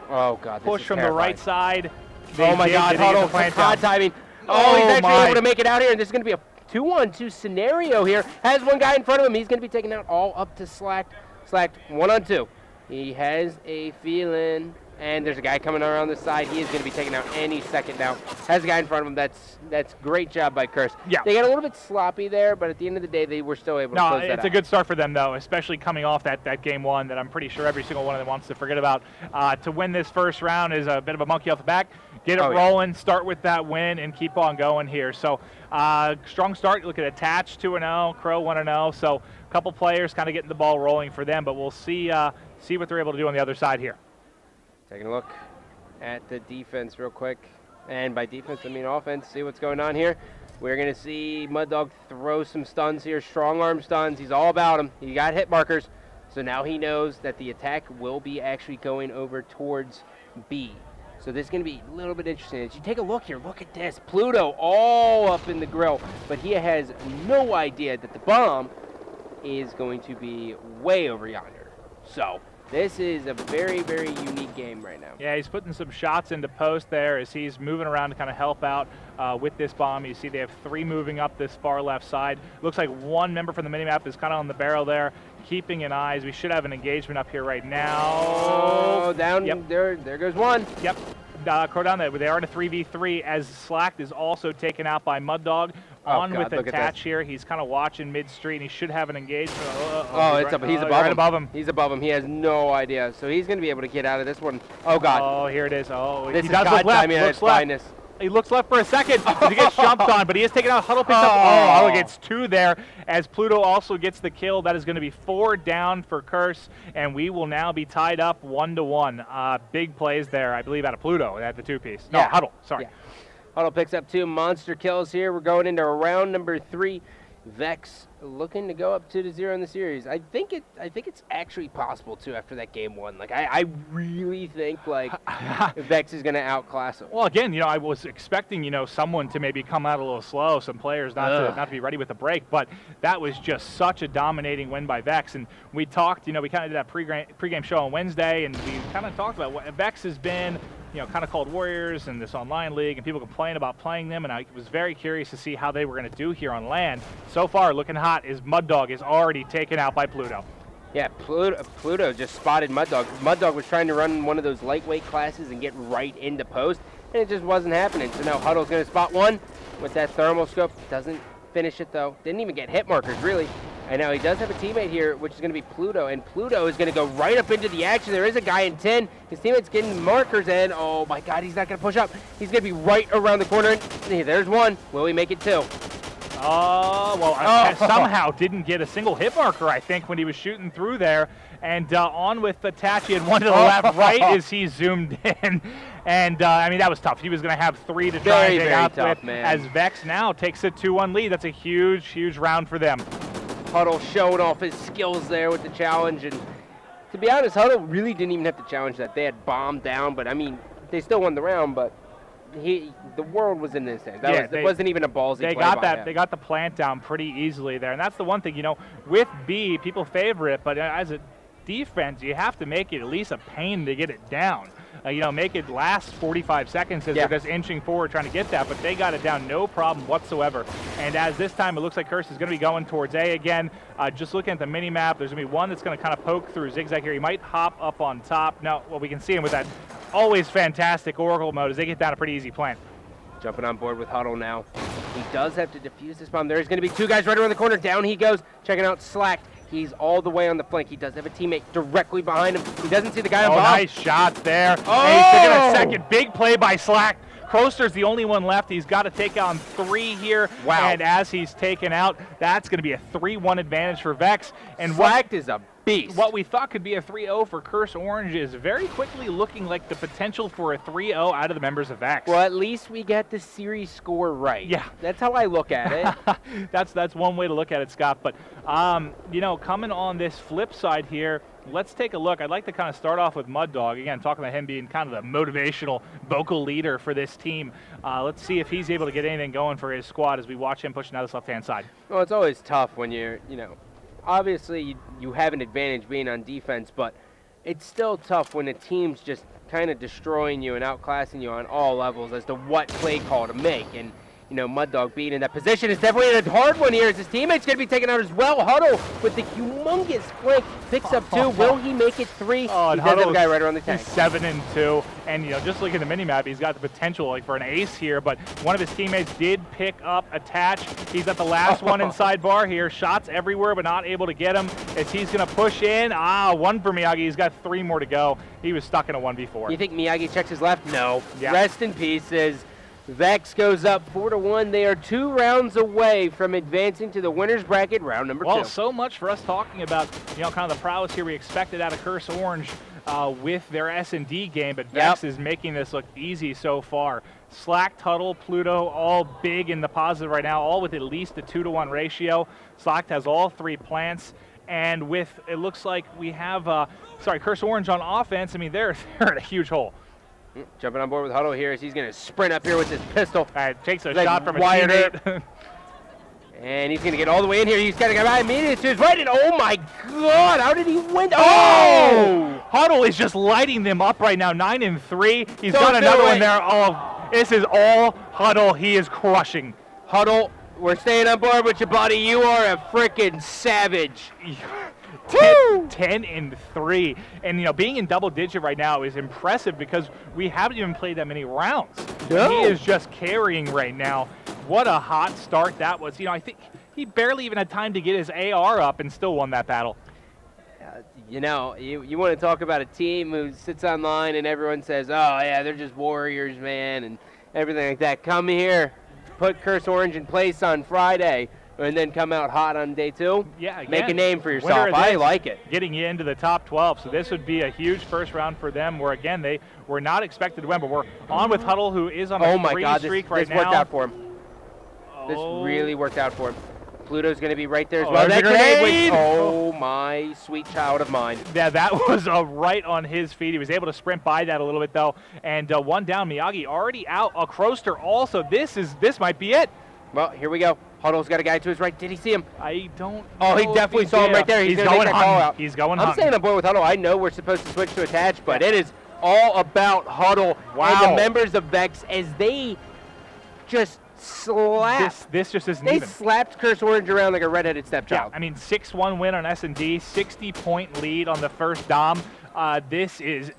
push from the right side. Oh, my God, Huddle, COD timing. Oh, he's actually able to make it out here, and this is going to be a 2-on-2 scenario here. Has one guy in front of him. He's going to be taken out all up to Slacked. Slacked 1-on-2. He has a feeling, and there's a guy coming around the side. He is going to be taken out any second now. Has a guy in front of him. That's great job by Curse. Yeah. They got a little bit sloppy there, but at the end of the day, they were still able to close that out. It's a good start for them, though, especially coming off that game one that I'm pretty sure every single one of them wants to forget about. To win this first round is a bit of a monkey off the back. Get it rolling, start with that win, and keep on going here. So, strong start. Look at Attach 2-0, Crow 1-0. So, a couple players kind of getting the ball rolling for them, but we'll see what they're able to do on the other side here. Taking a look at the defense real quick. And by defense, I mean offense. See what's going on here. We're going to see Mud Dog throw some stuns here, strong arm stuns. He's all about them. He got hit markers. So now he knows that the attack will be actually going over towards B. So this is going to be a little bit interesting. As you take a look here, look at this. Pluto all up in the grill. But he has no idea that the bomb is going to be way over yonder. So this is a very, very unique game right now. Yeah, he's putting some shots into post there as he's moving around to kind of help out with this bomb. You see they have 3 moving up this far left side. Looks like 1 member from the minimap is kind of on the barrel there, keeping an eye. We should have an engagement up here right now. Oh, down. Yep. There goes one. Yep. Crow down there. They are in a 3v3 as Slacked is also taken out by Mud Dog. On with Attach here. He's kind of watching mid-street, and he should have an engagement. He's above right him. above him. He's above him. He has no idea. So he's going to be able to get out of this one. Oh, God. Oh, here it is. Oh, this he is does God look left. timing at its finest. He looks left for a second as he gets jumped on, but he is taken out. Huddle picks up. Oh, it gets 2 there as Pluto also gets the kill. That is going to be 4 down for Curse, and we will now be tied up 1-1. Big plays there, I believe, out of Pluto at the 2-piece. No, Yeah. Huddle. Sorry. Yeah. Huddle picks up 2 monster kills here. We're going into round number 3. Vex looking to go up 2-0 in the series. I think it's actually possible too after that game 1. Like I really think like Vex is going to outclass him. Well, again, I was expecting someone to maybe come out a little slow, some players not to be ready with the break, but that was just such a dominating win by Vex. And we talked, we kind of did that pregame show on Wednesday, and we kind of talked about what Vex has been. Kind of called Warriors in this online league, and people complain about playing them, and I was very curious to see how they were going to do here on LAN. So far, looking hot is Mud Dog is already taken out by Pluto. Yeah, Pluto just spotted Mud Dog. Mud Dog was trying to run one of those lightweight classes and get right into post, and it just wasn't happening. So now Huddle's going to spot one with that thermal scope. Doesn't finish it, though. Didn't even get hit markers, really. And now he does have a teammate here, which is going to be Pluto, and Pluto is going to go right up into the action. There is a guy in 10. His teammate's getting markers, and oh my God, he's not going to push up. He's going to be right around the corner. And there's one. Will he make it 2? Somehow didn't get a single hit marker, I think, when he was shooting through there. And on with Itachi and 1 to the left, right as he zoomed in. And, I mean, that was tough. He was going to have 3 to try and take out with, man. As Vex now takes a 2-1 lead. That's a huge, huge round for them. Huddle showed off his skills there with the challenge, and to be honest, Huddle really didn't even have to challenge that. They had bombed down, but I mean, they still won the round, but the world was in his hands. It wasn't even a ballsy play by him. They got the plant down pretty easily there, and that's the one thing, with B, people favor it, but as a defense, you have to make it at least a pain to get it down. Make it last 45 seconds as they're just inching forward trying to get that, but they got it down no problem whatsoever. And as this time it looks like Curse is going to be going towards A again. Just looking at the mini-map, there's going to be one that's going to kind of poke through Zigzag here. He might hop up on top. No, well, we can see him with that always fantastic Oracle mode as they get down a pretty easy plant. Jumping on board with Huddle now. He does have to defuse this bomb. There's going to be 2 guys right around the corner. Down he goes. Checking out Slacked. He's all the way on the flank. He does have a teammate directly behind him. He doesn't see the guy on bomb. Nice shot there. Oh! And he's taking a second. Big play by Slack. Kroster's the only one left. He's got to take on 3 here. Wow. And as he's taken out, that's going to be a 3-1 advantage for Vex. And Slacked is a beast. What we thought could be a 3-0 for Curse Orange is very quickly looking like the potential for a 3-0 out of the members of Vex. Well, at least we got the series score right. Yeah. That's how I look at it. That's one way to look at it, Scott. But, coming on this flip side here, let's take a look. I'd like to kind of start off with Mud Dog. Again, talking about him being kind of the motivational vocal leader for this team. Let's see if he's able to get anything going for his squad as we watch him pushing out this left-hand side. Well, it's always tough when you're, obviously you have an advantage being on defense, but it's still tough when a team's just kind of destroying you and outclassing you on all levels as to what play call to make. And Mud Dog being in that position is definitely a hard one here as his teammate's going to be taken out as well. Huddle with the humongous flank picks up 2. Will he make it 3? Oh, he does have a guy right around the tank. He's 7-2, and just looking at the minimap, he's got the potential for an ace here, but one of his teammates did pick up Attach. He's at the last one inside bar here. Shots everywhere, but not able to get him as he's going to push in. 1 for Miyagi. He's got 3 more to go. He was stuck in a 1v4. You think Miyagi checks his left? No. Yeah. Rest in pieces. Vex goes up 4-1. They are 2 rounds away from advancing to the winner's bracket, round number 2. Well, so much for us talking about, kind of the prowess here we expected out of Curse Orange with their S&D game, but Vex is making this look easy so far. Slacked, Huddle, Pluto, all big in the positive right now, all with at least a 2-to-1 ratio. Slacked has all 3 plants. And with, it looks like we have, Curse Orange on offense. I mean, they're in a huge hole. Jumping on board with Huddle here as he's going to sprint up here with his pistol. Takes a shot from a teammate. And he's going to get all the way in here. He's got to go by immediately to his right. And oh my God, how did he win? Oh! Huddle is just lighting them up right now, 9-3. He's Don't got do another it. one there. Oh, this is all Huddle. He is crushing. Huddle, we're staying on board with you, buddy. You are a freaking savage. 10-3, and you know, being in double digit right now is impressive because we haven't even played that many rounds. No. He is just carrying right now. What a hot start that was. You know, I think he barely even had time to get his AR up and still won that battle. You know, you want to talk about a team who sits online and everyone says, oh yeah, they're just warriors, man, and everything like that. Come here, put Curse Orange in place on Friday, and then come out hot on day 2. Yeah, again, make a name for yourself. I like it. Getting you into the top 12, so this would be a huge first round for them. Where again, they were not expected to win, but we're on with Huddle, who is on a streak right now. This worked out for him. This really worked out for him. Pluto's going to be right there as well. That grenade! Oh my sweet child of mine. Yeah, that was right on his feet. He was able to sprint by that a little bit though, and one down. Miyagi already out. A Croster also. This might be it. Well, here we go. Huddle's got a guy to his right. Did he see him? I don't. Oh, he definitely saw him right there. He's going to call out. He's going. I'm staying on board with Huddle. I know we're supposed to switch to attach, but it is all about Huddle and the members of Vex as they just slapped. This just isn't even. even. They slapped Curse Orange around like a redheaded stepchild. Yeah, I mean, 6-1 win on S&D, 60-point lead on the first Dom. This is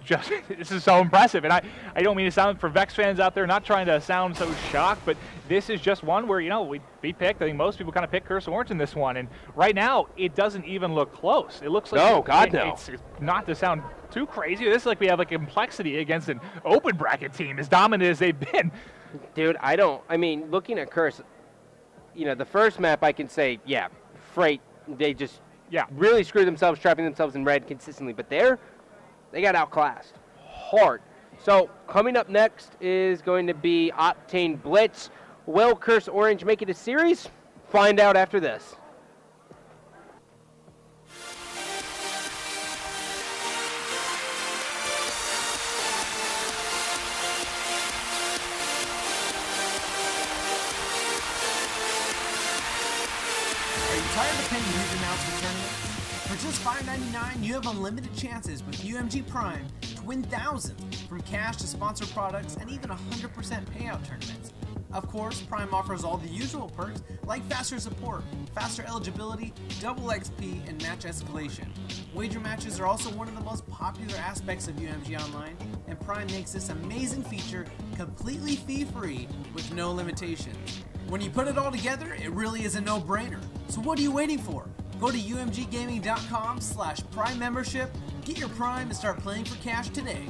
so impressive, and I don't mean to sound for Vex fans out there, not trying to sound so shocked, but this is just one where, you know, we picked. I think most people kind of picked Curse Orange in this one, and right now it doesn't even look close. It looks like it's not to sound too crazy. This is like we have like complexity against an open bracket team as dominant as they've been. Dude, I mean, looking at Curse, you know, the first map I can say, yeah, Freight, they just really screwed themselves, trapping themselves in red consistently, but they got outclassed hard. So coming up next is going to be Octane Blitz. Will Curse Orange make it a series? Find out after this. Are you tired of paying huge amounts for tournaments? For just $5.99, you have unlimited chances with UMG Prime to win thousands, from cash to sponsored products and even 100% payout tournaments. Of course, Prime offers all the usual perks like faster support, faster eligibility, double XP, and match escalation. Wager matches are also one of the most popular aspects of UMG Online, and Prime makes this amazing feature completely fee-free with no limitations. When you put it all together, it really is a no-brainer. So what are you waiting for? Go to umggaming.com/Prime membership, get your Prime, and start playing for cash today.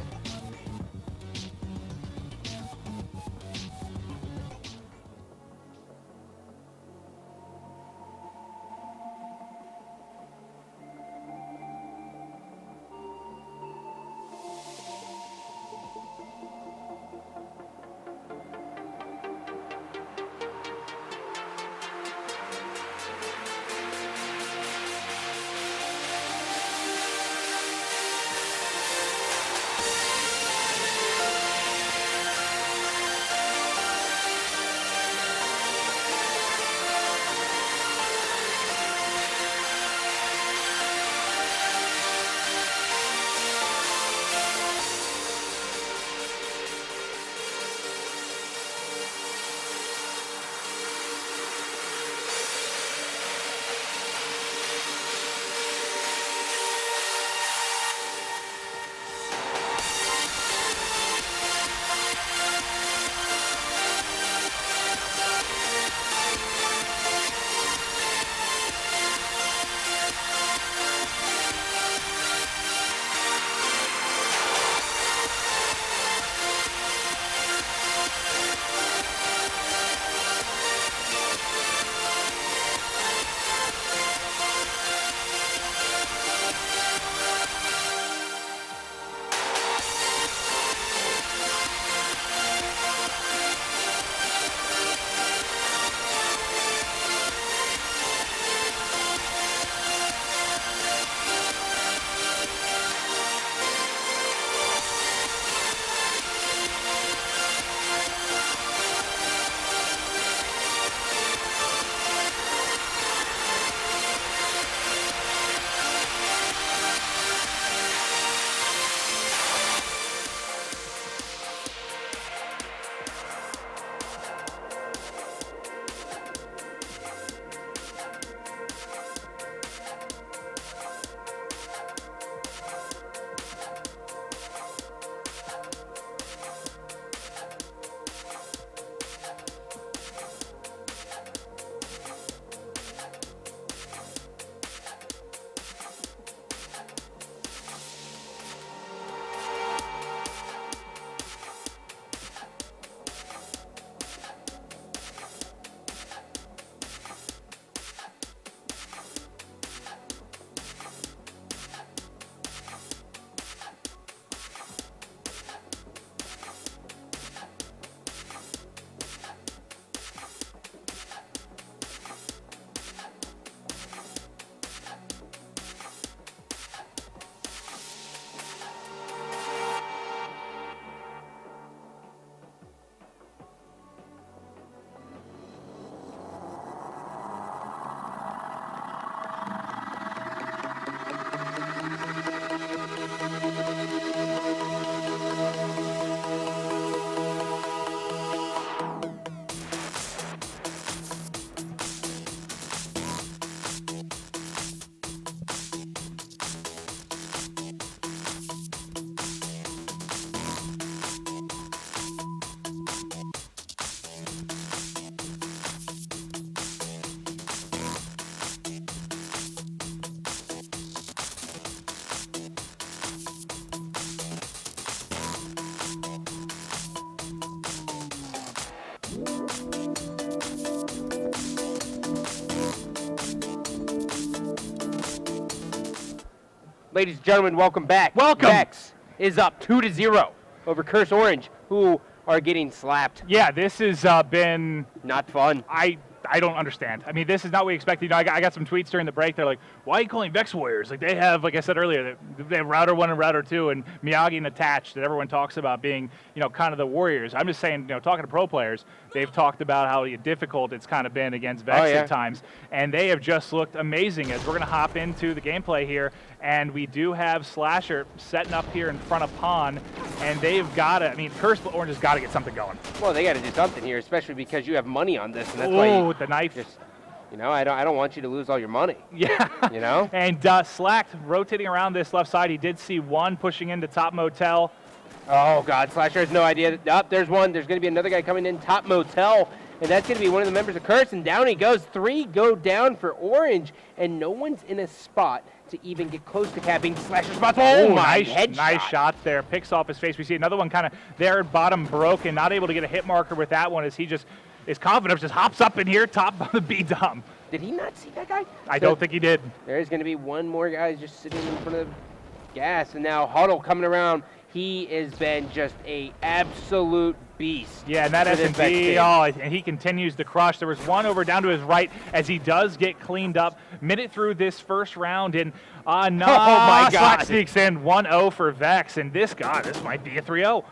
Ladies and gentlemen, welcome back. Welcome. Vex is up 2-0 over Curse Orange, who are getting slapped. Yeah, this has been not fun. I don't understand. I mean, this is not what we expected. You know, I got some tweets during the break. They're like, why are you calling Vex Warriors? Like, they have, like I said earlier, they have Router 1 and Router 2 and Miyagi and Attached that everyone talks about being, you know, kind of the Warriors. I'm just saying, you know, talking to pro players, they've talked about how difficult it's kind of been against Vex at times. And they have just looked amazing. As we're going to hop into the gameplay here, and we do have Slasher setting up here in front of Pawn, and they've got to, I mean, Curse Orange has got to get something going. Well, they got to do something here, especially because you have money on this, and that's why you, with the knife. Just, you know, I don't want you to lose all your money. Yeah. You know? And Slacked rotating around this left side. He did see one pushing into Top Motel. Oh, God. Slasher has no idea. There's one. There's going to be another guy coming in, Top Motel. And that's going to be one of the members of Curse. And down he goes. 3 go down for Orange. And no one's in a spot to even get close to capping Slasher spots. Oh, my headshot. Nice shot there. Picks off his face. We see another one kind of there, bottom broken. Not able to get a hit marker with that one as he just... His confidence just hops up in here, top of the B-dumb. Did he not see that guy? I don't think he did. There's going to be one more guy just sitting in front of the gas. And now Huddle coming around. He has been just a absolute beast. Yeah, and that S&D, and he continues to crush. There was one over down to his right as he does get cleaned up. Minute through this first round, and oh my God. Slack sneaks in 1-0 for Vex, and this might be a 3-0.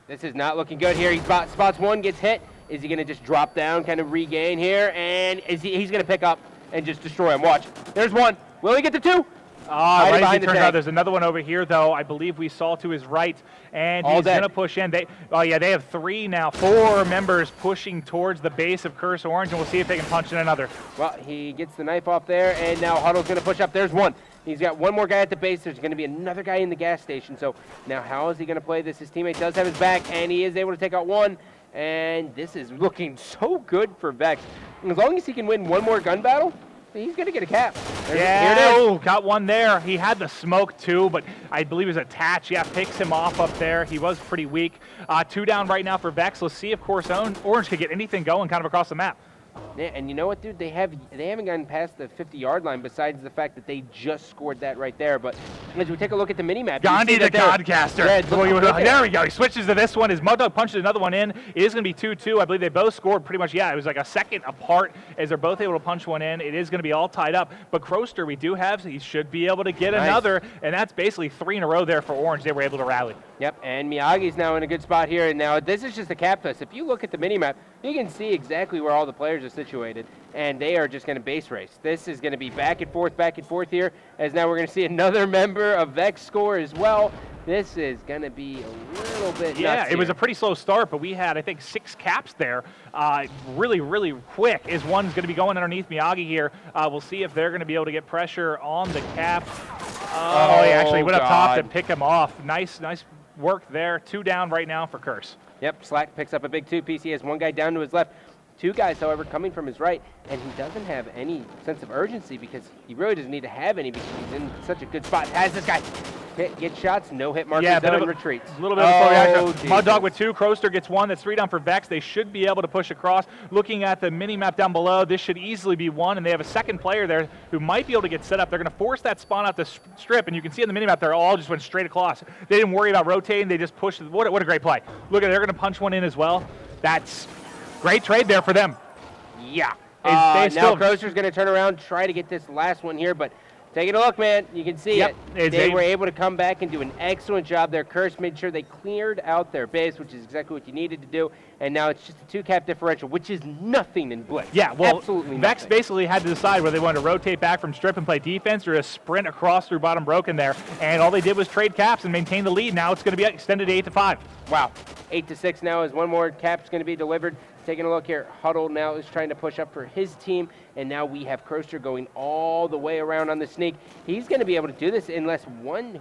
This is not looking good here. He spots one, gets hit. Is he going to just drop down, kind of regain here? And he's going to pick up and just destroy him. Watch. There's one. Will he get the 2? Right as he turns out, there's another one over here, though. I believe we saw to his right, and he's going to push in. They have 3 now, 4 members pushing towards the base of Curse Orange, and we'll see if they can punch in another. Well, he gets the knife off there, and now Huddle's going to push up. There's one. He's got one more guy at the base. There's going to be another guy in the gas station. So now how is he going to play this? His teammate does have his back, and he is able to take out one. And this is looking so good for Vex. As long as he can win one more gun battle, he's going to get a cap. Yeah, got one there. He had the smoke too, but I believe it was Attached. Yeah, picks him off up there. He was pretty weak. 2 down right now for Vex. Let's see if Course Orange could get anything going kind of across the map. Yeah, and you know what, dude? They haven't gotten past the 50-yard line besides the fact that they just scored that right there. But as we take a look at the mini-map, Gandhi the Godcaster. Yeah, there we go. He switches to this one. His Mudog punches another one in. It is going to be 2-2. I believe they both scored pretty much, it was like a second apart as they're both able to punch one in. It is going to be all tied up. But Croster, we do have, he should be able to get another. And that's basically 3 in a row there for Orange. They were able to rally. Yep, and Miyagi's now in a good spot here. And now this is just a cap test. If you look at the mini-map, you can see exactly where all the players are situated, and they are just going to base race. This is going to be back and forth here, as now we're going to see another member of Vex score as well. This is going to be a little bit nuts it was a pretty slow start, but we had, I think, 6 caps there really, really quick as one's going to be going underneath Miyagi here. We'll see if they're going to be able to get pressure on the cap. He actually went up top to pick him off. Nice work there. 2 down right now for Curse. Yep, Slack picks up a big 2 piece. He has one guy down to his left. 2 guys, however, coming from his right, and he doesn't have any sense of urgency because he really doesn't need to have any because he's in such a good spot. Has this guy get shots, no hit markers, and retreats. A little bit of a reaction. Muddog with 2, Croster gets 1. That's 3 down for Vex. They should be able to push across. Looking at the mini-map down below, this should easily be 1, and they have a second player there who might be able to get set up. They're going to force that spawn out the strip, and you can see on the mini-map they're all just went straight across. They didn't worry about rotating. They just pushed. What a great play. Look at it. They're going to punch one in as well. That's great trade there for them. Yeah. Now Croster's going to turn around, try to get this last one here, but taking a look, man. You can see it. They were able to come back and do an excellent job there. Curse made sure they cleared out their base, which is exactly what you needed to do. And now it's just a 2-cap differential, which is nothing in Blitz. Yeah, well, absolutely Vex nothing. basically had to decide whether they wanted to rotate back from strip and play defense or just sprint across through bottom broken there. And all they did was trade caps and maintain the lead. Now it's going to be extended to 8-5. Wow. 8-6 now as one more cap's going to be delivered. Taking a look here, Huddle now is trying to push up for his team, and now we have Croster going all the way around on the sneak. He's going to be able to do this unless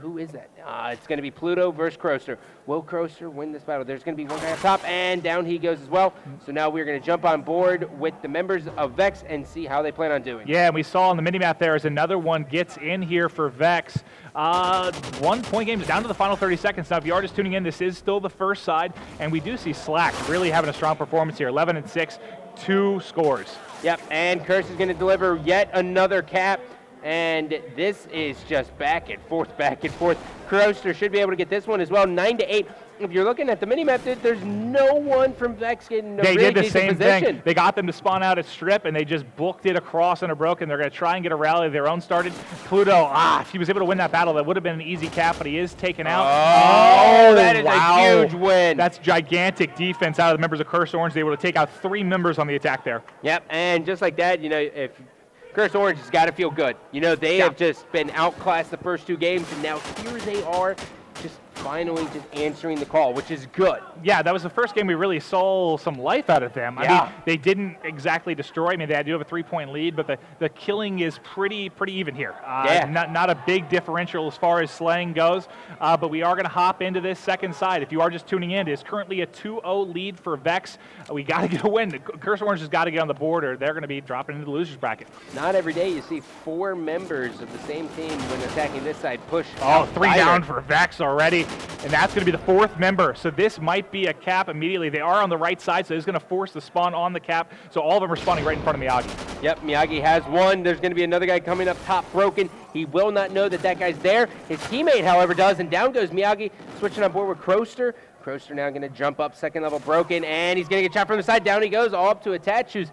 who is that? It's going to be Pluto versus Croster. Will Croster win this battle? There's going to be one guy up top, and down he goes as well. So now we're going to jump on board with the members of Vex and see how they plan on doing. Yeah, and we saw on the minimap there as another one gets in here for Vex. 1-point game down to the final 30 seconds. Now, if you are just tuning in, this is still the first side, and we do see Slack really having a strong performance here. 11-6, 2 scores. Yep, and Curse is going to deliver yet another cap. And this is just back and forth, back and forth. Kroster should be able to get this one as well, 9-8. If you're looking at the mini-map, there's no one from Vex getting a really decent position. They did the same thing. They got them to spawn out at strip, and they just booked it across and a broken. They're going to try and get a rally of their own started. Pluto, if he was able to win that battle, that would have been an easy cap, but he is taken out. Oh, that is a huge win. That's gigantic defense out of the members of Curse Orange. They were able to take out 3 members on the attack there. Yep, and just like that, if Curse Orange has got to feel good. They have just been outclassed the first 2 games, and now here they are, just finally just answering the call, which is good. Yeah, that was the first game we really saw some life out of them. I mean, they didn't exactly destroy. I mean, they do have a 3-point lead, but the killing is pretty even here. Not a big differential as far as slaying goes, but we are going to hop into this second side. If you are just tuning in, it is currently a 2-0 lead for Vex. We got to get a win. Curse Orange has got to get on the board, or they're going to be dropping into the losers bracket. Not every day you see 4 members of the same team when attacking this side push. 3 down for Vex already. And that's going to be the 4th member. So this might be a cap immediately. They are on the right side, so it's going to force the spawn on the cap. So all of them are spawning right in front of Miyagi. Yep, Miyagi has one. There's going to be another guy coming up top broken. He will not know that guy's there. His teammate, however, does, and down goes Miyagi, switching on board with Kroster. Kroster now going to jump up, 2nd level broken, and he's going to get shot from the side. Down he goes, all up to Attach, who's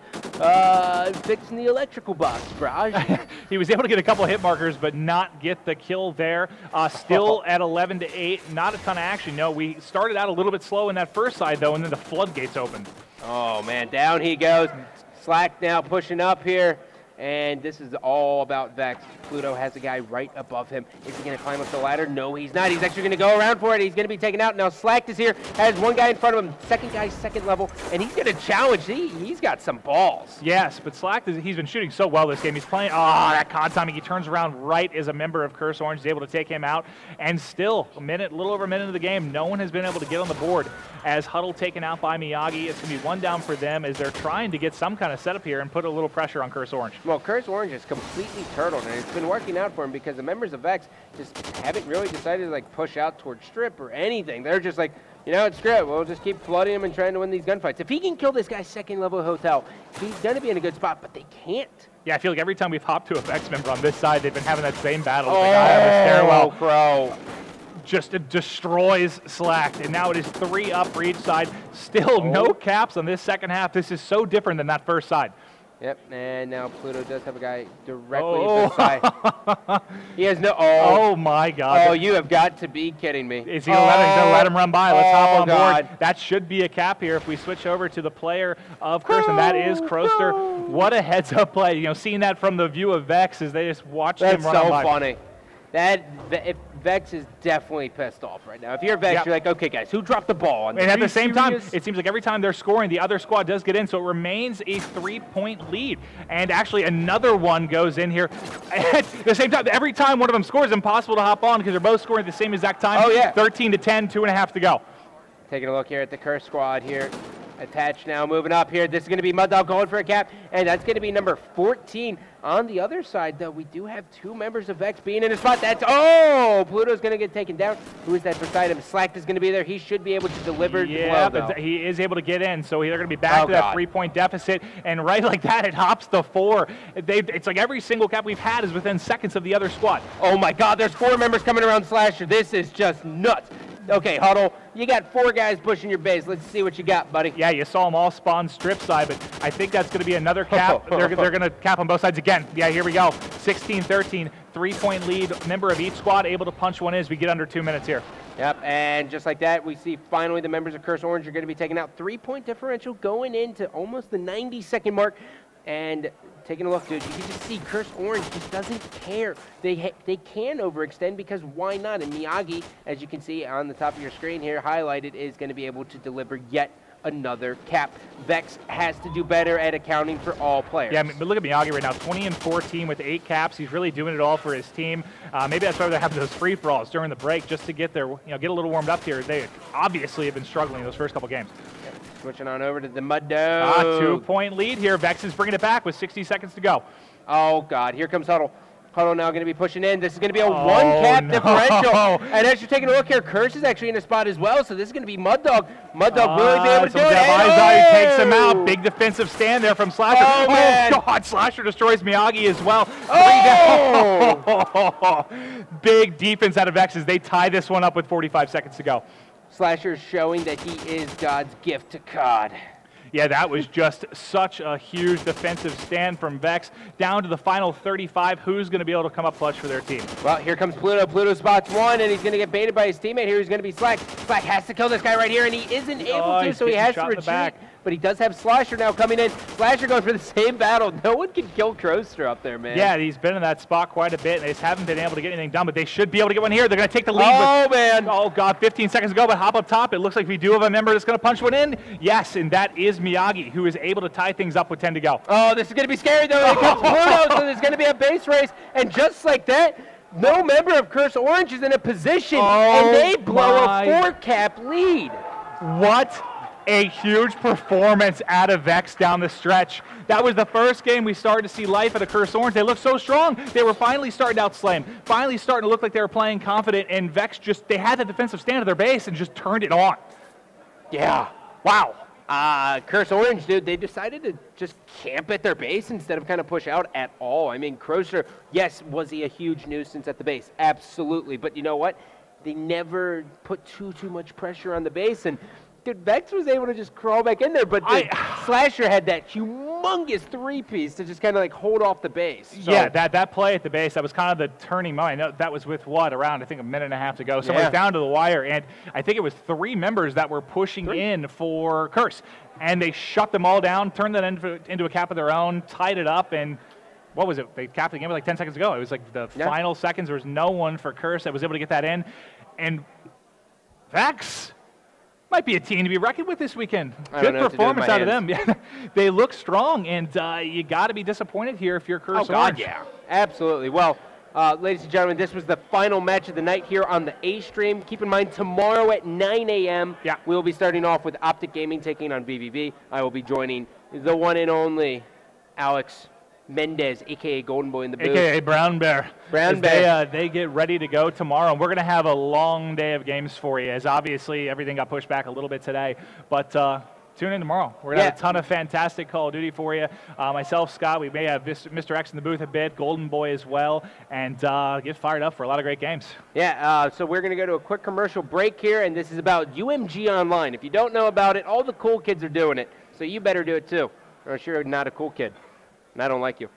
fixing the electrical box, Raj. He was able to get a couple of hit markers, but not get the kill there. Still at 11-8, not a ton of action. No, we started out a little bit slow in that first side, though, and then the floodgates opened. Oh, man, down he goes. Slack now pushing up here. And this is all about Vex. Pluto has a guy right above him. Is he going to climb up the ladder? No, he's not. He's actually going to go around for it. He's going to be taken out. Now Slack is here, has one guy in front of him. Second guy, 2nd level, and he's going to challenge. He's got some balls. Yes, but Slack, he's been shooting so well this game. He's playing, that con timing. He turns around right as a member of Curse Orange. He's able to take him out. And still, a little over a minute of the game, no one has been able to get on the board. As Huddle taken out by Miyagi, it's going to be 1 down for them as they're trying to get some kind of setup here and put a little pressure on Curse Orange. Well, Curse Orange is completely turtled, and it's been working out for him because the members of Vex just haven't really decided to push out towards strip or anything. They're just like, it's strip. We'll just keep flooding him and trying to win these gunfights. If he can kill this guy's 2nd level hotel, he's going to be in a good spot, but they can't. Yeah, I feel like every time we've hopped to a Vex member on this side, they've been having that same battle. The guy on the stairwell. Crow. Just destroys Slack, and now it is 3 up for each side. Still no caps on this second half. This is so different than that first side. Yep, and now Pluto does have a guy directly at the side. He has no. Oh my God! Oh, you have got to be kidding me! Is he gonna let him run by? Let's hop on board. That should be a cap here if we switch over to the player of Curse, and that is Kroster. What a heads-up play! Seeing that from the view of Vex as they just watched him run by. That's so funny. Vex is definitely pissed off right now. If you're Vex, you're like, okay, guys, who dropped the ball? And at the same time, it seems like every time they're scoring, the other squad does get in, so it remains a 3-point lead. And actually, another one goes in here. At the same time, every time one of them scores, it's impossible to hop on because they're both scoring at the same exact time. 13-10, 2.5 to go. Taking a look here at the Curse squad here. Attached now, moving up here. This is going to be Mud Dog going for a cap, and that's going to be number 14. On the other side, though, we do have 2 members of Vex being in a spot. That's, Pluto's going to get taken down. Who is that beside him? Slack is going to be there. He should be able to deliver the blow, but he is able to get in, so they're going to be back to that 3-point deficit, and right like that, it hops to 4. It's like every single cap we've had is within seconds of the other squad. Oh, my God, there's 4 members coming around Slasher. This is just nuts. Okay, Huddle, you got 4 guys pushing your base. Let's see what you got, buddy. Yeah, you saw them all spawn strip side, but I think that's going to be another cap. They're going to cap on both sides again. Yeah, here we go. 16-13, 3-point lead. Member of each squad able to punch one in as we get under 2 minutes here. Yep, and just like that, we see finally the members of Curse Orange are going to be taking out. 3-point differential going into almost the 90-second mark. And taking a look, dude, you can just see Curse Orange just doesn't care. They can overextend because why not? And Miyagi, as you can see on the top of your screen here, highlighted, is going to be able to deliver yet another cap. Vex has to do better at accounting for all players. Yeah, but look at Miyagi right now, 20-14 with 8 caps. He's really doing it all for his team. Maybe that's why they're having those free-for-alls during the break just to get their, get a little warmed up here. They obviously have been struggling those first couple games. Switching on over to the Mud Dog. 2-point lead here. Vex is bringing it back with 60 seconds to go. Oh, God. Here comes Huddle. Huddle now going to be pushing in. This is going to be a one-cap differential. And as you're taking a look here, Curse is actually in a spot as well, so this is going to be Mud Dog. Mud Dog will be able to do it. Takes him out. Big defensive stand there from Slasher. Oh, man. God, Slasher destroys Miyagi as well. Big defense out of Vex as they tie this one up with 45 seconds to go. Slasher showing that he is God's gift to COD. Yeah, that was just such a huge defensive stand from Vex. Down to the final 35. Who's going to be able to come up clutch for their team? Well, here comes Pluto. Pluto spots one, and he's going to get baited by his teammate here. He's going to be Slack. Slack has to kill this guy right here, and he isn't able to, so he has to retreat. But he does have Slasher now coming in. Slasher going for the same battle. No one can kill Croaster up there, man. Yeah, he's been in that spot quite a bit, and they just haven't been able to get anything done, but they should be able to get one here. They're going to take the lead. Oh, man. Oh, God, 15 seconds to go, but hop up top. It looks like we do have a member that's going to punch one in. Yes, and that is Miyagi, who is able to tie things up with 10 to go. Oh, this is going to be scary, though. Here comes Pluto, so there's going to be a base race, and just like that, no member of Curse Orange is in a position, and they blow a 4-cap lead. What a huge performance out of Vex down the stretch. That was the first game we started to see life at a Curse Orange. They looked so strong. They were finally starting to outslay him, finally starting to look like they were playing confident, and Vex just, they had that defensive stand of their base and just turned it on. Yeah. Wow. Curse Orange, dude, they decided to just camp at their base instead of kind of push out at all. I mean, Croaster, yes, was he a huge nuisance at the base? Absolutely. But you know what? They never put too much pressure on the base, and dude, Vex was able to just crawl back in there, but Slasher had that humongous 3-piece to just kind of like hold off the base. So. Yeah, that play at the base, that was kind of the turning moment. That was with what, around I think a minute and a half to go. So we're down to the wire, and I think it was 3 members that were pushing in for Curse, and they shut them all down, turned that into a cap of their own, tied it up, and what was it? They capped the game with like 10 seconds to go. It was like the final seconds. There was no one for Curse that was able to get that in, and Vex might be a team to be reckoned with this weekend. Good performance out of them. Yeah, they look strong, and you got to be disappointed here if you're Curse Orange. God, yeah. Absolutely. Well, ladies and gentlemen, this was the final match of the night here on the A stream. Keep in mind, tomorrow at 9 a.m., we'll be starting off with Optic Gaming taking on BBB. I will be joining the one and only Alex Mendez, a.k.a. Golden Boy in the booth. A.k.a. Brown Bear. Brown Bear. They get ready to go tomorrow. And we're going to have a long day of games for you, as obviously everything got pushed back a little bit today. But tune in tomorrow. We're going to have a ton of fantastic Call of Duty for you. Myself, Scott, we may have Mr. X in the booth a bit, Golden Boy as well, and get fired up for a lot of great games. Yeah, so we're going to go to a quick commercial break here, and this is about UMG Online. If you don't know about it, all the cool kids are doing it, so you better do it too, or else you're not a cool kid. And I don't like you.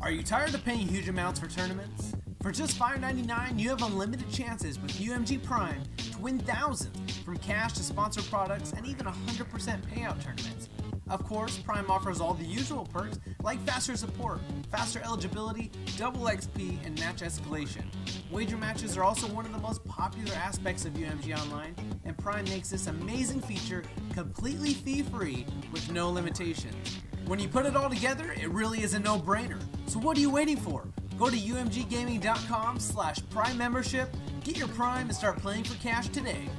Are you tired of paying huge amounts for tournaments? For just $5.99, you have unlimited chances with UMG Prime to win thousands, from cash to sponsored products and even 100% payout tournaments. Of course, Prime offers all the usual perks like faster support, faster eligibility, double XP, and match escalation. Wager matches are also one of the most popular aspects of UMG Online, and Prime makes this amazing feature completely fee-free with no limitations. When you put it all together, it really is a no-brainer. So what are you waiting for? Go to umggaming.com/Prime membership, get your Prime, and start playing for cash today.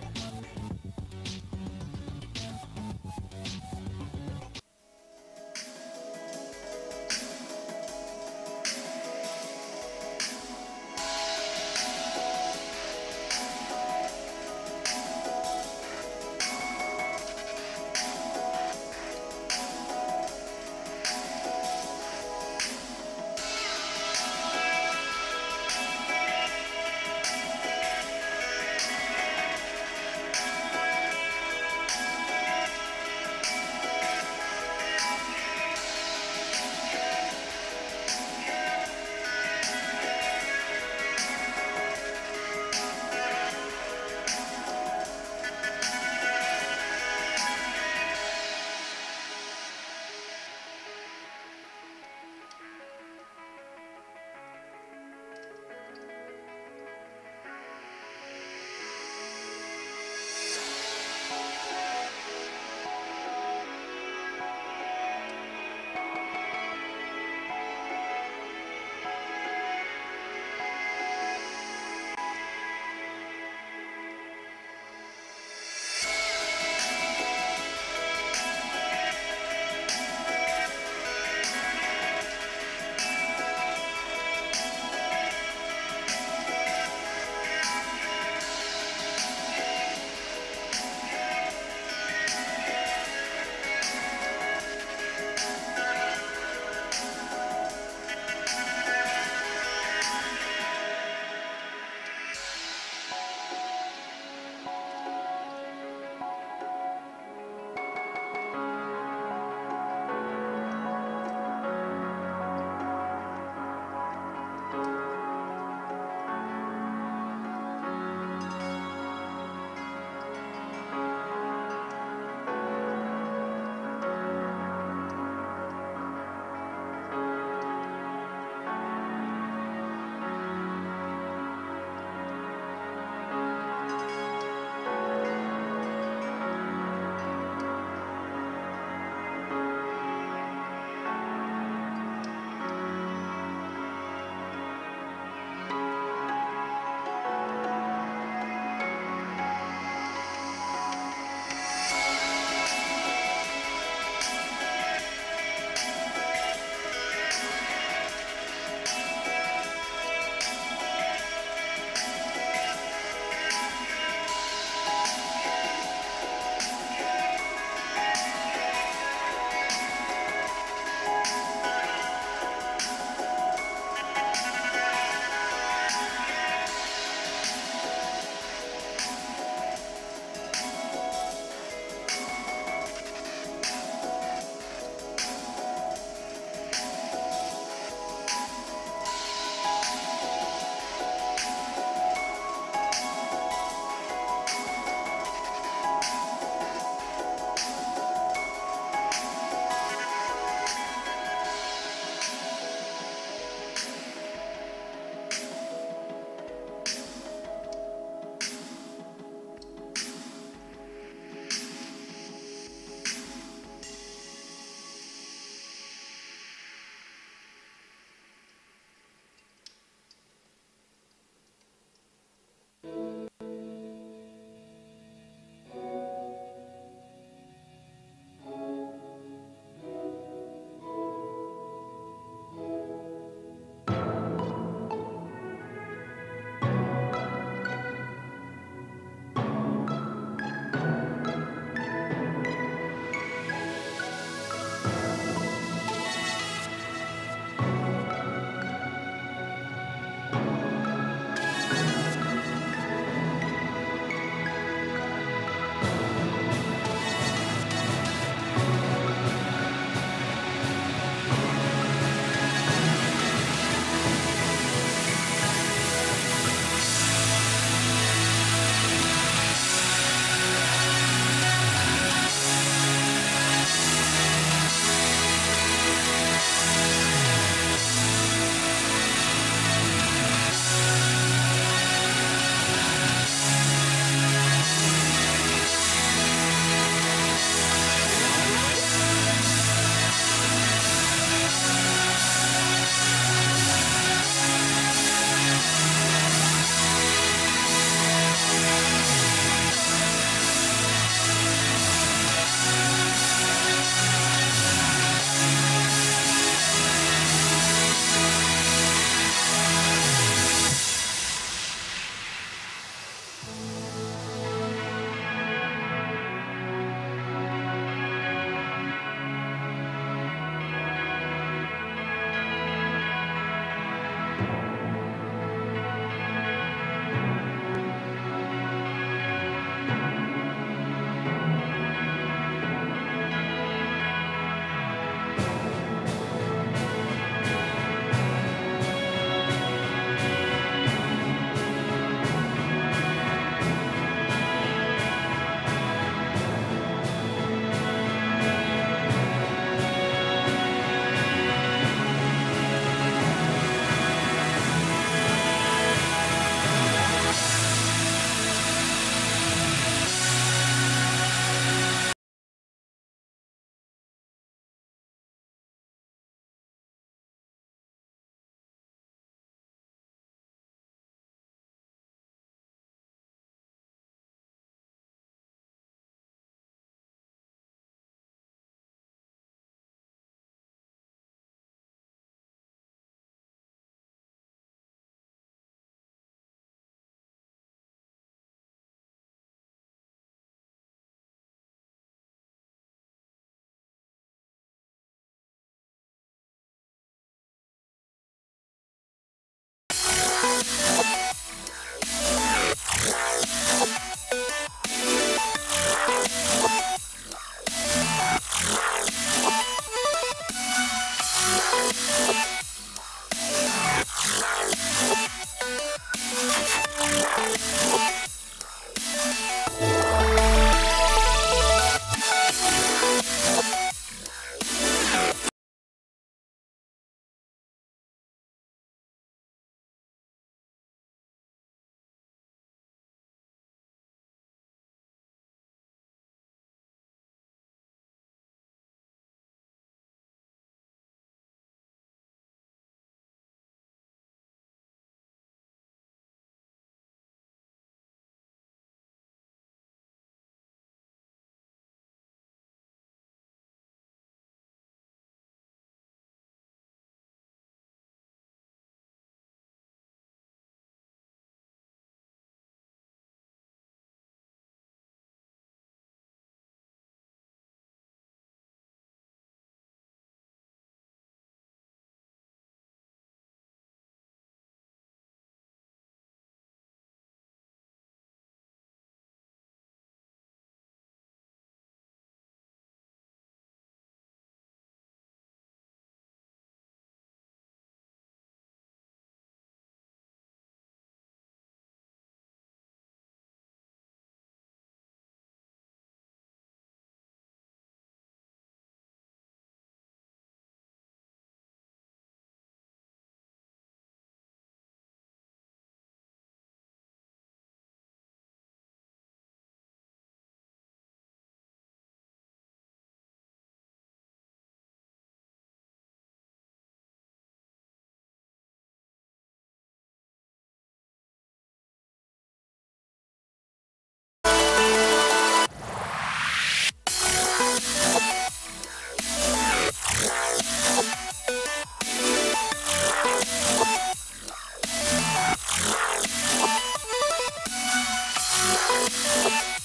Bye.